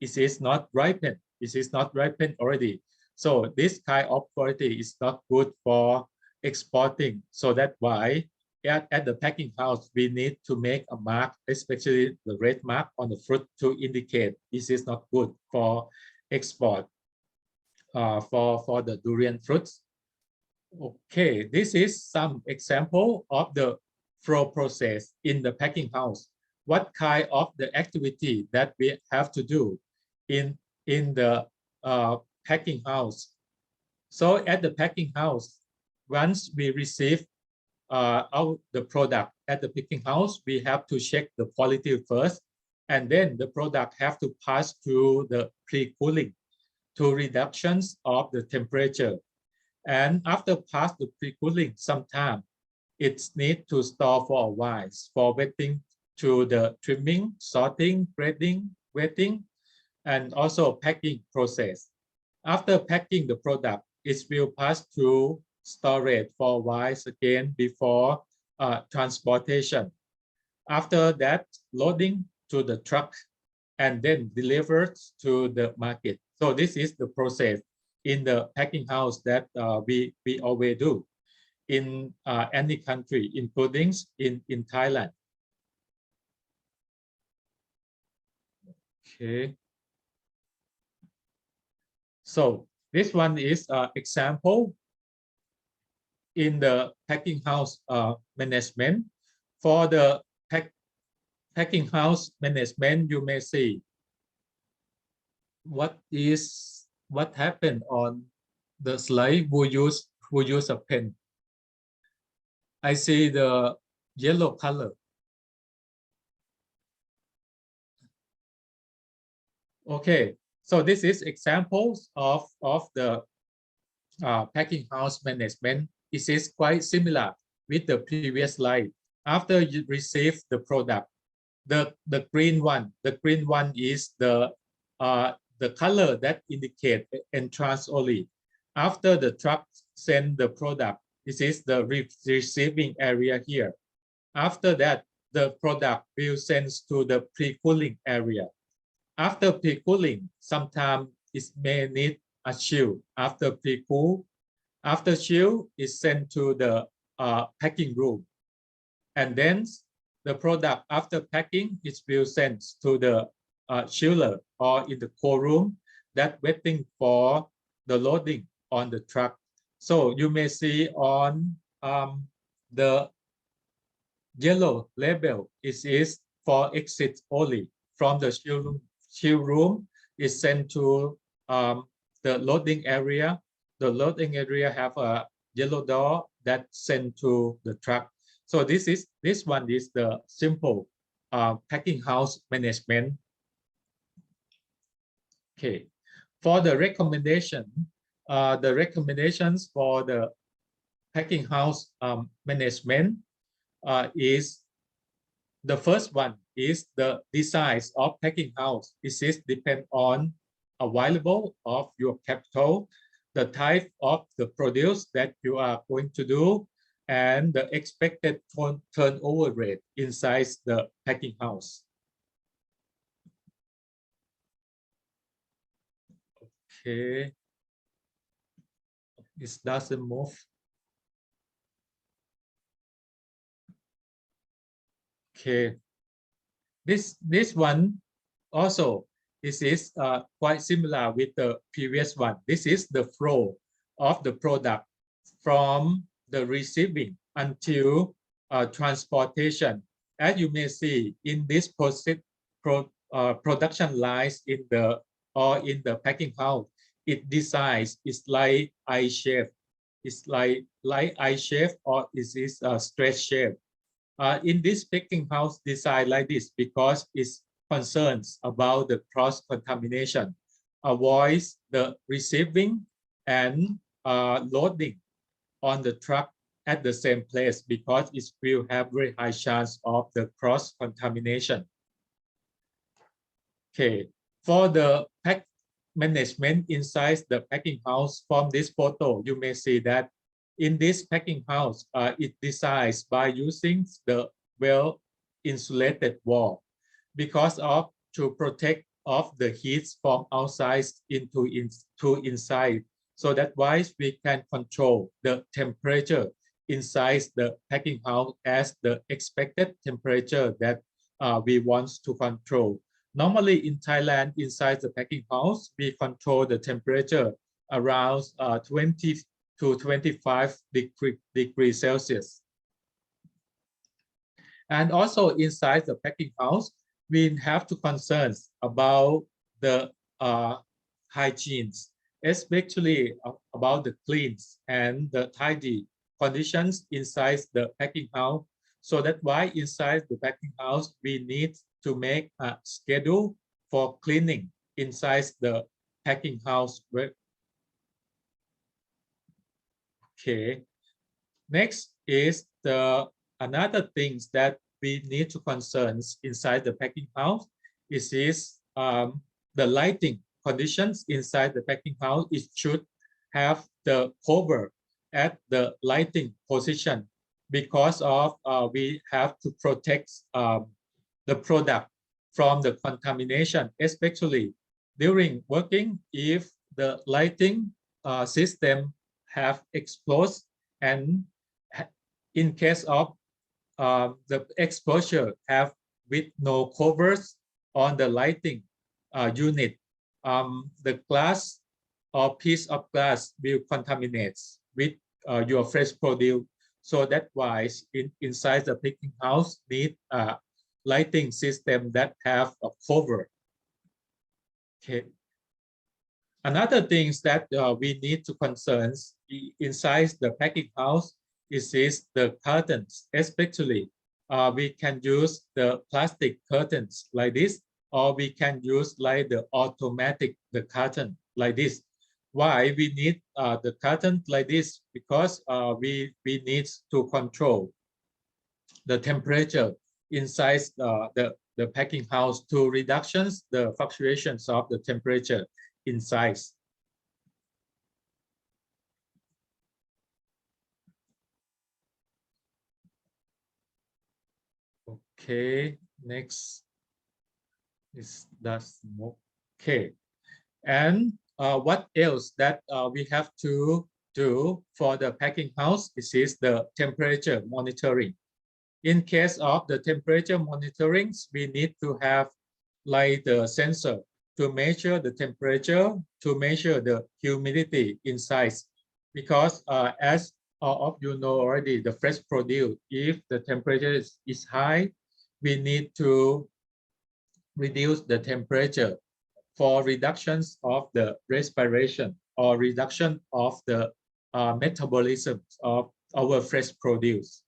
is not ripened. It is not ripened already. So this kind of quality is not good for exporting. So that's why at the packing house, we need to make a mark, especially the red mark on the fruit, to indicate this is not good for export for the durian fruits. Okay, this is some example of the flow process in the packing house. What kind of the activity that we have to do in the packing house? So at the packing house, once we receive the product at the packing house, we have to check the quality first, and then the product have to pass through the pre-cooling to reductions of the temperature. And after pass the pre-cooling, sometime it's need to store for a while for waiting to the trimming, sorting, grading, wetting, and also packing process. After packing the product, it will pass through storage for a while again before transportation. After that, loading to the truck and then delivered to the market. So this is the process in the packing house that we always do in any country, including in Thailand. Okay. So this one is example in the packing house management. For the packing house management, you may see what happened on the slide. Who use a pen? I see the yellow color. Okay, so this is examples of the packing house management. It is quite similar with the previous slide. After you receive the product, the green one is the color that indicate entrance only. After the truck send the product, this is the receiving area here. After that, the product will send to the pre-cooling area. After pre-cooling, sometimes it may need a chill. After pre-cool, after chill is sent to the packing room. And then the product after packing, it will send to the chiller or in the cold room that waiting for the loading on the truck. So you may see on the yellow label, it is for exit only. From the chill room is sent to the loading area. The loading area have a yellow door that sent to the truck. So this one is the simple packing house management. Okay, for the recommendation, the recommendations for the packing house management is the first one is the design of packing house. It is depend on available of your capital, the type of the produce that you are going to do, and the expected turnover rate inside the packing house. Okay, it doesn't move. Okay, this one also this is quite similar with the previous one. This is the flow of the product from the receiving until transportation. As you may see in this production lines in the packing house, it designs is like I shape. It's like I shape, or it is a straight shape. In this packing house design like this because it's concerns about the cross contamination avoids the receiving and loading on the truck at the same place because it will have very high chance of the cross contamination. Okay, for the pack management inside the packing house from this photo, you may see that in this packing house, it designed by using the well insulated wall because of to protect of the heat from outside into inside. So that why we can control the temperature inside the packing house as the expected temperature that we want to control. Normally in Thailand, inside the packing house, we control the temperature around 20 to 25 degrees Celsius. And also inside the packing house, we have to concern about the hygiene, especially about the clean and the tidy conditions inside the packing house. So that's why inside the packing house, we need to make a schedule for cleaning inside the packing house. Okay. Next is the another things that we need to concern inside the packing house. Is the lighting conditions inside the packing house. It should have the cover at the lighting position because of we have to protect the product from the contamination, especially during working. If the lighting system have exploded and in case of the exposure have with no covers on the lighting unit, the glass or piece of glass will contaminate with your fresh produce. So that's why inside the packing house need a lighting system that have a cover. Okay. Another things that we need to concern inside the packing house is the curtains. Especially, we can use the plastic curtains like this, or we can use like the automatic curtain like this. Why we need the curtain like this? Because we need to control the temperature inside the packing house to reductions the fluctuations of the temperature inside. Okay, next is that's okay. And what else that we have to do for the packing house? This is the temperature monitoring. In case of the temperature monitoring, we need to have like the sensor to measure the temperature, to measure the humidity inside. Because as all of you know already, the fresh produce, if the temperature is high, we need to reduce the temperature for reductions of the respiration or reduction of the metabolism of our fresh produce.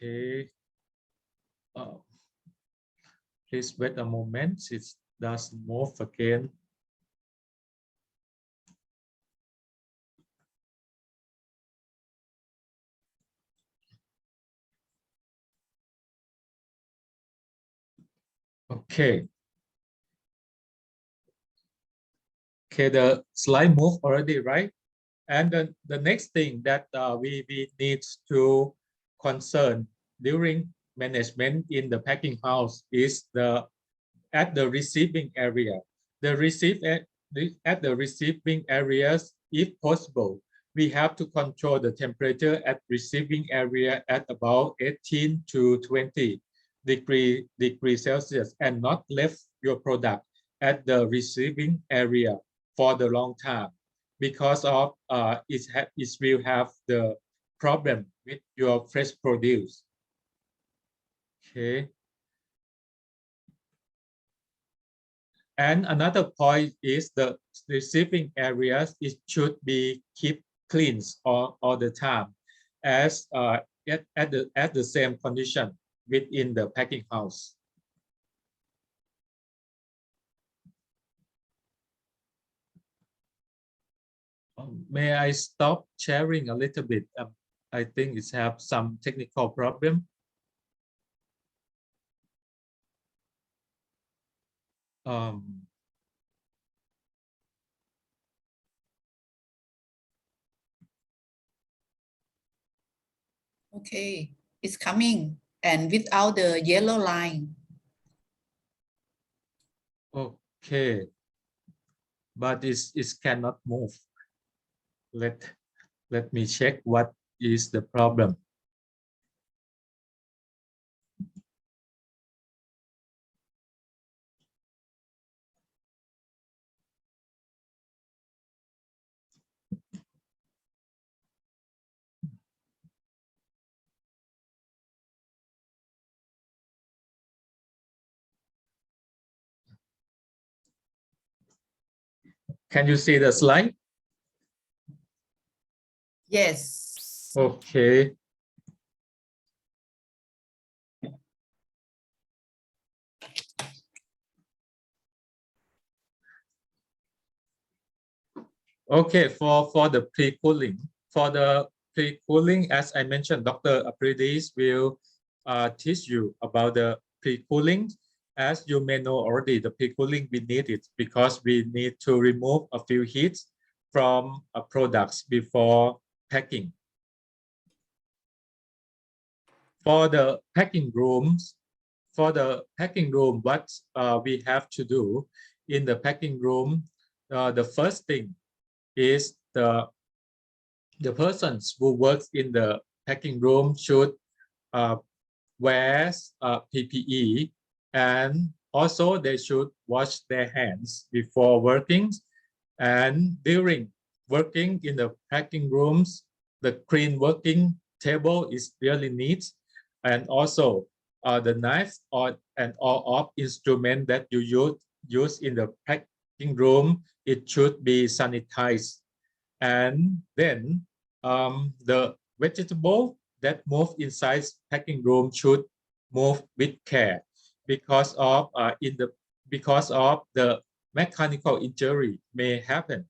Okay. Please wait a moment. It does move again. Okay. Okay, the slide moved already, right? And the next thing that we need to concern during management in the packing house is at the receiving area. At the receiving areas, if possible, we have to control the temperature at receiving area at about 18 to 20 degrees Celsius and not left your product at the receiving area for the long time, because of it will have the problem with your fresh produce. Okay. And another point is the receiving areas, it should be kept clean all the time, as at the same condition within the packing house. May I stop sharing a little bit? I think it's have some technical problem. Okay, it's coming and without the yellow line. Okay, but it cannot move. Let me check what is the problem. Can you see the slide? Yes. Okay. Okay, for the pre-cooling, as I mentioned, Dr. Apridis will teach you about the pre-cooling. As you may know already, the pre-cooling we need it because we need to remove a few heats from products before packing. For the packing rooms, what we have to do in the packing room, the first thing is the persons who works in the packing room should wear PPE, and also they should wash their hands before working, and during working in the packing rooms, the clean working table is really neat, and also the knife and all of instrument that you use in the packing room, it should be sanitized. And then the vegetable that move inside packing room should move with care because of the mechanical injury may happen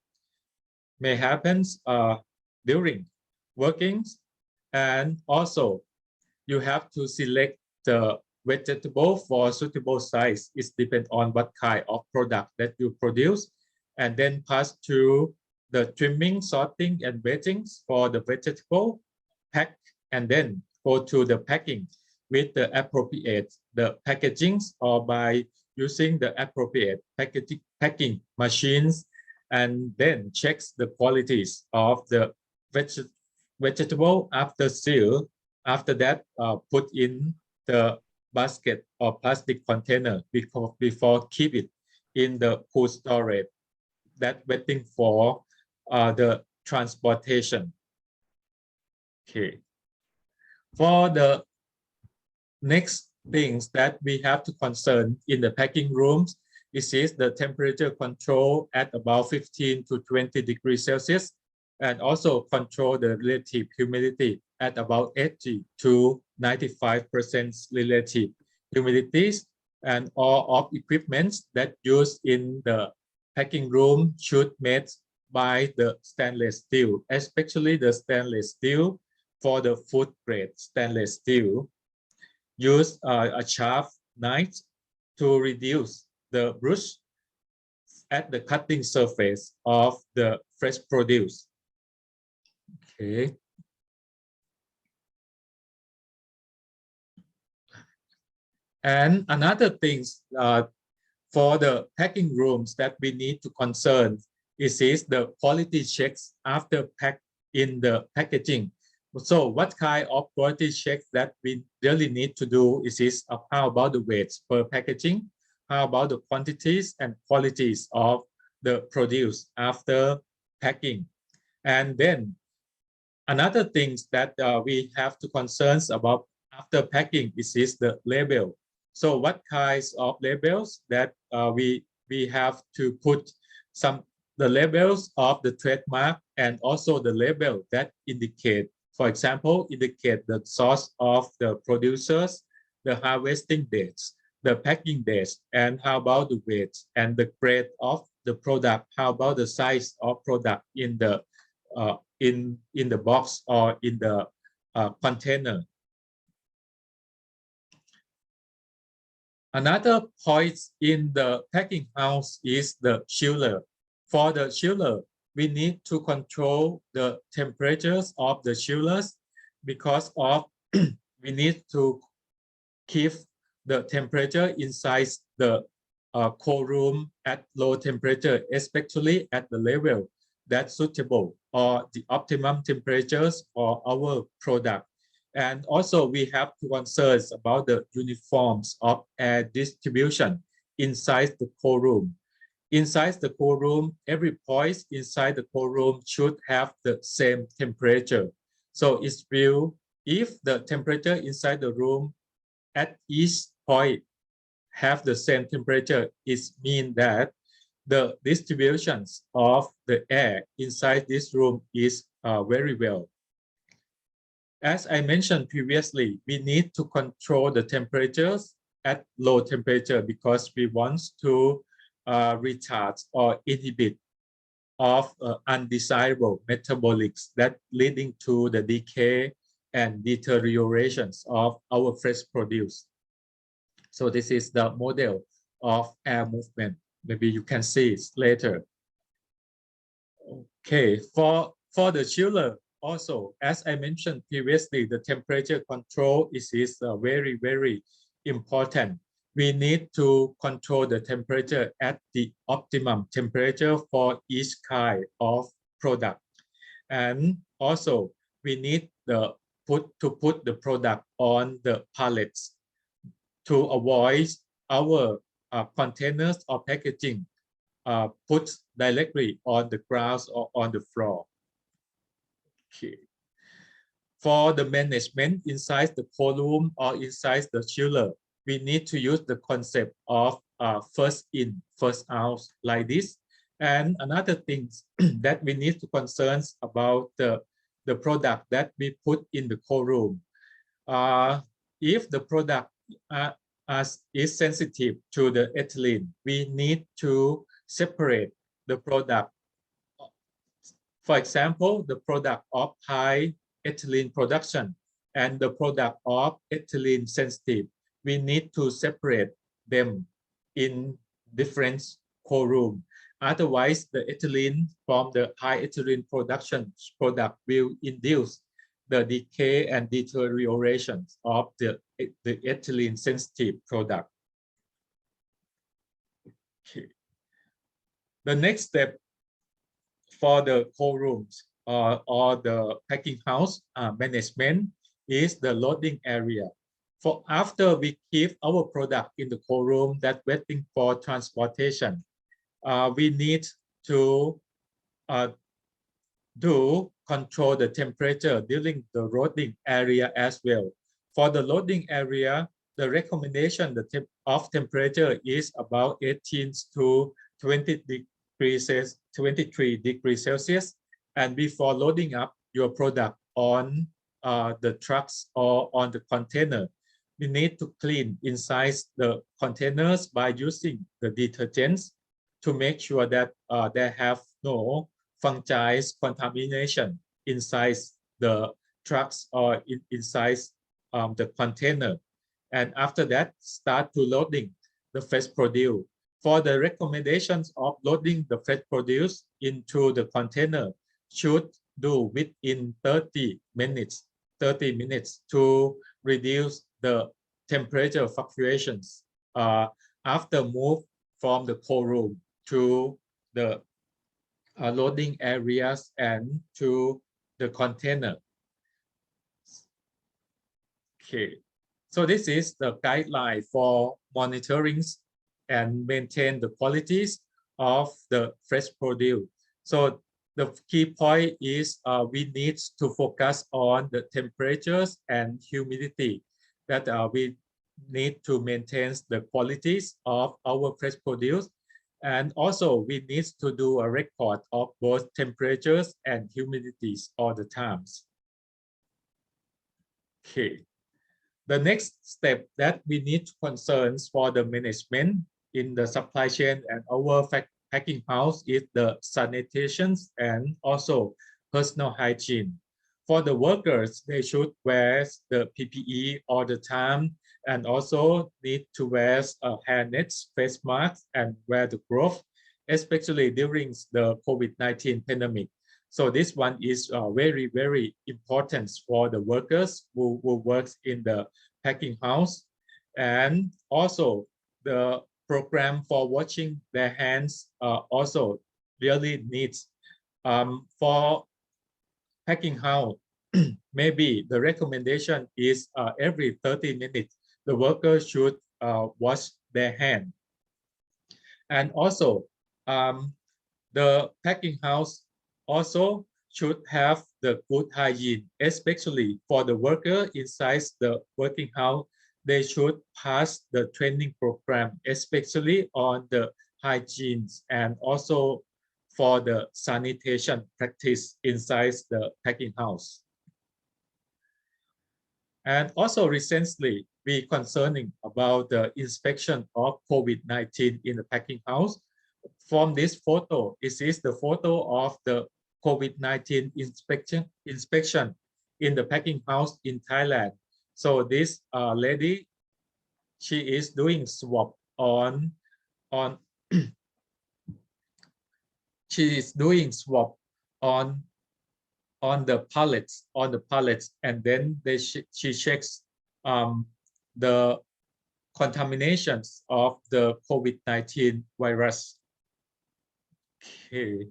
during working, and also you have to select the vegetable for suitable size. It depends on what kind of product that you produce, and then pass through the trimming, sorting, and weighting for the vegetable, pack, and then go to the packing with the appropriate packaging, or by using the appropriate packing machines, and then checks the qualities of the vegetable after seal. After that, put in the basket or plastic container before keep it in the cold storage that waiting for the transportation. Okay. For the next things that we have to concern in the packing rooms, this is the temperature control at about 15 to 20 degrees Celsius, and also control the relative humidity at about 80 to 95% relative humidities, and all of equipments that used in the packing room should made by the stainless steel, especially the stainless steel. For the food grade stainless steel, use a sharp knife to reduce the bruise at the cutting surface of the fresh produce. Okay. And another things for the packing rooms that we need to concern is the quality checks after pack in the packaging. So what kind of quality checks that we really need to do is how about the weights per packaging? How about the quantities and qualities of the produce after packing? And then another things that we have to concerns about after packing is the label. So what kinds of labels that we have to put the labels of the trademark, and also the label that indicate, for example, indicate the source of the producers, the harvesting dates, the packing dates, and how about the weight and the grade of the product, how about the size of product in the in the box or in the container. Another point in the packing house is the chiller. For the chiller, we need to control the temperatures of the chillers because of we need to keep the temperature inside the cold room at low temperature, especially at the level that's suitable or the optimum temperatures for our product. And also we have concerns about the uniforms of air distribution inside the cold room. Inside the cold room, every point inside the cold room should have the same temperature. So it's real if the temperature inside the room at each point have the same temperature, it means that the distributions of the air inside this room is very well. As I mentioned previously, we need to control the temperatures at low temperature because we want to retard or inhibit of undesirable metabolics that leading to the decay and deteriorations of our fresh produce. So this is the model of air movement. Maybe you can see it later. Okay, for the chiller also, as I mentioned previously, the temperature control is very, very important. We need to control the temperature at the optimum temperature for each kind of product. And also, we need to put the product on the pallets to avoid our containers or packaging put directly on the ground or on the floor. Okay. For the management inside the cold room or inside the chiller, we need to use the concept of first in, first out like this. And another thing that we need to concern about the product that we put in the cold room. If the product is sensitive to the ethylene, we need to separate the product. For example, the product of high ethylene production and the product of ethylene sensitive. We need to separate them in different cold room. Otherwise, the ethylene from the high ethylene production product will induce the decay and deterioration of the ethylene sensitive product. Okay. The next step for the cold rooms or the packing house management is the loading area. For after we keep our product in the cold room that waiting for transportation, we need to control the temperature during the loading area as well. For the loading area, the recommendation of temperature is about 18 to 23 degrees Celsius. And before loading up your product on the trucks or on the container, we need to clean inside the containers by using the detergents to make sure that they have no fungi contamination inside the trucks or inside the container. And after that, start to loading the fresh produce. For the recommendations of loading the fresh produce into the container should do within 30 minutes to reduce the temperature fluctuations after move from the cold room to the loading areas and to the container. Okay, so this is the guideline for monitoring and maintain the qualities of the fresh produce. So the key point is we need to focus on the temperatures and humidity that we need to maintain the qualities of our fresh produce. And also we need to do a record of both temperatures and humidities all the times. Okay. The next step that we need to concern for the management in the supply chain and our packing house is the sanitation and also personal hygiene. For the workers, they should wear the PPE all the time and also need to wear hairnets, face masks, and wear the gloves, especially during the COVID-19 pandemic. So this one is very, very important for the workers who works in the packing house. And also the program for washing their hands also really needs. For packing house, maybe the recommendation is every 30 minutes, the workers should wash their hand. And also the packing house also should have the good hygiene, especially for the worker inside the working house. They should pass the training program, especially on the hygiene and also for the sanitation practice inside the packing house. And also recently, we concerning about the inspection of COVID-19 in the packing house. From this photo, it is the photo of the COVID-19 inspection in the packing house in Thailand. So this lady, she is doing swab on she is doing swab on the pallets, and then she checks the contaminations of the COVID-19 virus. Okay,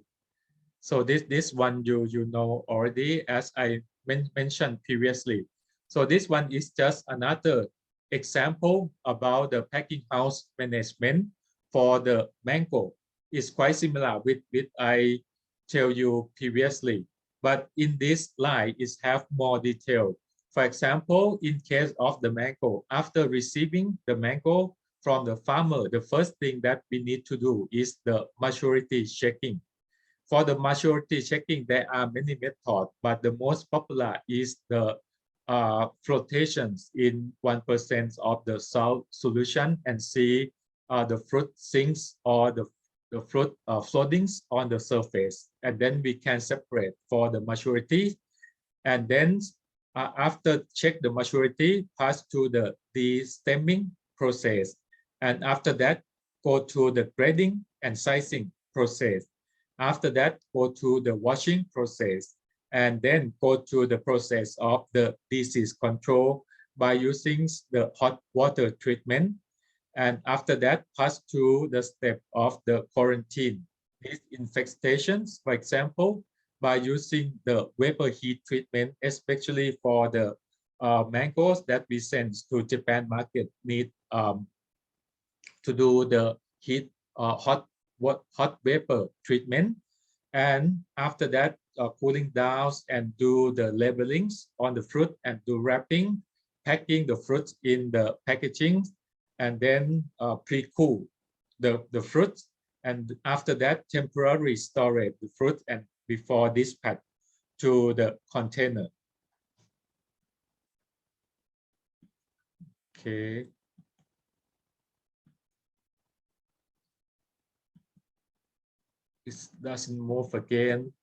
so this one you know already, as I mentioned previously. So this one is just another example about the packing house management for the mango. It's quite similar with I tell you previously, but in this slide it have more detail. For example, in case of the mango, after receiving the mango from the farmer, the first thing that we need to do is the maturity checking. For the maturity checking, there are many methods, but the most popular is the flotations in 1% of the salt solution and see the fruit sinks or the fruit floatings on the surface, and then we can separate for the maturity, and then after check the maturity, pass to the stemming process, and after that go to the grading and sizing process. After that, go to the washing process, and then go to the process of the disease control by using the hot water treatment. And after that, pass to the step of the quarantine. These infestations, for example, by using the vapor heat treatment, especially for the mangoes that we send to Japan market, need to do the heat hot vapor treatment. And after that, cooling down and do the labelings on the fruit and do wrapping, packing the fruits in the packaging, and then pre-cool the fruit, and after that temporary storage the fruit and before dispatch to the container. Okay. It doesn't move again.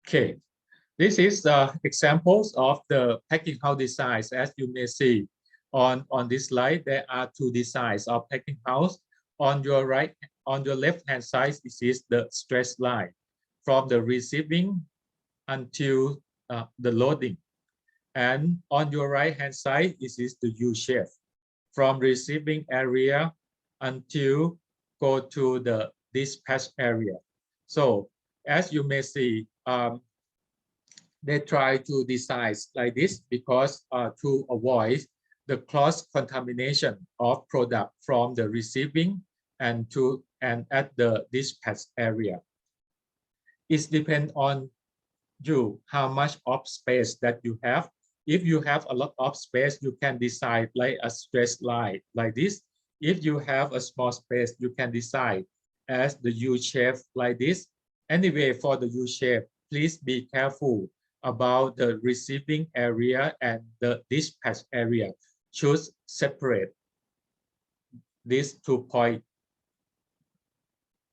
Okay. This is examples of the packing house designs. As you may see on this slide, there are two designs of packing house. On your left hand side, this is the straight line from the receiving until the loading. And on your right hand side, this is the U shape from receiving area until go to the dispatch area. So as you may see, they try to design like this because to avoid the cross contamination of product from the receiving and at the dispatch area. It depends on you how much of space that you have. If you have a lot of space, you can decide like a straight line like this. If you have a small space, you can decide as the U shape like this. Anyway, for the U shape, please be careful about the receiving area and the dispatch area. Should separate these 2 points.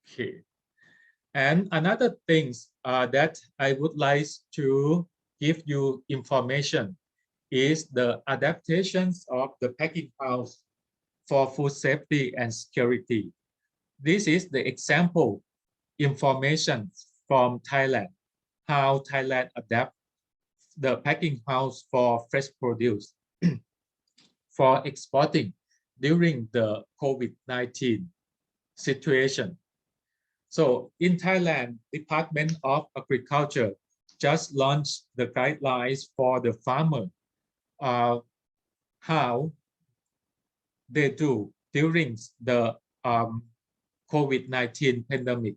Okay. And another things that I would like to give you information is the adaptations of the packing house for food safety and security. This is the example information from Thailand, how Thailand adapt the packing house for fresh produce for exporting during the COVID-19 situation. So in Thailand, Department of Agriculture just launched the guidelines for the farmer, how they do during the COVID-19 pandemic.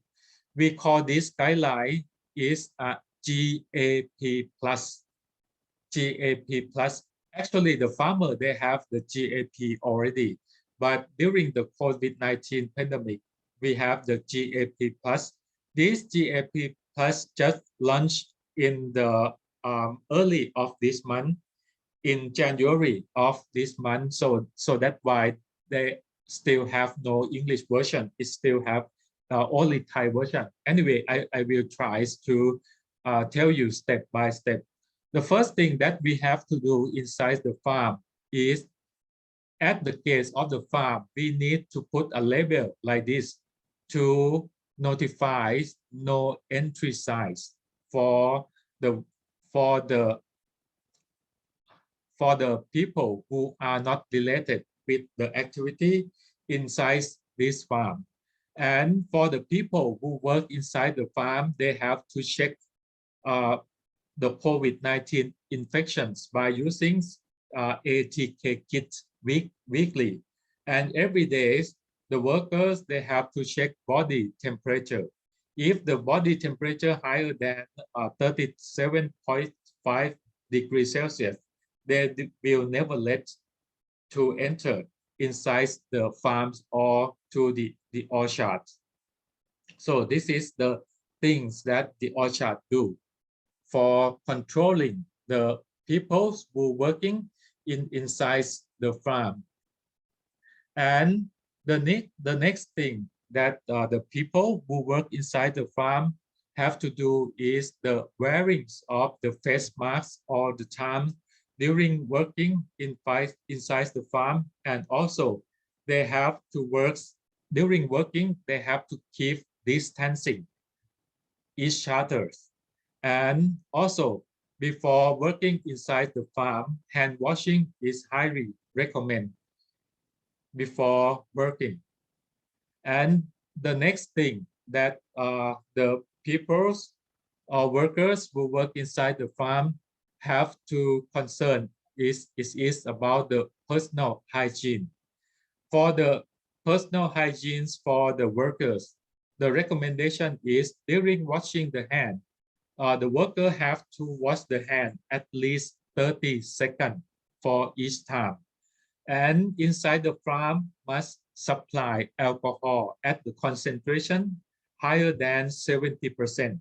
We call this guideline is GAP plus. GAP plus. Actually, the farmer, they have the GAP already, but during the COVID-19 pandemic, we have the GAP plus. This GAP plus just launched in the early of this month, in January of this month. So that's why they still have no English version. It still have only Thai version. Anyway, I will try to tell you step by step. The first thing that we have to do inside the farm is, at the gate of the farm, we need to put a label like this to notify no entry signs for the people who are not related with the activity inside this farm. And for the people who work inside the farm, they have to check the COVID-19 infections by using ATK kit weekly. And every day, the workers, they have to check body temperature. If the body temperature higher than 37.5 degrees Celsius, they will never let to enter inside the farms or to the orchard. So this is the things that the orchard do for controlling the people who working inside the farm. And the next thing that the people who work inside the farm have to do is the wearing of the face masks all the time during working inside the farm. And also they have to work during working, they have to keep distancing each other. And also before working inside the farm, hand washing is highly recommended before working. And the next thing that the people or workers who work inside the farm have to concern is about the personal hygiene. For the personal hygiene for the workers, the recommendation is during washing the hand, the worker have to wash the hand at least 30 seconds for each time. And inside the farm must supply alcohol at the concentration higher than 70%.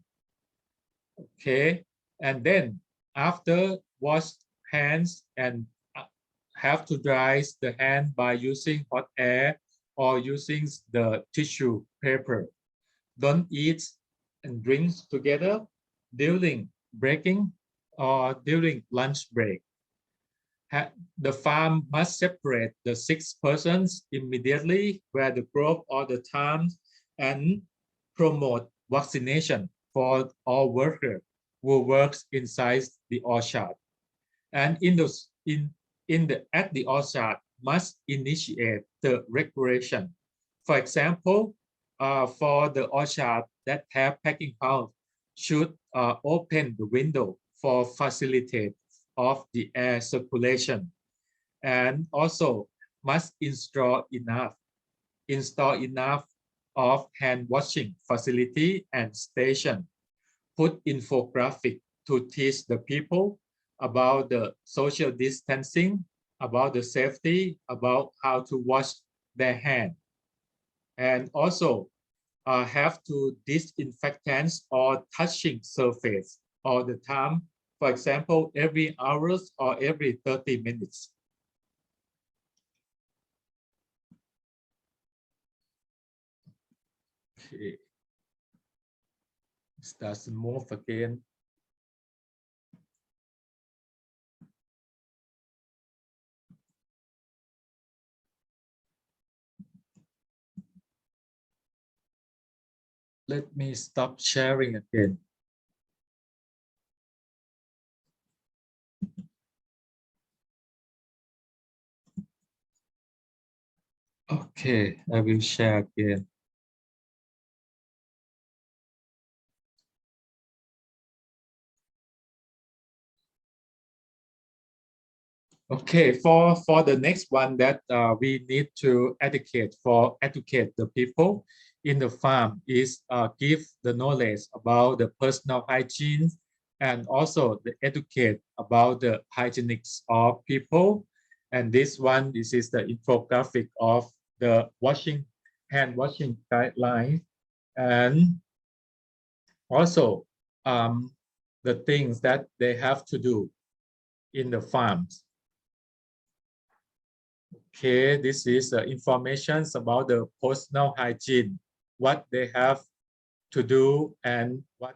Okay, and then after wash hands and have to dry the hand by using hot air or using the tissue paper. Don't eat and drink together during breaking or during lunch break. The farm must separate the 6 persons immediately where the group all the time and promote vaccination for all workers who works inside the orchard. And at the orchard must initiate the recreation. For example, for the orchard that have packing house should open the window for facilitate of the air circulation, and also must install enough of hand washing facility and station. Put infographic to teach the people about the social distancing, about the safety, about how to wash their hand, and also have to disinfectants or touching surface all the time. For example, every hours or every 30 minutes. Okay. Starts move again. Let me stop sharing again. Okay, I will share again. Okay, for the next one that we need to educate the people in the farm is give the knowledge about the personal hygiene and also the educate about the hygienics of people. And this one, this is the infographic of the hand washing guidelines, and also the things that they have to do in the farms. Okay, this is information about the personal hygiene, what they have to do and what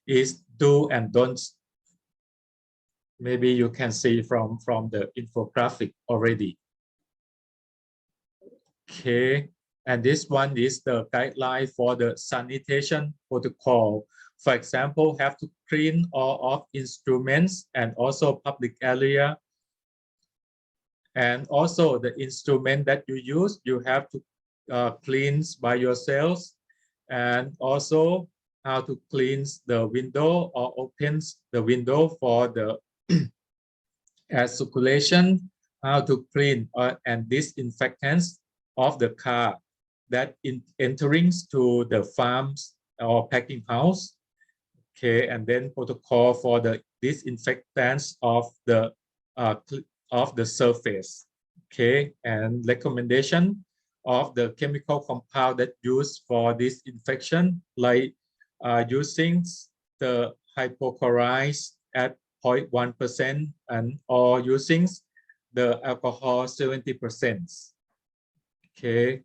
is do and don't. Maybe you can see from the infographic already. Okay, and this one is the guideline for the sanitation protocol. For example, have to clean all of instruments and also public area. And also the instrument that you use, you have to clean by yourselves, and also how to cleanse the window or opens the window for the air circulation, how to clean and disinfectants of the car that entering to the farms or packing house. Okay, and then protocol for the disinfectants of the surface. Okay, and recommendation of the chemical compound that used for disinfection, like using the hypochlorite at 0.1% and or using the alcohol 70%. Okay,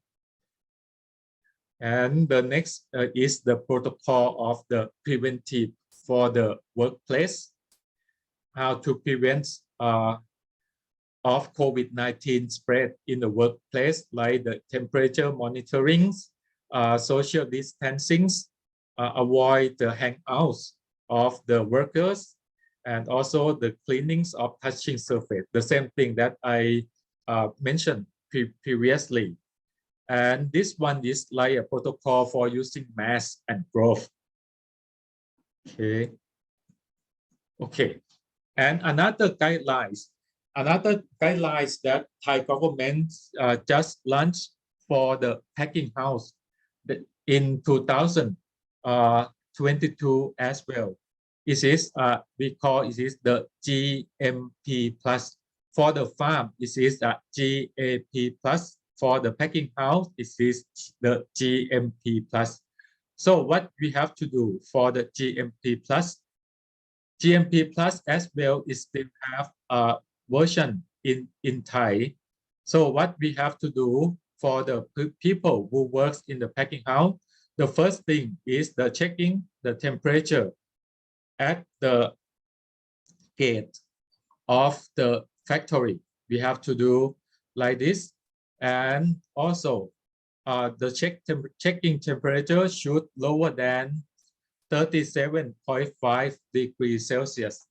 and the next is the protocol of the preventive for the workplace, how to prevent of COVID-19 spread in the workplace, like the temperature monitoring, social distancing, avoid the hangouts of the workers, and also the cleanings of touching surface, the same thing that I mentioned previously. And this one is like a protocol for using mask and glove. Okay. Okay. And another guidelines that Thai government just launched for the packing house in 2022 as well. It is we call it is the GMP plus. For the farm, it is a GAP plus. For the packing house, it is the GMP plus. So what we have to do for the GMP plus? GMP plus as well is still have a version in Thai. So what we have to do for the people who works in the packing house, the first thing is the checking the temperature at the gate of the factory. We have to do like this, and also the checking temperature should lower than 37.5 degrees Celsius.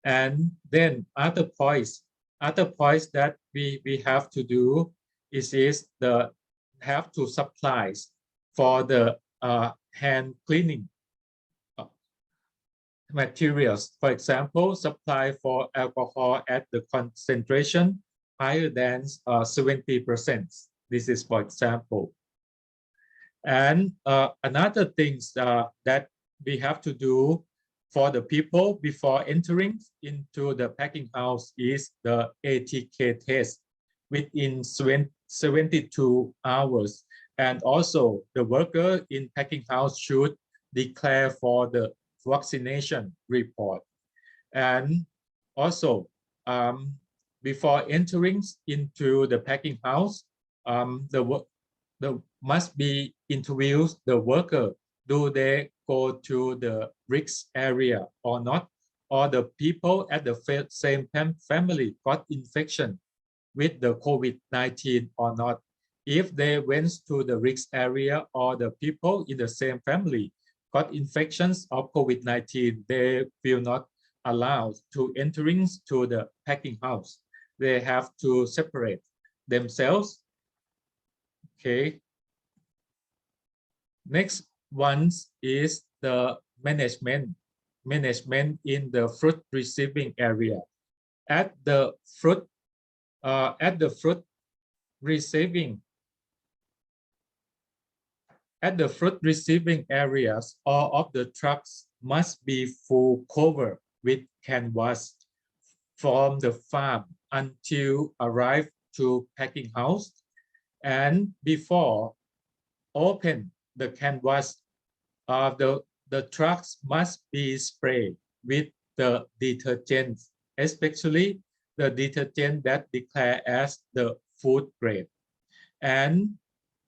And then other points that we have to do is the have to supplies for the hand cleaning materials. For example, supply for alcohol at the concentration higher than 70%. This is for example. And another things that we have to do for the people before entering into the packing house is the ATK test within 72 hours. And also the worker in packing house should declare for the vaccination report. And also before entering into the packing house, the must be interviewed the worker do they go to the risk area or not? Or the people at the same family got infection with the COVID-19 or not? If they went to the risk area or the people in the same family got infections of COVID-19, they will not allowed to entering to the packing house. They have to separate themselves. Okay. Next one is the management in the fruit receiving area. At the fruit receiving areas, all of the trucks must be full cover with canvas from the farm until arrive to packing house. And before open the canvas, the trucks must be sprayed with the detergent, especially the detergent that declare as the food grade. And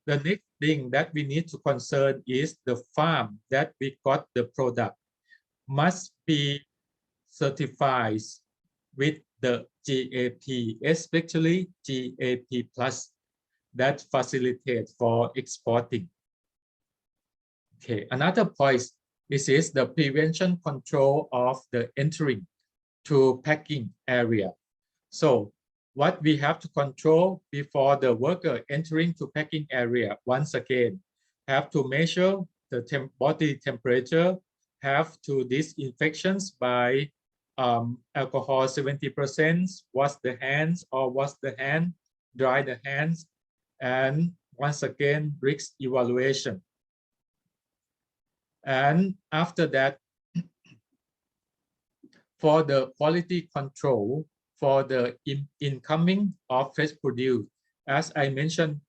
the next thing that we need to concern is the farm that we got the product must be certified with the GAP, especially GAP plus, that facilitate for exporting. Okay, another point, this is the prevention control of the entering to packing area. So what we have to control before the worker entering to packing area, once again, have to measure the body temperature, have to disinfections by alcohol 70%, wash the hands or wash the hand, dry the hands, and once again, risk evaluation. And after that, for the quality control for the incoming of fresh produce, as I mentioned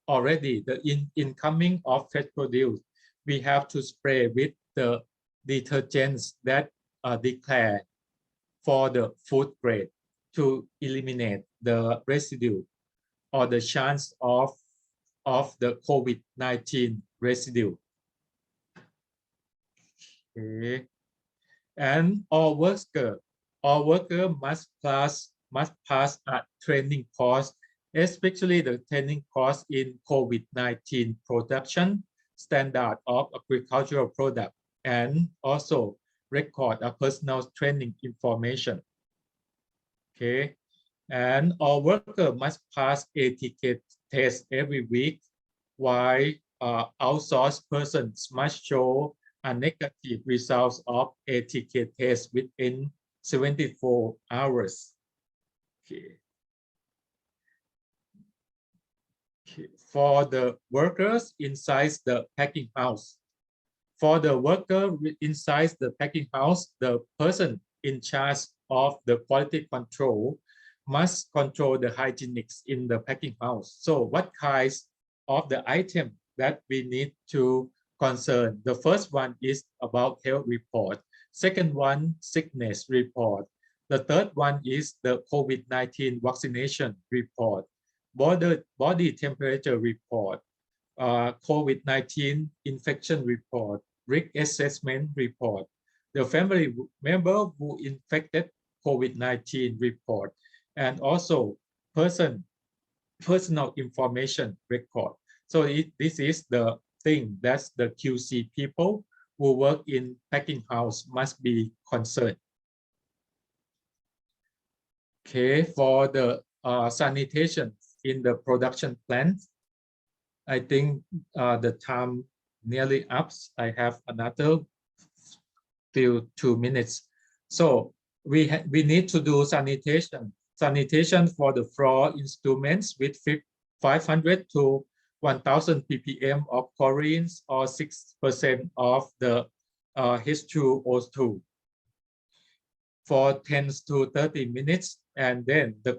already, the incoming of fresh produce, we have to spray with the detergents that are declared for the food grade to eliminate the residue or the chance of the COVID-19 residue. Okay. And all worker must pass a training course, especially the training course in COVID-19 production standard of agricultural product, and also record a personal training information. Okay, and all worker must pass ATK test every week, while outsourced persons must show a negative results of ATK test within 74 hours. Okay. Okay. For the workers inside the packing house, for the worker inside the packing house, the person in charge of the quality control must control the hygienics in the packing house. So what kinds of the item that we need to concern? The first one is about health report. Second one, sickness report. The third one is the COVID-19 vaccination report, body temperature report, COVID-19 infection report, risk assessment report, the family member who infected COVID-19 report, and also personal information record. So this is the thing that's the QC people who work in packing house must be concerned. Okay, for the sanitation in the production plant, I think the time nearly up. I have another few 2 minutes. So we need to do sanitation for the floor instruments with 500 to 1000 ppm of chlorine or 6% of the H2O2 for 10 to 30 minutes, and then the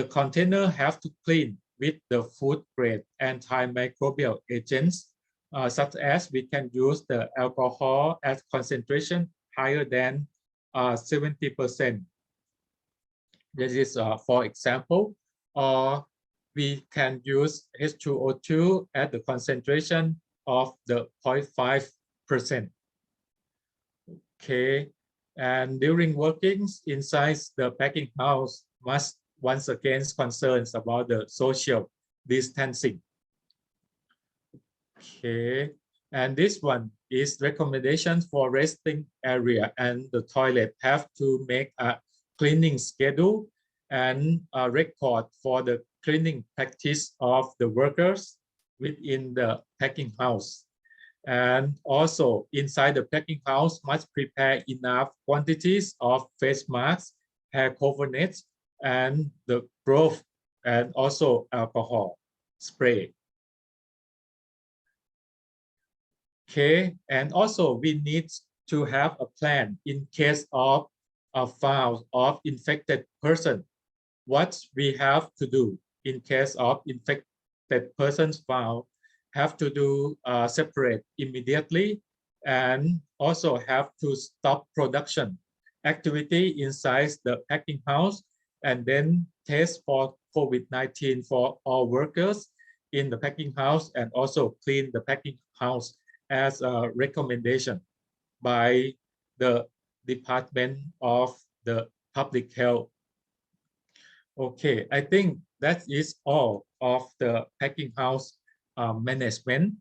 container have to clean with the food grade antimicrobial agents, such as we can use the alcohol at concentration higher than 70%. This is for example, or we can use H2O2 at the concentration of the 0.5%. Okay, and during workings inside the packing house must once again concerns about the social distancing. Okay, and this one is recommendations for resting area and the toilet have to make a cleaning schedule and a record for the cleaning practice of the workers within the packing house. And also inside the packing house must prepare enough quantities of face masks, hair cover nets, and the glove, and also alcohol spray. Okay, and also we need to have a plan in case of a found of infected person. What we have to do in case of infected persons found, have to do separate immediately, and also have to stop production activity inside the packing house, and then test for COVID-19 for all workers in the packing house, and also clean the packing house as a recommendation by the Department of the Public Health. Okay, I think that is all of the packing house management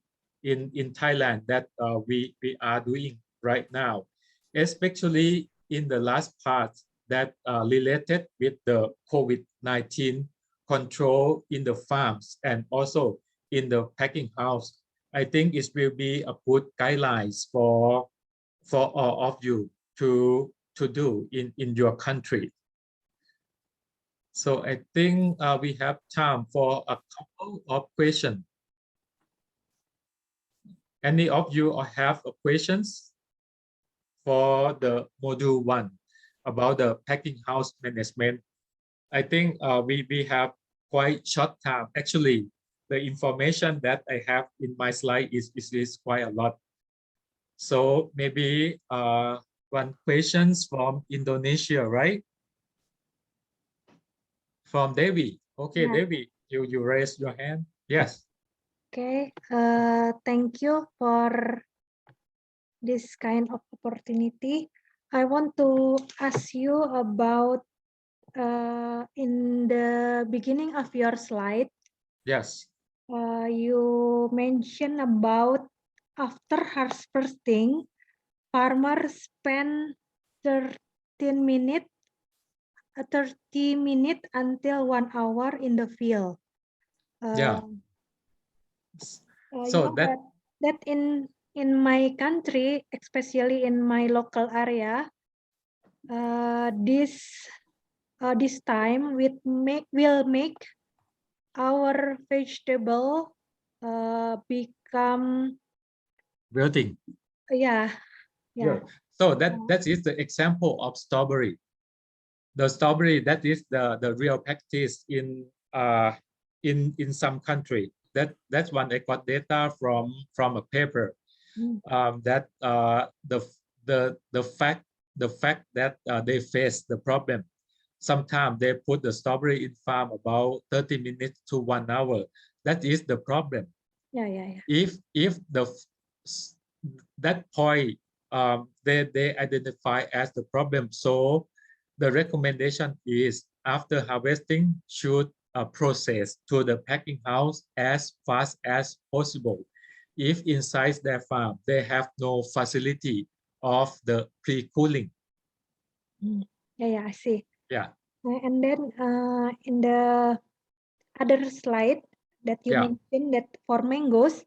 in Thailand that we are doing right now, especially in the last part that related with the COVID-19 control in the farms and also in the packing house. I think it will be a good guidelines for all of you to do in your country. So I think we have time for a couple of questions. Any of you have questions for the module 1 about the packing house management? I think we have quite short time. Actually, the information that I have in my slide is quite a lot. So maybe one questions from Indonesia, right? From Devi. Okay, Yeah. Devi, you raise your hand. Yes. Okay, thank you for this kind of opportunity. I want to ask you about in the beginning of your slide, Yes. you mentioned about after harvesting, farmers spend 30 minutes until 1 hour in the field. Yeah. You So know that in my country, especially in my local area, this time will make our vegetable become wilting. yeah. So that is the example of strawberry. The strawberry, that is the real practice in some country. That's one I got data from a paper. That the fact that they face the problem. Sometimes they put the strawberry in farm about 30 minutes to 1 hour. That is the problem. Yeah. If that point they identify as the problem, so the recommendation is after harvesting should process to the packing house as fast as possible. If inside their farm they have no facility of the pre-cooling. Yeah, I see. Yeah. And then in the other slide that you mentioned that for mangoes,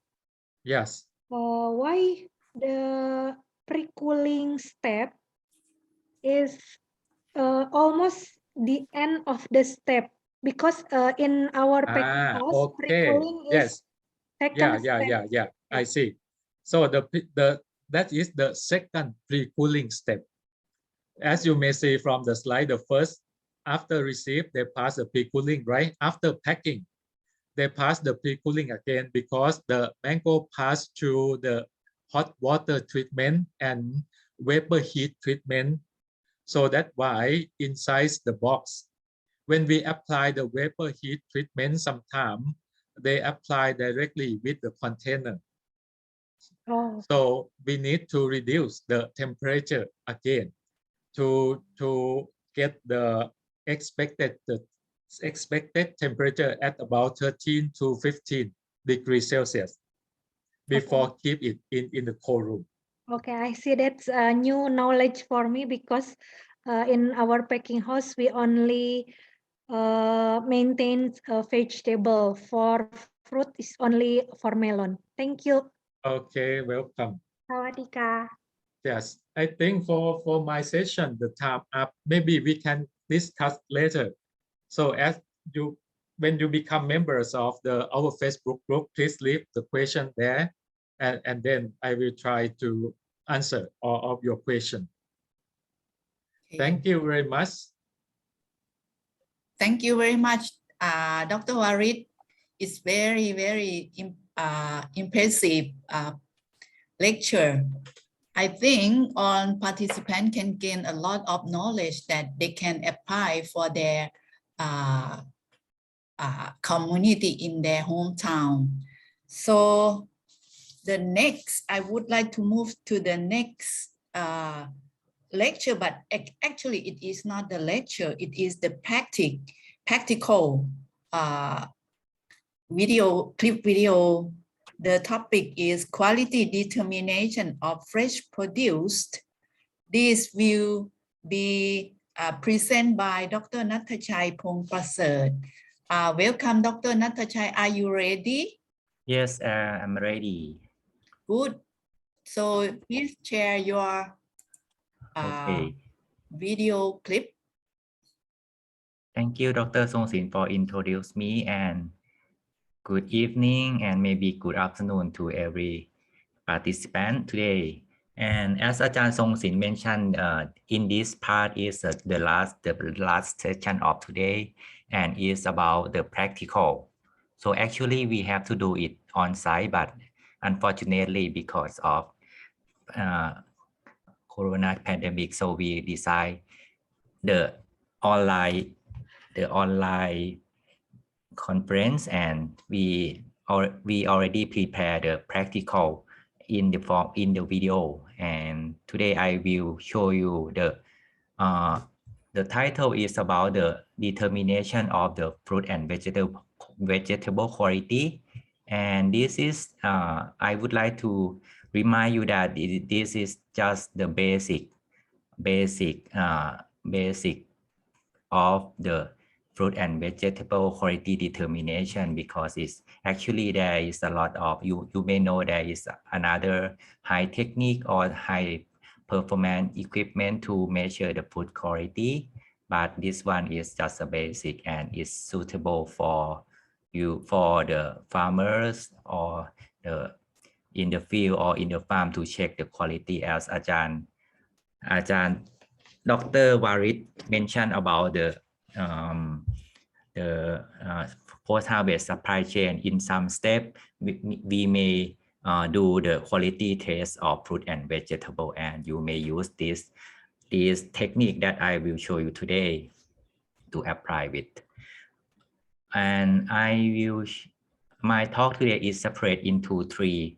yes, why the pre-cooling step is almost the end of the step, because in our packing house, pre-cooling is second step. Yeah. I see. So that is the second pre-cooling step. As you may see from the slide, the first, after receive, they pass the pre-cooling, right? After packing, they pass the pre-cooling again because the mango pass through the hot water treatment and vapor heat treatment. So that's why inside the box, when we apply the vapor heat treatment, sometimes they apply directly with the container. Oh, So we need to reduce the temperature again to get the expected temperature at about 13 to 15 degrees Celsius before keep it in the cold room. okay. I see that's new knowledge for me because in our packing house we only maintain vegetable. For fruit is only for melon. Thank you. Okay, welcome. สวัสดีค่ะ Yes, I think for my session, the time up, maybe we can discuss later. So as you, when you become members of our Facebook group, please leave the question there, and then I will try to answer all of your question. Thank you very much. Thank you very much, Dr. Warit. It's very, very impressive lecture. I think all participants can gain a lot of knowledge that they can apply for their community in their hometown. So the next, I would like to move to the next lecture, but actually it is not the lecture, it is the practical clip video. The topic is quality determination of fresh produced. This will be presented by Dr. Nattachai Phongprasert. Welcome, Dr. Nattachai. Are you ready? Yes, I'm ready. Good. So please share your Okay. video clip. Thank you, Dr. Songsin, for introduce me, and good evening and maybe good afternoon to every participant today. And as Ajahn Songsin mentioned, in this part is the last session of today, and is about the practical. So actually we have to do it on site, but unfortunately because of Corona pandemic, so we decide the online conference, and we already prepared the practical in the video, and today I will show you the title is about the determination of the fruit and vegetable quality. And this is I would like to remind you that this is just the basic of the fruit and vegetable quality determination, because it's actually there is a lot of you may know there is another high technique or high performance equipment to measure the food quality, but this one is just a basic and is suitable for the farmers or in the field or in the farm to check the quality, as Ajahn Dr. Warit mentioned about the post-harvest supply chain. In some step, we may do the quality test of fruit and vegetable, and you may use this technique that I will show you today to apply with. And my talk today is separate into three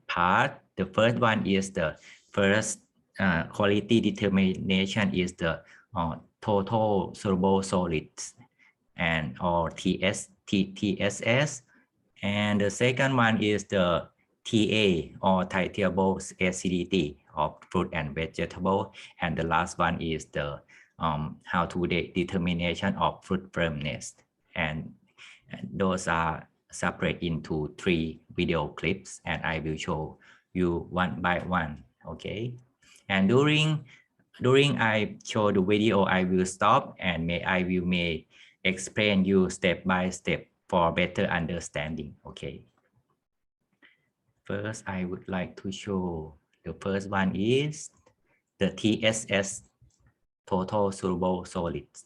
parts. The first one is the first quality determination is the total soluble solids and or TSS, and the second one is the TA or titratable acidity of fruit and vegetable, and the last one is the how to determination of fruit firmness, and those are separate into 3 video clips, and I will show you one by one. Okay, and during I show the video, I will stop and I may explain you step by step for better understanding. Okay, first I would like to show the first one is the TSS, total soluble solids.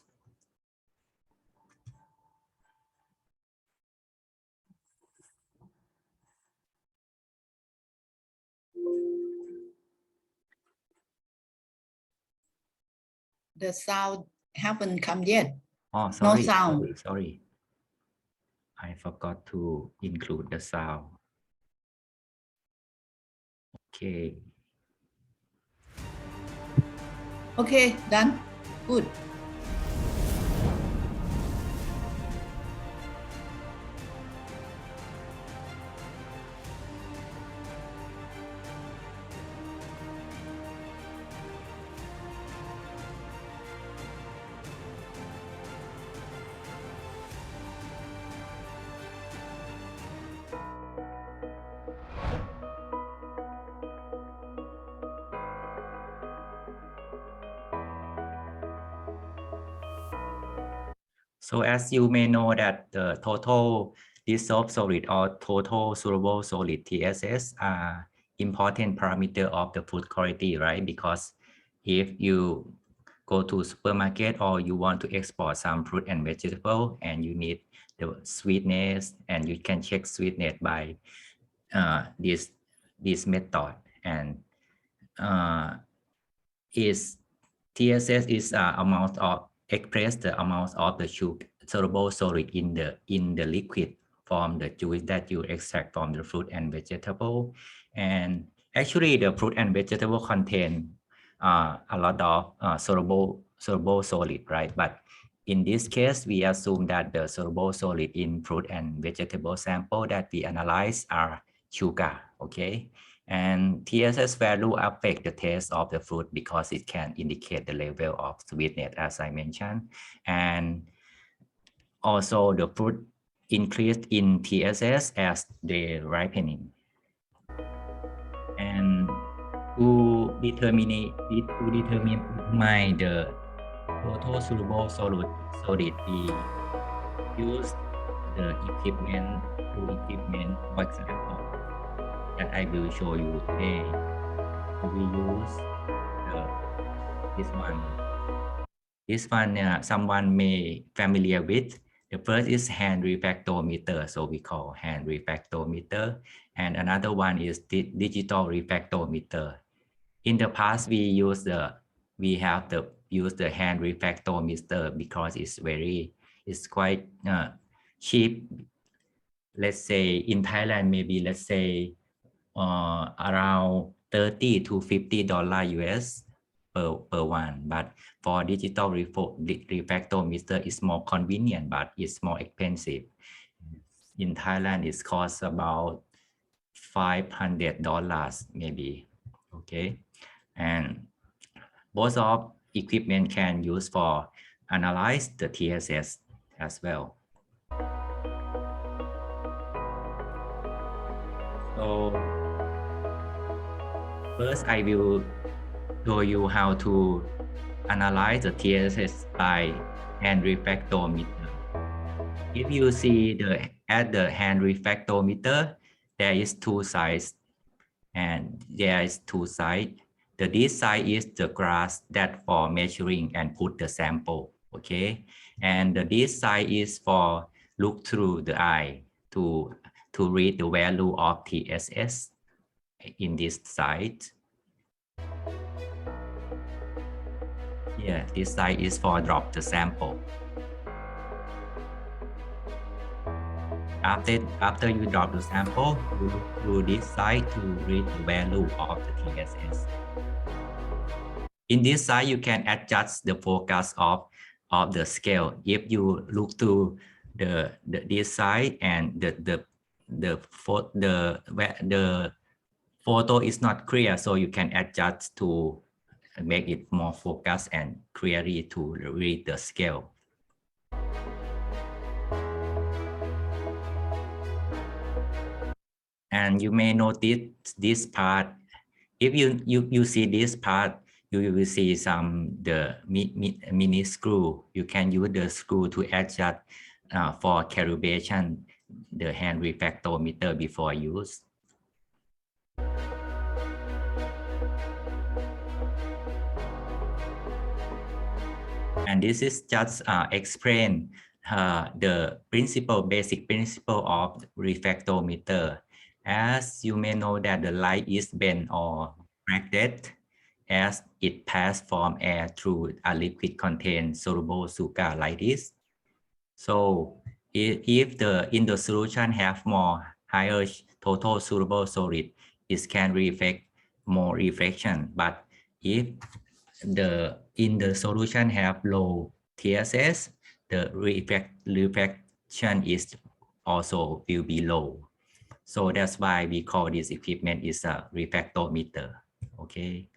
The sound haven't come yet. Oh, sorry, no sound. Sorry. I forgot to include the sound. Okay. Okay, done. Good. So as you may know that the total dissolved solid or total soluble solid TSS are important parameter of the food quality, right? Because if you go to supermarket or you want to export some fruit and vegetable and you need the sweetness, and you can check sweetness by this method, and is TSS is amount of express the amount of the sugar soluble solid in the liquid from the juice that you extract from the fruit and vegetable. And actually the fruit and vegetable contain a lot of soluble solid, right? But in this case, we assume that the soluble solid in fruit and vegetable sample that we analyze are sugar, okay? And TSS value affect the taste of the fruit because it can indicate the level of sweetness, as I mentioned. And also the fruit increased in TSS as they ripening. And to determine the total soluble solid, we use the equipment, for example, that I will show you today. We use this one. This one, someone may familiar with. The first is hand refractometer, so we call hand refractometer, and another one is digital refractometer. In the past, we have use the hand refractometer because it's quite cheap. Let's say in Thailand, maybe let's say around $30 to $50 US per one, but for digital refractometer is more convenient, but it's more expensive. In Thailand, it costs about $500 maybe, okay? And both of equipment can use for analyze the TSS as well. So first, I will show you how to analyze the TSS by hand refractometer. If you see at the hand refractometer, there is two sides, and there is two sides. This side is the glass that for measuring and put the sample, okay? And this side is for look through the eye to read the value of TSS in this side. Yeah, this side is for drop the sample. After you drop the sample, you look through this side to read the value of the TSS. In this side, you can adjust the focus of the scale. If you look to this side and the photo is not clear, so you can adjust to make it more focused and clearly to read the scale. And you may notice this part. If you see this part, you will see the mini screw. You can use the screw to adjust for calibration the hand refractometer before use. And this is just explain the basic principle of refractometer. As you may know that the light is bent or refracted as it passes from air through a liquid contain soluble sugar like this. So if in the solution have more higher total soluble solid, it can reflect more reflection. But if in the solution have low TSS, the reflection is also will be low. So that's why we call this equipment is a refractometer. Okay.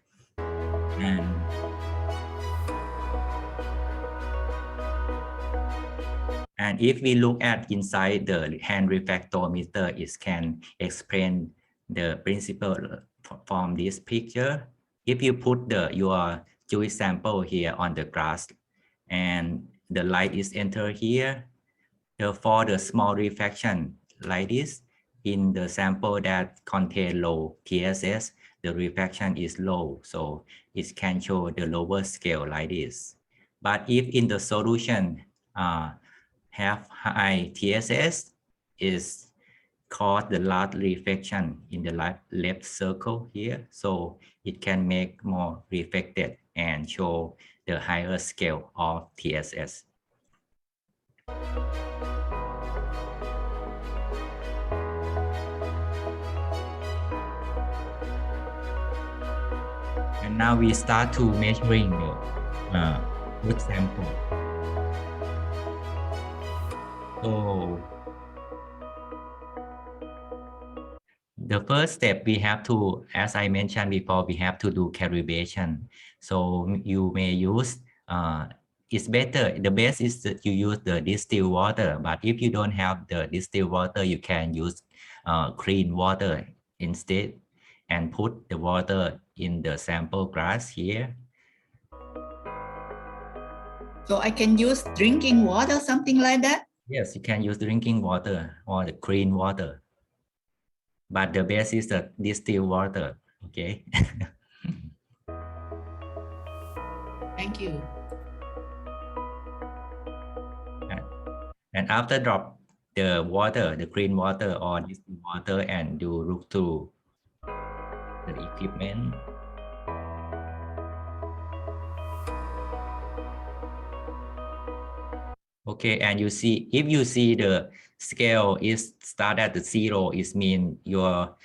And if we look at inside the hand refractometer, it can explain the principle from this picture. If you put your Jewish sample here on the glass and the light is enter here, for the small refraction like this, in the sample that contain low TSS, the refraction is low, so it can show the lower scale like this. But if in the solution have high TSS, is cause the large reflection in the left circle here, so it can make more reflected and show the higher scale of TSS. And now we start to measuring the wood sample. So the first step we have to, as I mentioned before, we have to do calibration. So you may use, it's better, the best is that you use the distilled water, but if you don't have the distilled water, you can use clean water instead and put the water in the sample glass here. So I can use drinking water, something like that? Yes, you can use drinking water or the clean water. But the best is the distilled water, okay? Thank you. And after drop the water, the clean water or distilled water, and you look through the equipment. Okay, and you see, if you see the scale is start at the 0, it means your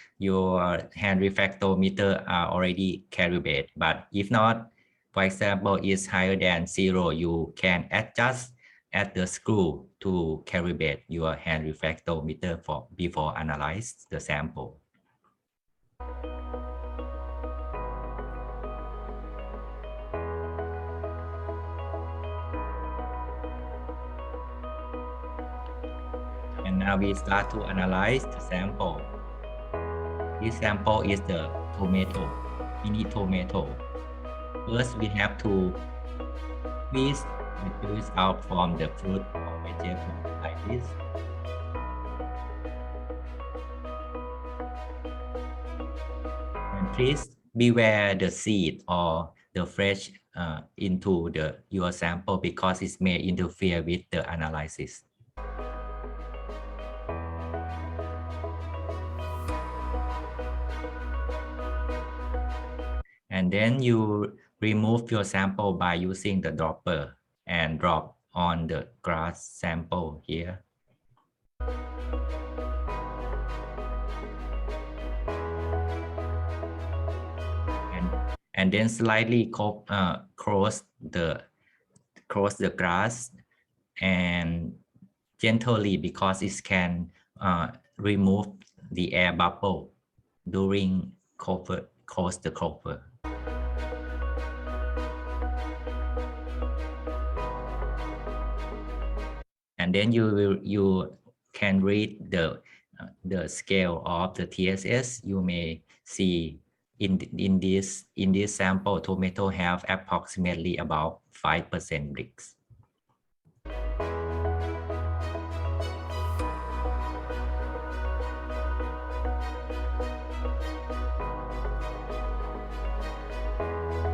hand refractometer are already calibrated. But if not, for example, is higher than 0, you can adjust at the screw to calibrate your hand refractometer before analyze the sample. And now we start to analyze the sample. This sample is the tomato, mini tomato. First, we have to squeeze the juice out from the fruit or vegetable like this. And please beware the seed or the fresh into your sample because it may interfere with the analysis. And then you remove your sample by using the dropper and drop on the glass sample here. And then slightly cross the glass and gently, because it can remove the air bubble during close the cover. And then you can read the scale of the TSS. You may see in this sample, tomato have approximately about 5% bricks.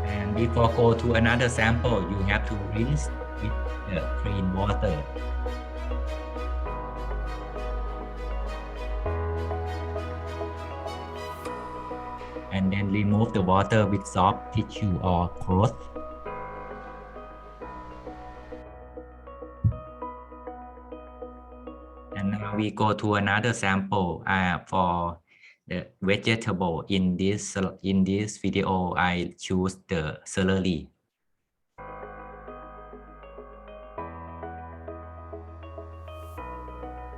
And before go to another sample, you have to rinse with the clean water. And then remove the water with soft tissue or cloth. And now we go to another sample for the vegetable in this video. I choose the celery.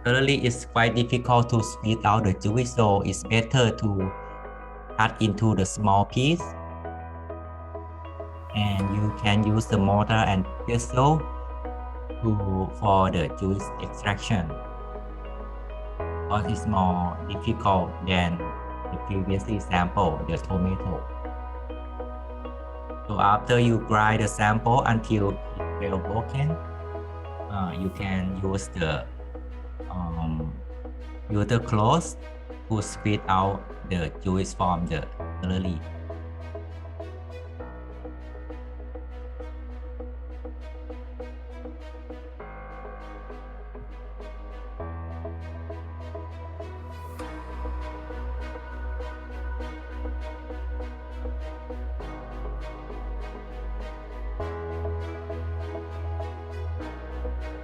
Celery is quite difficult to squeeze out the juice, so it's better to cut into the small piece. And you can use the mortar and pestle for the juice extraction. But it's more difficult than the previous example, the tomato. So after you grind the sample until it's well broken, you can use the cloth to squeeze out the juice from the celery.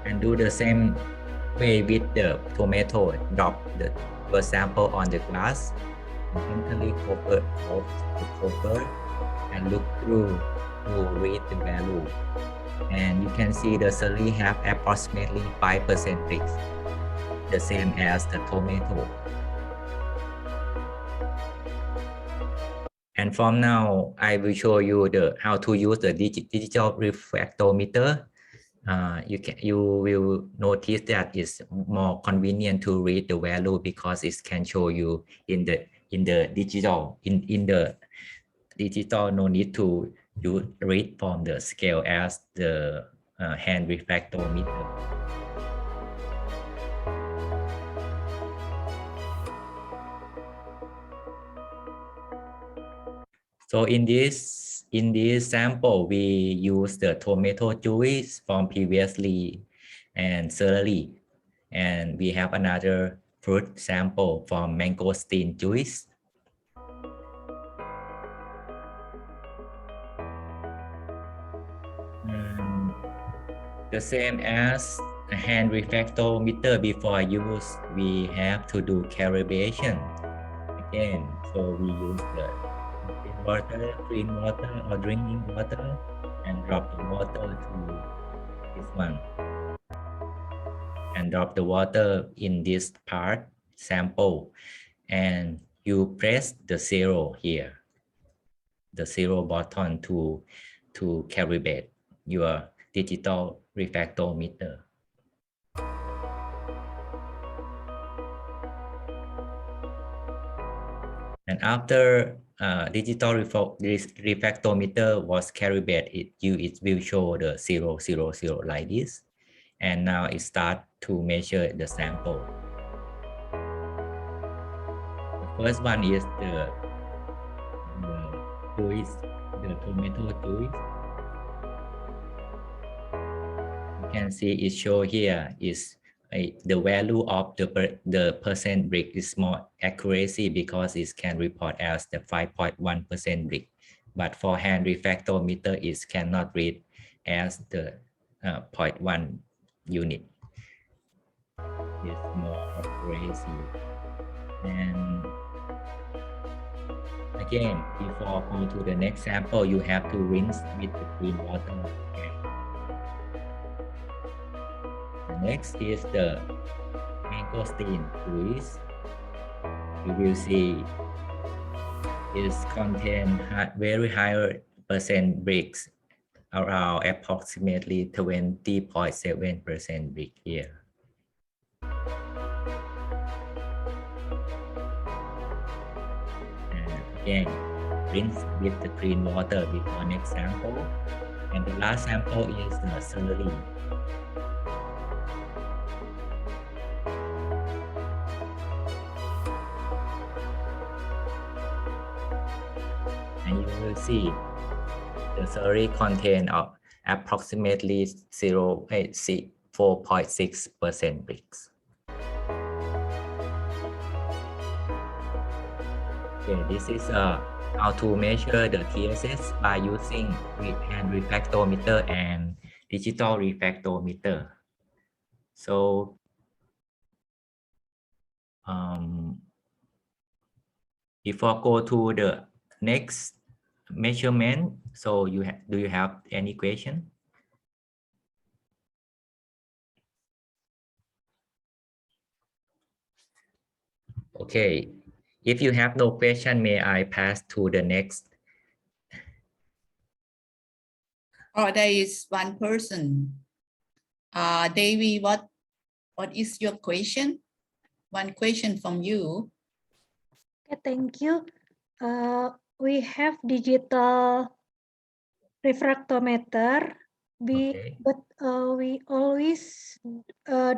And do the same way with the tomato. Drop the first sample on the glass, gently cover the cover, and look through to read the value. And you can see the celery have approximately 5% bricks, the same as the tomato. And from now, I will show you how to use the digital refractometer. You will notice that it's more convenient to read the value because it can show you in the digital. In the digital, no need to read from the scale as the hand refractometer. So in this sample, we use the tomato juice from previously and celery, and we have another fruit sample from mangosteen juice. And the same as a hand refractometer, before use, we have to do calibration again. So we use the clean water or drinking water, and drop the water to this one, and drop the water in this part sample, and you press the zero here, the zero button to calibrate your digital refractometer. And after digital refractometer was calibrated, it will show the 0, 0, 0 like this. And now it starts to measure the sample. The first one is the juice, the tomato juice. You can see it show here is the value of the percent brick is more accuracy because it can report as the 5.1% brick. But for hand refractometer, it cannot read as the 0.1 unit. It's more accuracy. And again, before going to the next sample, you have to rinse with the clean water. Next is the mangosteen juice. You will see it contains very high percent bricks, around approximately 20.7% brick here. And again, rinse with the clean water before next sample. And the last sample is the celery. And you will see the celery contain approximately 4.6% bricks. Okay, this is how to measure the TSS by using hand refractometer and digital refractometer. So Before go to the next measurement, so do you have any question? Okay, if you have no question, may I pass to the next? Oh, there is one person. Davy, what is your question? One question from you. Okay, thank you. We have digital refractometer. But we always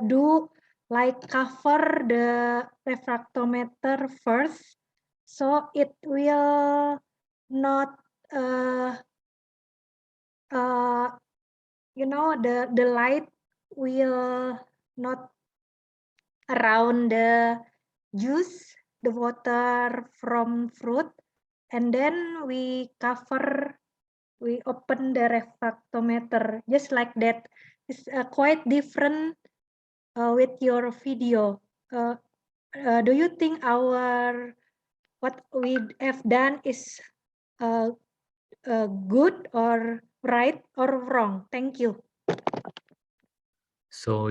do like cover the refractometer first, so it will not you know, the light will not around the juice, the water from fruit, and then we open the refractometer just like that. It's quite different with your video. Do you think what we have done is good or right or wrong? Thank you. So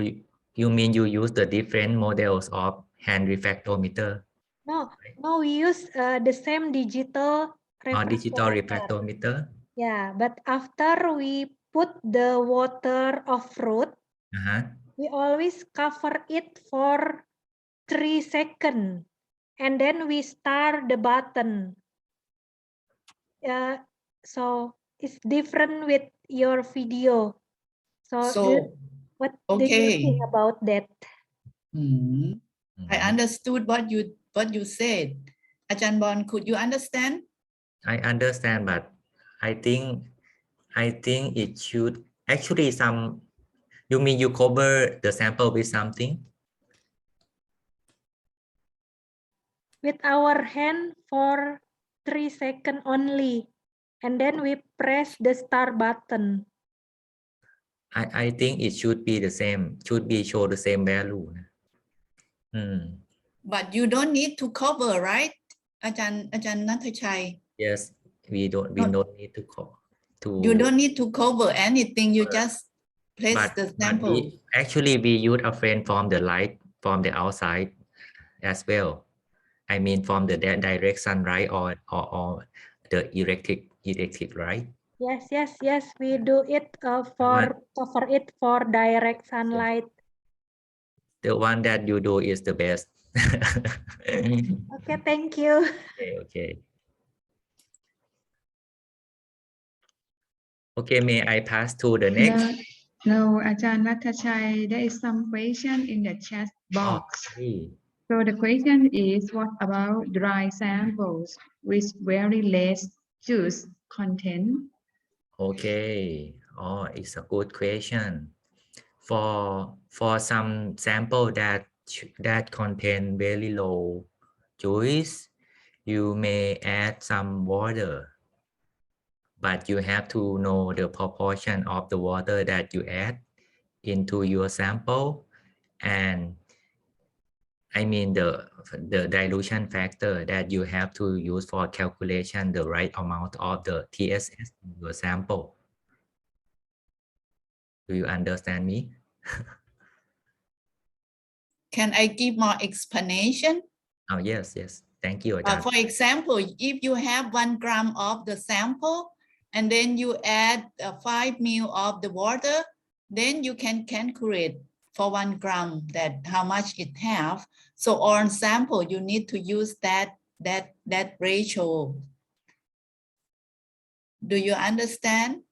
you mean you use the different models of hand refractometer? No, we use the same digital Digital refractometer. refractometer? Yeah, but after we put the water of fruit, we always cover it for 3 seconds, and then we start the button. So it's different with your video. What do you think about that? I understood what you said. Ajahn Bon, could you understand? I understand, but I think it should actually you mean you cover the sample with something? With our hand for 3 seconds only, and then we press the start button. I think it should be the same, show the same value. But you don't need to cover, right? Ajahn Nathachai. Yes, we don't need to cover. You don't need to cover anything, you just place the sample. Actually, we use a frame from the light from the outside as well. I mean from the direct sunlight or the electric light. Yes, we do it cover it for direct sunlight. The one that you do is the best. Okay, thank you. Okay, may I pass to the next? No, Ajahn Nathachai, there is some question in the chat box. So the question is, what about dry samples with very less juice content? Okay, it's a good question. For some sample that contain very low juice, you may add some water, but you have to know the proportion of the water that you add into your sample, and I mean the dilution factor that you have to use for calculation the right amount of the TSS in your sample. Do you understand me? Can I give more explanation? Oh, yes. Thank you. For example, if you have 1 gram of the sample and then you add 5 ml of the water, then you can calculate for 1 gram that how much it have. So on sample, you need to use that ratio. Do you understand?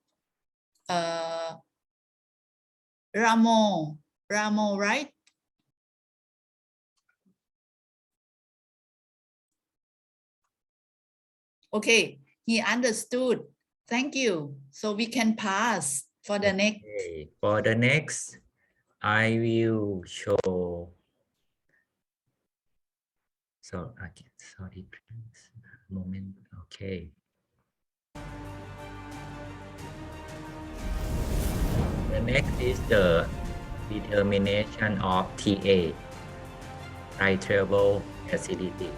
Ramo, right? Okay, he understood. Thank you. So we can pass for the next. For the next, I will show. So sorry, please. Moment. Okay. The next is the determination of TA, titratable acidity.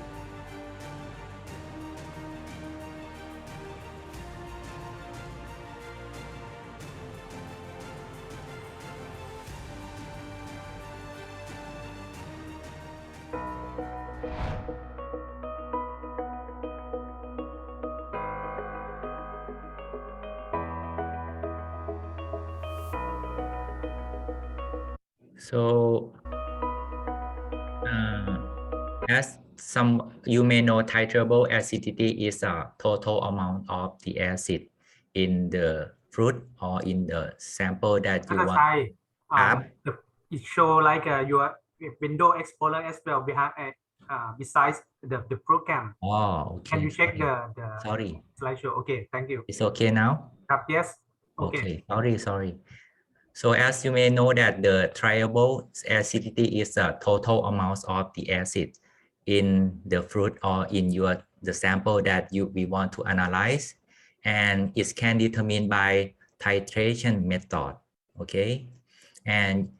So, as some you may know, titrable acidity is a total amount of the acid in the fruit or in the sample that you want to have. It show like your window explorer as well behind besides the program. Oh, okay. Can you check the Sorry. slideshow? Okay, thank you. It's okay now? Yes. Okay. Sorry. So as you may know that the triable acidity is a total amount of the acid in the fruit or in the sample that we want to analyze, and it can determined by titration method. Okay, and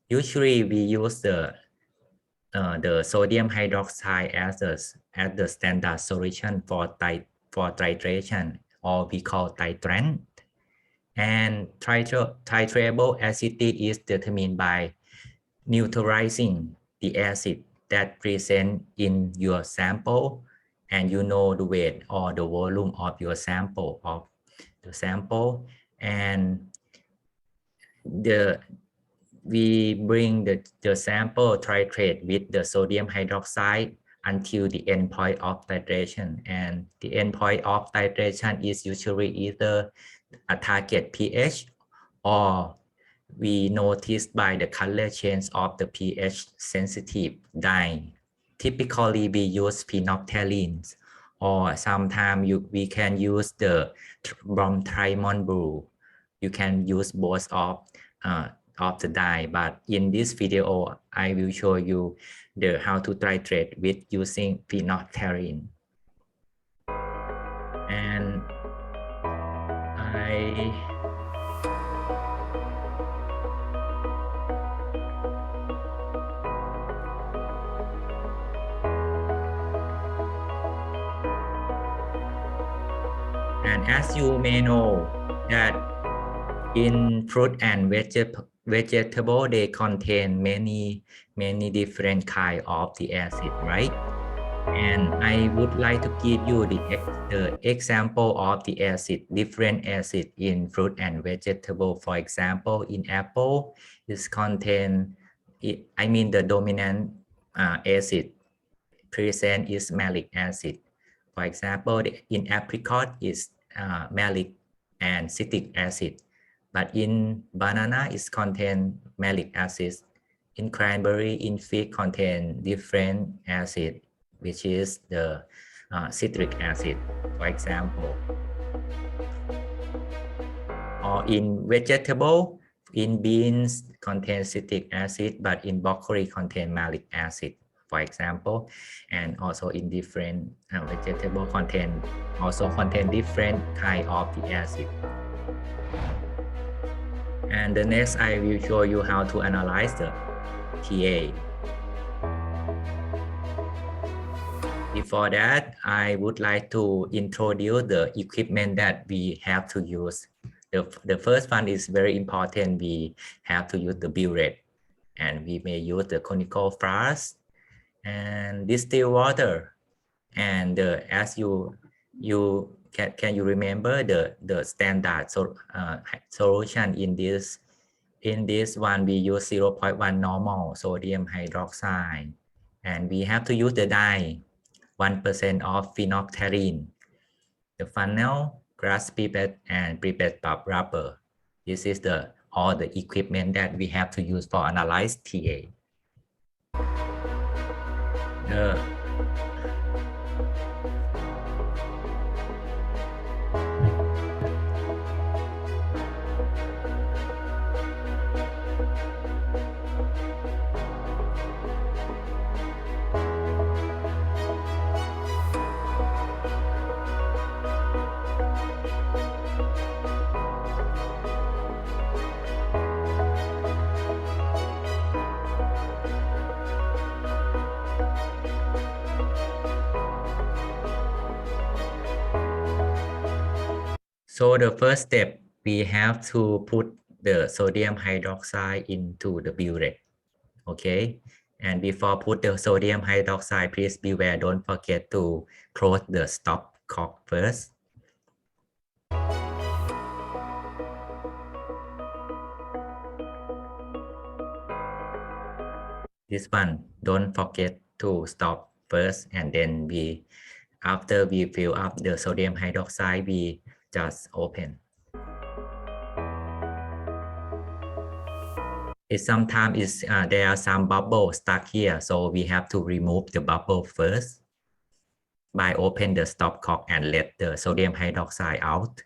usually we use the sodium hydroxide as the standard solution for titration, or we call titrant. And titrable acidity is determined by neutralizing the acid that present in your sample, and you know the weight or the volume of your sample and we bring the sample titrate with the sodium hydroxide until the endpoint of titration, and the endpoint of titration is usually either a target pH, or we notice by the color change of the pH sensitive dye. Typically we use phenolphthaleins, or sometimes we can use the bromtrimon blue. You can use both of the dye, but in this video I will show you how to titrate with using phenolphthalein. And as you may know that in fruit and vegetable they contain many different kind of the acid, right? And I would like to give you the example of the different acid in fruit and vegetable. For example, in apple, it contain, the dominant acid present is malic acid. For example, in apricot is malic and citric acid, but in banana it contain malic acid. In cranberry, in fig contain different acid, which is the citric acid, for example. Or in vegetable, in beans contain citric acid, but in broccoli contain malic acid, for example. And also in different vegetable contain different kind of the acid. And the next I will show you how to analyze the TA. Before that, I would like to introduce the equipment that we have to use. The first one is very important. We have to use the burette, and we may use the conical flask and distilled water. And as you can you remember the standard solution in this one, we use 0.1 normal sodium hydroxide, and we have to use the dye 1% of phenolphthalein, the funnel, glass pipette, and pipette rubber. This is all the equipment that we have to use for analyze TA. So the first step, we have to put the sodium hydroxide into the burette, okay? And before put the sodium hydroxide, please beware, don't forget to close the stop cock first. This one, don't forget to stop first, and then after we fill up the sodium hydroxide, we just open. Sometimes there are some bubbles stuck here, so we have to remove the bubble first by open the stopcock and let the sodium hydroxide out.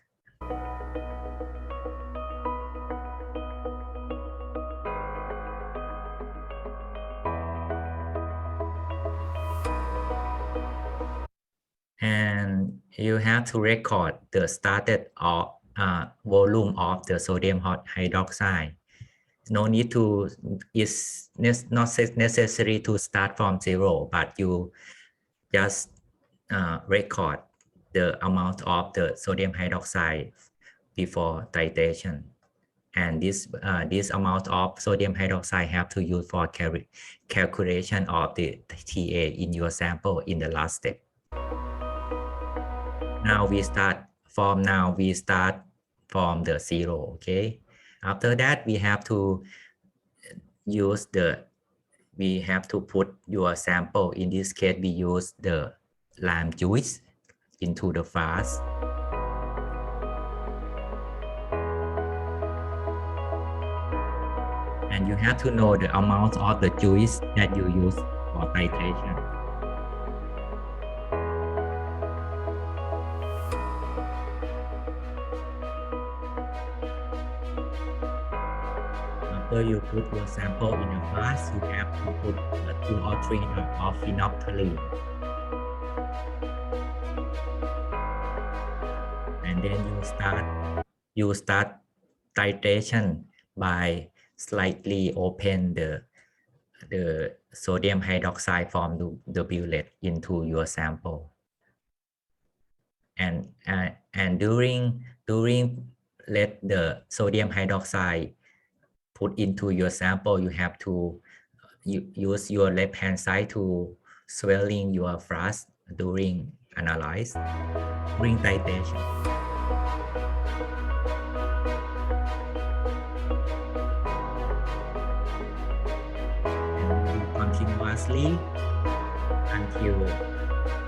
And you have to record the started volume of the sodium hydroxide. No need to, it's not necessary to start from zero, but you just record the amount of the sodium hydroxide before titration. And this amount of sodium hydroxide have to use for calculation of the TA in your sample in the last step. Now we start from the zero, okay? After that, we have to put your sample. In this case, we use the lime juice into the flask. And you have to know the amount of the juice that you use for titration. After you put your sample in a flask, you have to put 2 or 3 drops of phenolphthalein. And then you start titration by slightly open the sodium hydroxide from the bullet into your sample. And during let the sodium hydroxide put into your sample, you have to use your left hand side to swelling your flask during analyze, during titration. And do continuously until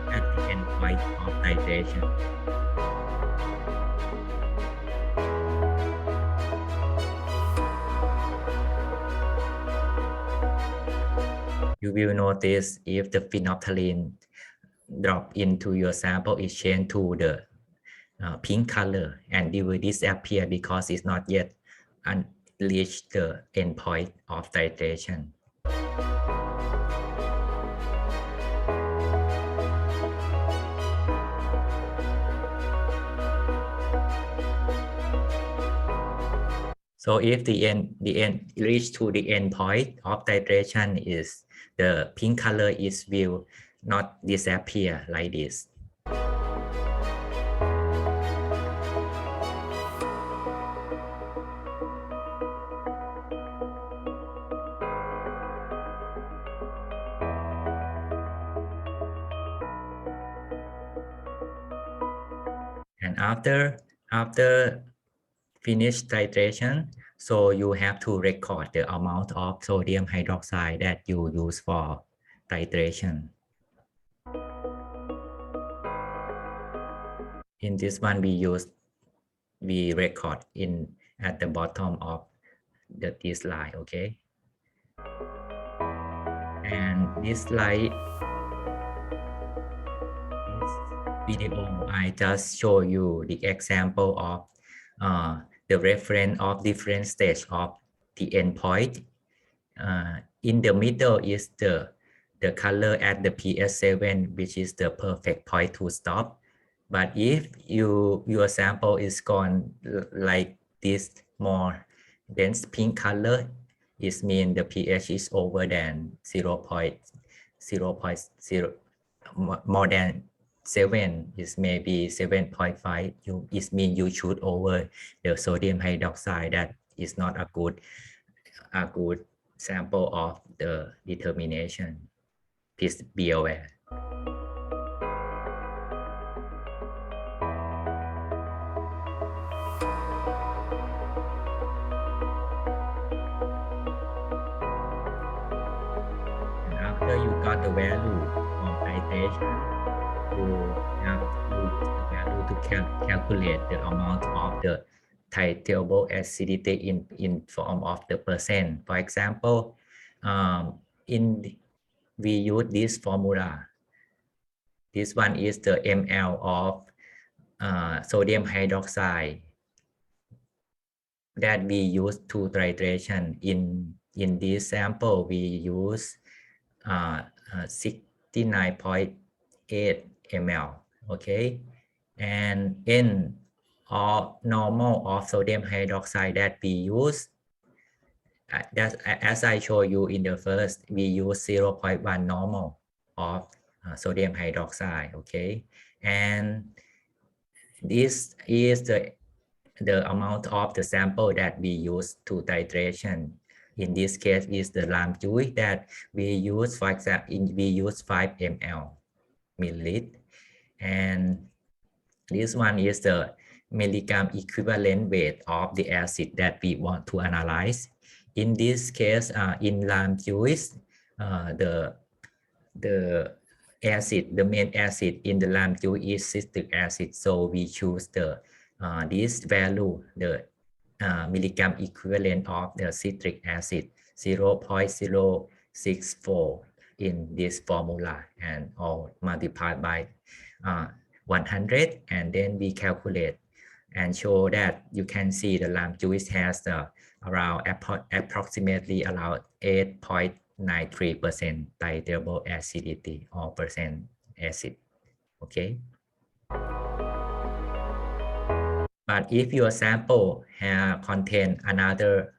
at the end point of titration. You will notice if the phenolphthalein drop into your sample, it changed to the pink color, and it will disappear because it's not yet reached the end point of titration. So if the end reach to the end point of titration, is the pink color will not disappear like this. And after finish titration, so you have to record the amount of sodium hydroxide that you use for titration. In this one, we record at the bottom of this line, okay? And this slide, this video, I just show you the example of the reference of different stage of the endpoint. In the middle is the color at the pH 7, which is the perfect point to stop. But if your sample is gone like this, more dense pink color, it means the pH is over than 0.0, more than 7 is maybe 7.5. It means you shoot over the sodium hydroxide. That is not a good sample of the determination. Please be aware. got the value from titration, you have to use the value to calculate the amount of the titratable acidity in form of the percent. For example, we use this formula. This one is the ml of sodium hydroxide that we use to titration. In this sample, we use 69.8 ml. Okay, and N or normal of sodium hydroxide that we use, as I show you in the first, we use 0.1 normal of sodium hydroxide. Okay, and this is the amount of the sample that we use to titration. In this case is the lime juice that we use, for example, we use 5 milliliter, and this one is the milligram equivalent weight of the acid that we want to analyze. In this case, in lime juice, the acid, the main acid in the lime juice is citric acid, so we choose the this value, the milligram equivalent of the citric acid, 0.064 in this formula, and all multiplied by 100, and then we calculate and show that you can see the lime juice has around approximately around 8.93% titratable acidity or percent acid. Okay. But if your sample contain another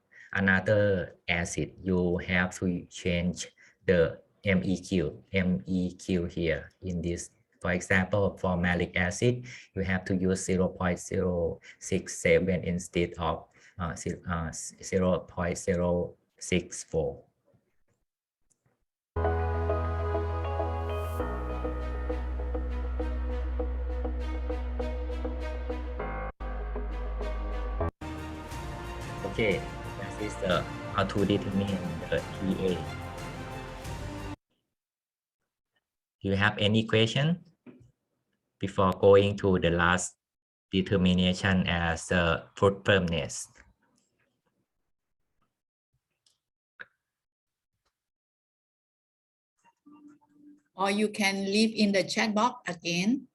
acid, you have to change the MEQ here in this. For example, for malic acid, you have to use 0.067 instead of 0.064. Okay, that is how to determine the PA. Do you have any question before going to the last determination as fruit firmness? Or you can leave in the chat box again.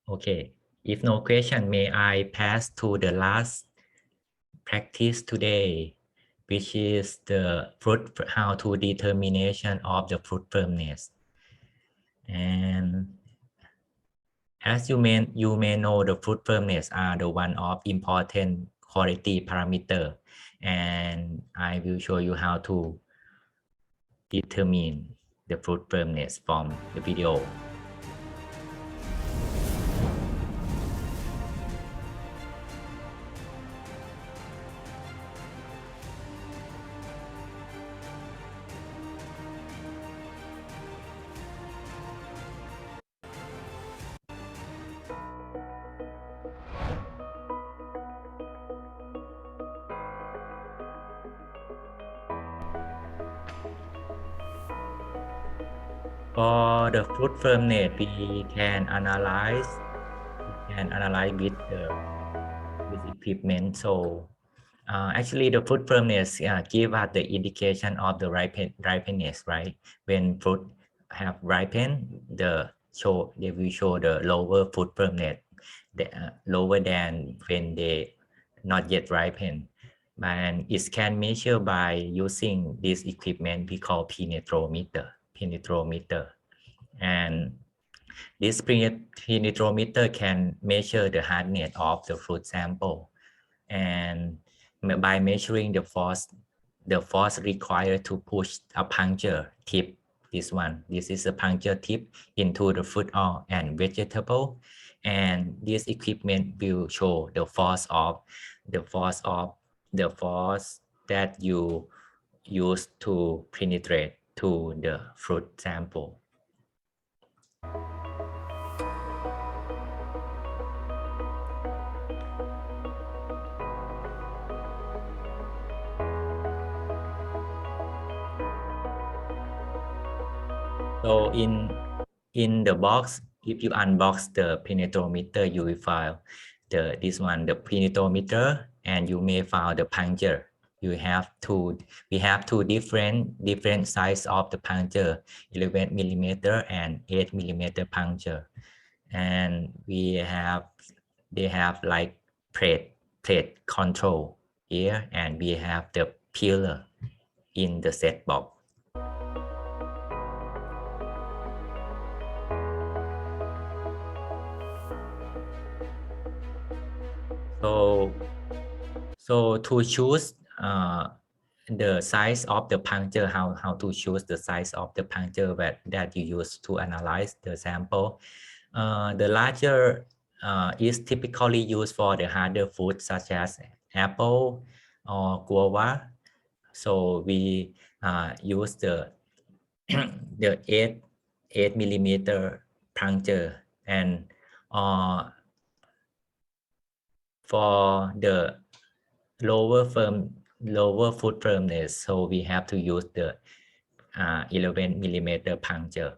Okay, if no question, may I pass to the last practice today, which is the fruit, how to determination of the fruit firmness. And as you may know, the fruit firmness are the one of important quality parameter, and I will show you how to determine the fruit firmness from the video. For the fruit firmness, we can analyze with equipment. So actually, the fruit firmness give us the indication of the ripeness, right? When fruit have ripened, they will show the lower fruit firmness, lower than when they not yet ripened. And it can measure by using this equipment we call penetrometer. And this penetrometer can measure the hardness of the fruit sample, and by measuring the force required to push a puncture tip, this is a puncture tip into the fruit and vegetable, and this equipment will show the force that you use to penetrate to the fruit sample. So in the box, if you unbox the penetrometer, you will find this one, the penetrometer, and you may find the puncture. We have two different size of the puncture, 11 millimeter and 8 millimeter puncture. And they have like plate control here, and we have the pillar in the set box. So to choose the size of the puncture, how to choose the size of the puncture that you use to analyze the sample. The larger is typically used for the harder food such as apple or guava. So we use the the 8 millimeter puncture, and for the lower food firmness, so we have to use the 11 millimeter puncture.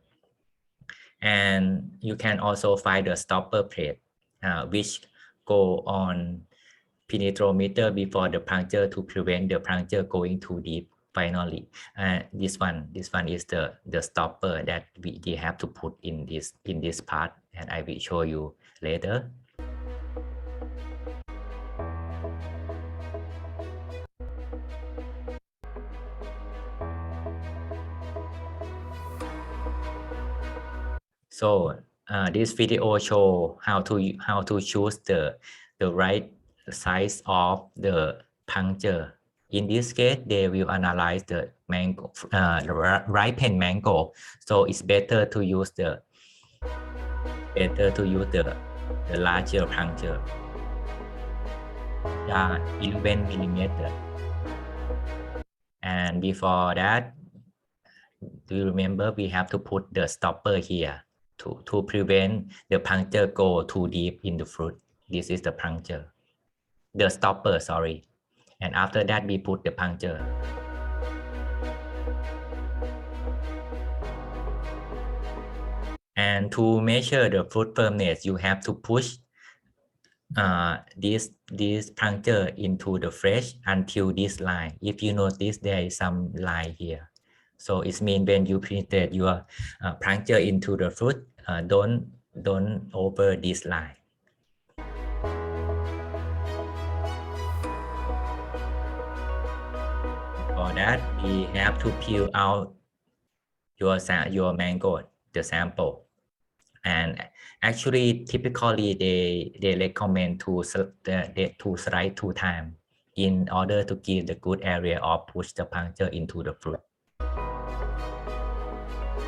And you can also find the stopper plate, which go on penetrometer before the puncture to prevent the puncture going too deep. Finally, this one is the stopper that we have to put in this part, and I will show you later. So this video show how to choose the right size of the puncture. In this case, they will analyze the mango, ripened mango. So it's better to use the larger puncture. 11 millimeter. And before that, do you remember we have to put the stopper here to prevent the puncture go too deep in the fruit. This is the puncture, the stopper, sorry. And after that, we put the puncture. And to measure the fruit firmness, you have to push this puncture into the flesh until this line. If you notice, there is some line here. So it means when you penetrate your puncture into the fruit, don't over this line. For that, we have to peel out your mango, the sample. And actually, typically, they recommend to slide 2 times in order to give the good area or push the puncture into the fruit.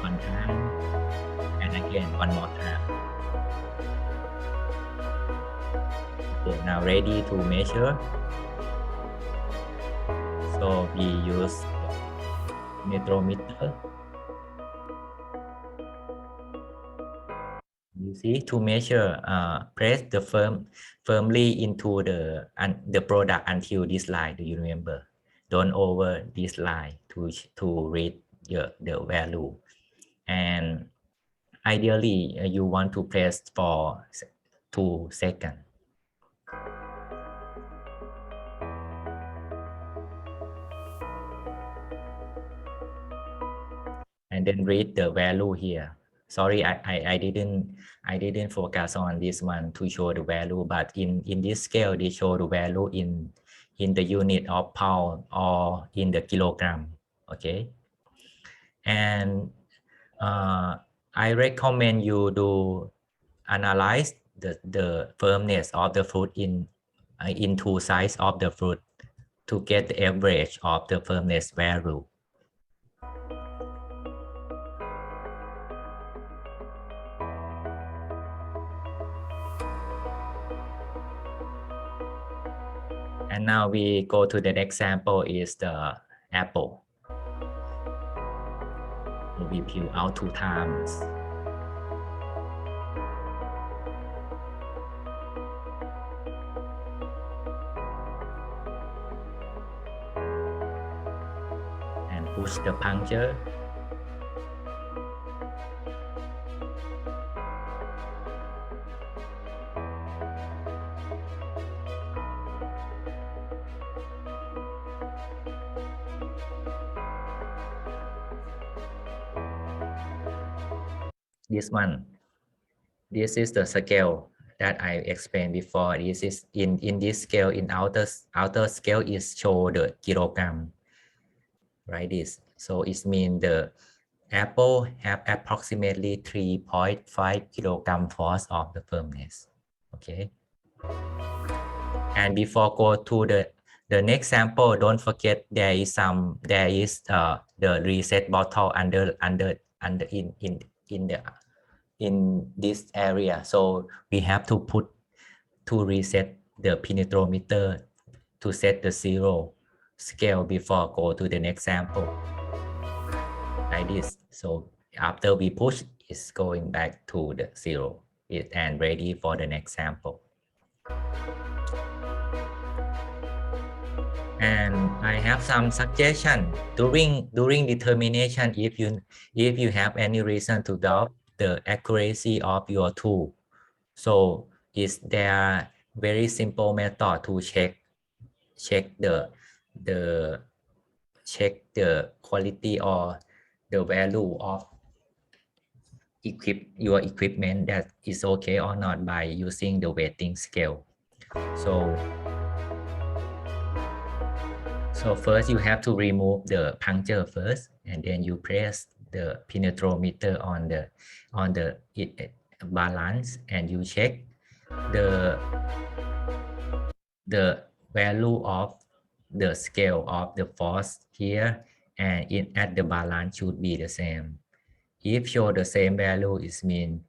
1 time, and again 1 more time. Okay, now ready to measure. So we use penetrometer. You see, to measure, press the firmly into the product until this line. Do you remember? Don't over this line to read the value. And ideally, you want to press for 2 seconds. And then read the value here. Sorry, I didn't focus on this one to show the value, but in this scale, they show the value in the unit of pound or in the kilogram. Okay. And I recommend you to analyze the firmness of the fruit in 2 sides of the fruit to get the average of the firmness value. And now we go to the next sample is the apple. We peel out 2 times. And push the puncture. This one. This is the scale that I explained before. This is in this scale, in outer scale is show the kilogram, right? This, so it means the apple have approximately 3.5 kilogram force of the firmness. Okay. And before go to the next sample, don't forget there is the reset bottle in this area. So we have to reset the penetrometer to set the zero scale before go to the next sample, like this. So after we push, it's going back to the zero and ready for the next sample. And I have some suggestion during determination. If you have any reason to doubt the accuracy of your tool, so is there very simple method to check the quality or the value of your equipment, that is okay or not, by using the weighting scale. So first you have to remove the puncture first, and then you press the penetrometer on the balance, and you check the value of the scale of the force here, and at the balance should be the same. If show the same value, it means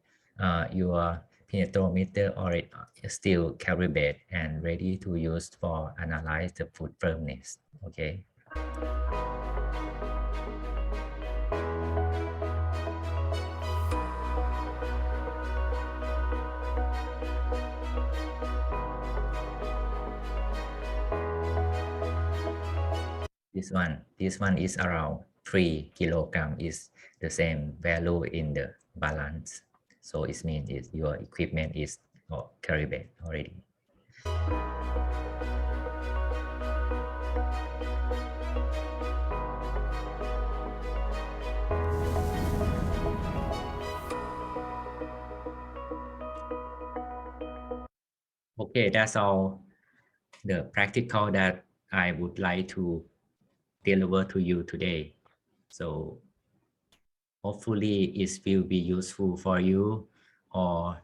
your penetrometer or still calibrate and ready to use for analyze the foot firmness. Okay. This one is around 3 kilogram, is the same value in the balance. So it means your equipment is calibrated already. Okay, that's all the practical that I would like to deliver to you today. So hopefully it will be useful for you or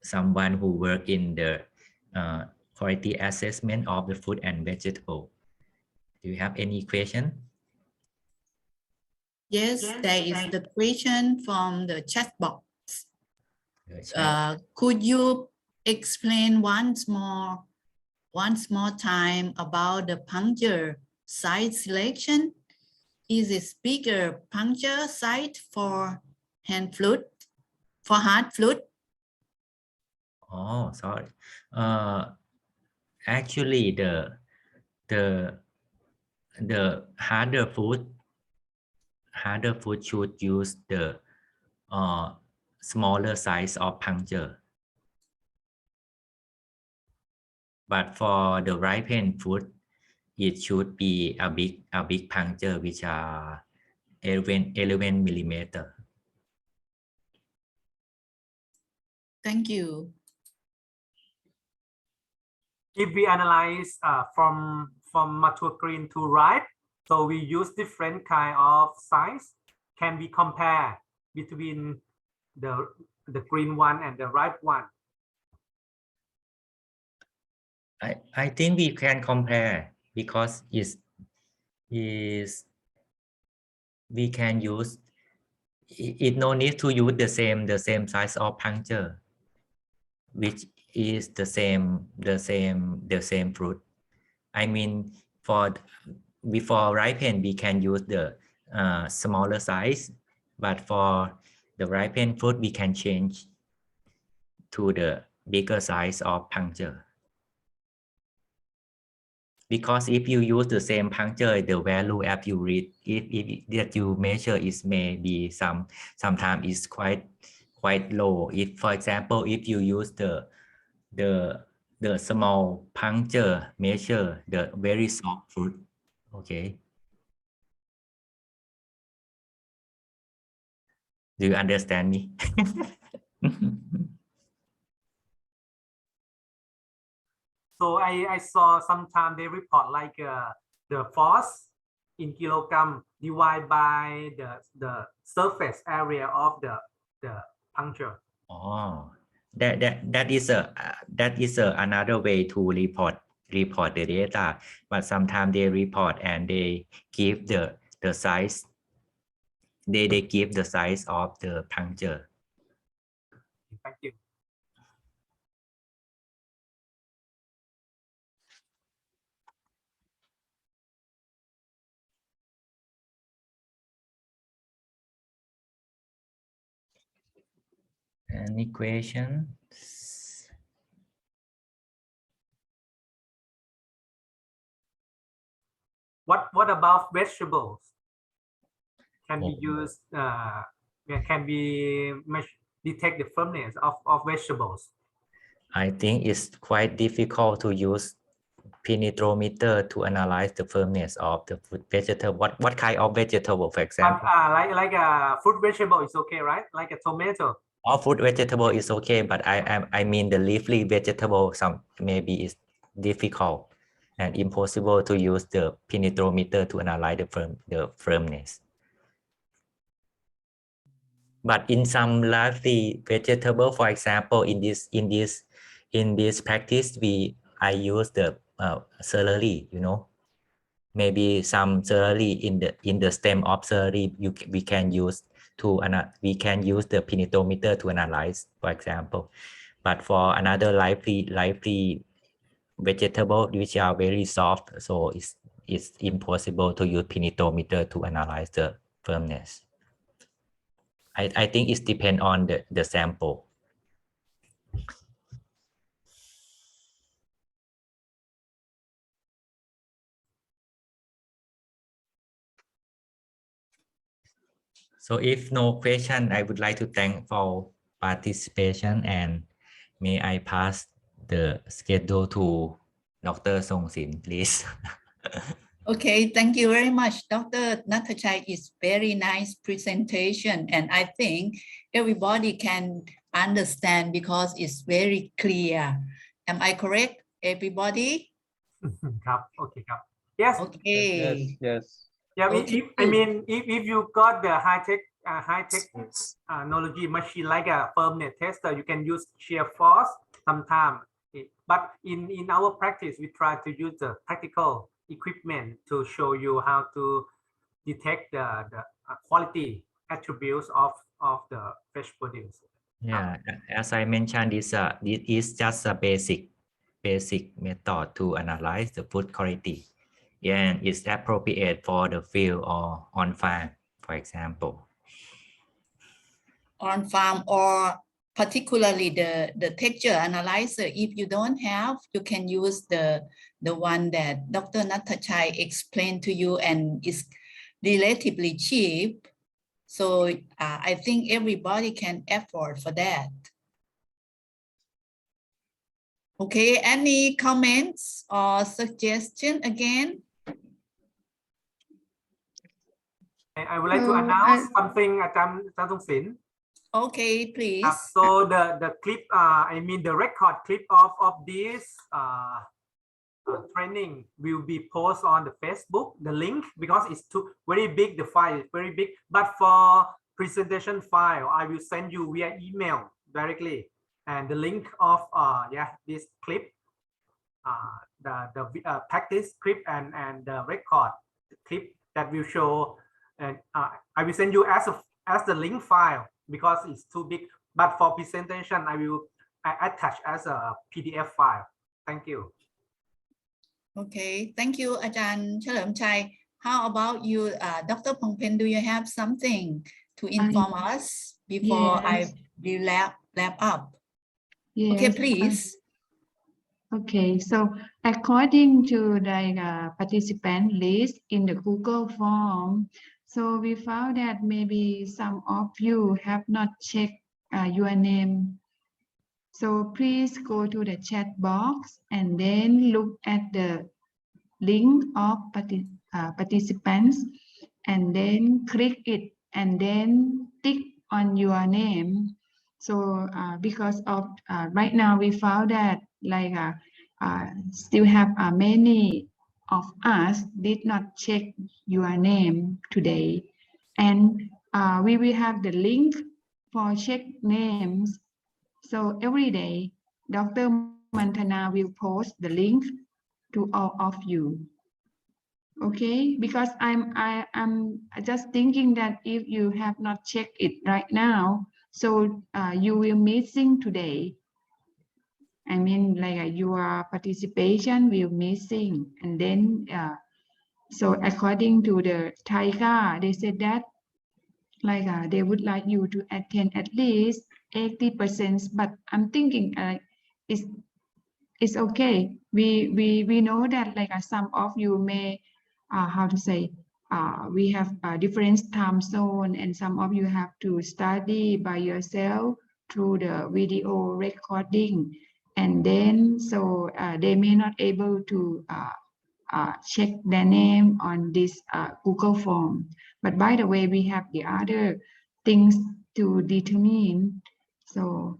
someone who work in the quality assessment of the fruit and vegetable. Do you have any question? Yes, there is the question from the chat box. Could you explain once more time about the puncture site selection? Is it bigger puncture site for hand flute, for hard flute? Oh, sorry. Actually, the harder food should use the smaller size of puncture. But for the ripened fruit, it should be a big puncture, which are 11 millimeter. Thank you. If we analyze from mature green to ripe, so we use different kind of size. Can we compare between the green one and the ripe one? I think we can compare, because we can use it. No need to use the same size of puncture, which is the same fruit. I mean, before ripen, we can use the smaller size, but for the ripened fruit, we can change to the bigger size of puncture. Because if you use the same puncture, the value as you read, if that you measure, is maybe sometimes is quite low. If, for example, if you use the small puncture measure the very soft fruit, okay. Do you understand me? So I saw sometimes they report like the force in kilogram divided by the surface area of the puncture. Oh, that is another way to report the data, but sometimes they report and they give the size. They give the size of the puncture. Thank you. Any questions? What about vegetables? Can we Oh. use can we detect the firmness of vegetables? I think it's quite difficult to use penetrometer to analyze the firmness of the fruit vegetable. What kind of vegetable, for example? Like a fruit vegetable is okay, right? Like a tomato. All fruit vegetable is okay, but I mean the leafy vegetable, some maybe is difficult and impossible to use the penetrometer to analyze the firmness. But in some leafy vegetable, for example, in this practice, I use the celery, you know, maybe some celery in the stem of celery we can use the penetrometer to analyze, for example. But for another lively vegetable which are very soft, so it's impossible to use penetrometer to analyze the firmness. I think it depends on the sample. So if no question, I would like to thank for participation, and may I pass the schedule to Dr. Songsin, please. Okay, thank you very much. Dr. Nathachai is very nice presentation, and I think everybody can understand because it's very clear. Am I correct, everybody? Okay, yes. Okay. Yes. Yeah, Okay. I mean, if you got the high tech technology machine like a firmness tester, you can use shear force sometimes. But in our practice, we try to use the practical equipment to show you how to detect the quality attributes of the fresh produce. Yeah, as I mentioned, this is just a basic method to analyze the food quality, and it's appropriate for the field or on farm, for example. On farm, or particularly the texture analyzer. If you don't have, you can use the one that Dr. Nathachai explained to you, and is relatively cheap. So I think everybody can afford for that. Okay, any comments or suggestion again? I would like to announce something, Ajahn Songsin. Okay, please. So the clip, I mean the record clip of this training will be posted on the Facebook, the link, because it's too very big, the file is very big. But for presentation file, I will send you via email directly, and the link of this clip, the practice clip and the record clip that will show, and I will send you as the link file because it's too big. But for presentation, I will attach as a PDF file. Thank you. Okay, thank you, Ajahn Chalermchai. How about you, Dr. Pongpen? Do you have something to inform us before Yes. we wrap up? Yes. Okay, please. Okay, so according to the participant list in the Google form, so we found that maybe some of you have not checked your name. So please go to the chat box and then look at the link of participants, and then click it and then tick on your name. So because of right now we found that like still have many of us did not check your name today, and we will have the link for check names. So every day, Dr. Mantana will post the link to all of you. Okay, because I'm just thinking that if you have not checked it right now, so you will missing today. I mean, like your participation will missing, and then so according to the TICA, they said that like they would like you to attend at least 80%. But I'm thinking it's okay. We know that like some of you may how to say we have a different time zone, and some of you have to study by yourself through the video recording, and then so they may not able to check their name on this Google form. But by the way, we have the other things to determine so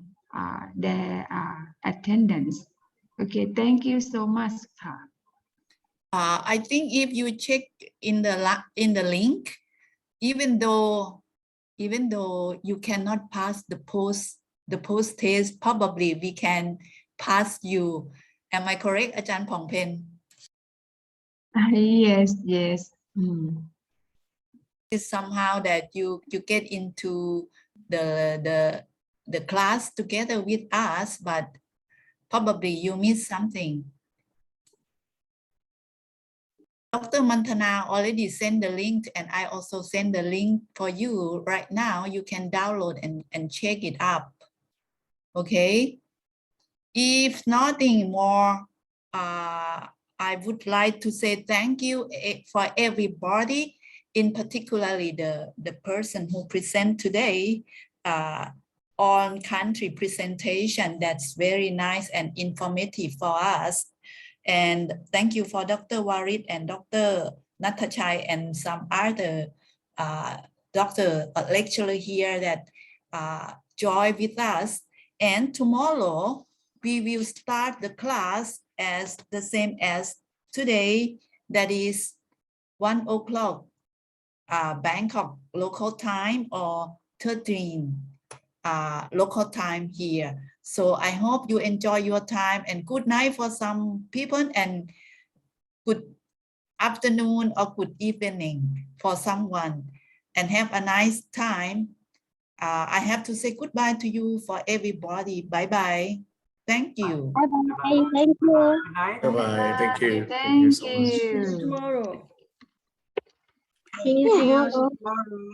their attendance. Okay, thank you so much. I think if you check in the link, even though you cannot pass the post test, probably we can pass you. Am I correct, Ajahn Pongpen? Yes, yes. It's somehow that you get into the class together with us, but probably you miss something. Dr. Mantana already sent the link, and I also send the link for you right now. You can download and check it up. Okay. If nothing more, I would like to say thank you for everybody, in particularly the person who present today on country presentation. That's very nice and informative for us. And thank you for Dr. Warit and Dr. Natachai and some other doctor lecturer here that join with us. And tomorrow we will start the class as the same as today, that is 1 o'clock Bangkok local time or 13 local time here. So I hope you enjoy your time, and good night for some people, and good afternoon or good evening for someone, and have a nice time. I have to say goodbye to you for everybody. Bye-bye. Thank you. Bye-bye. Thank you. Good night. Bye-bye. Thank you. Thank so much. See you you. tomorrow. See you tomorrow. Tomorrow.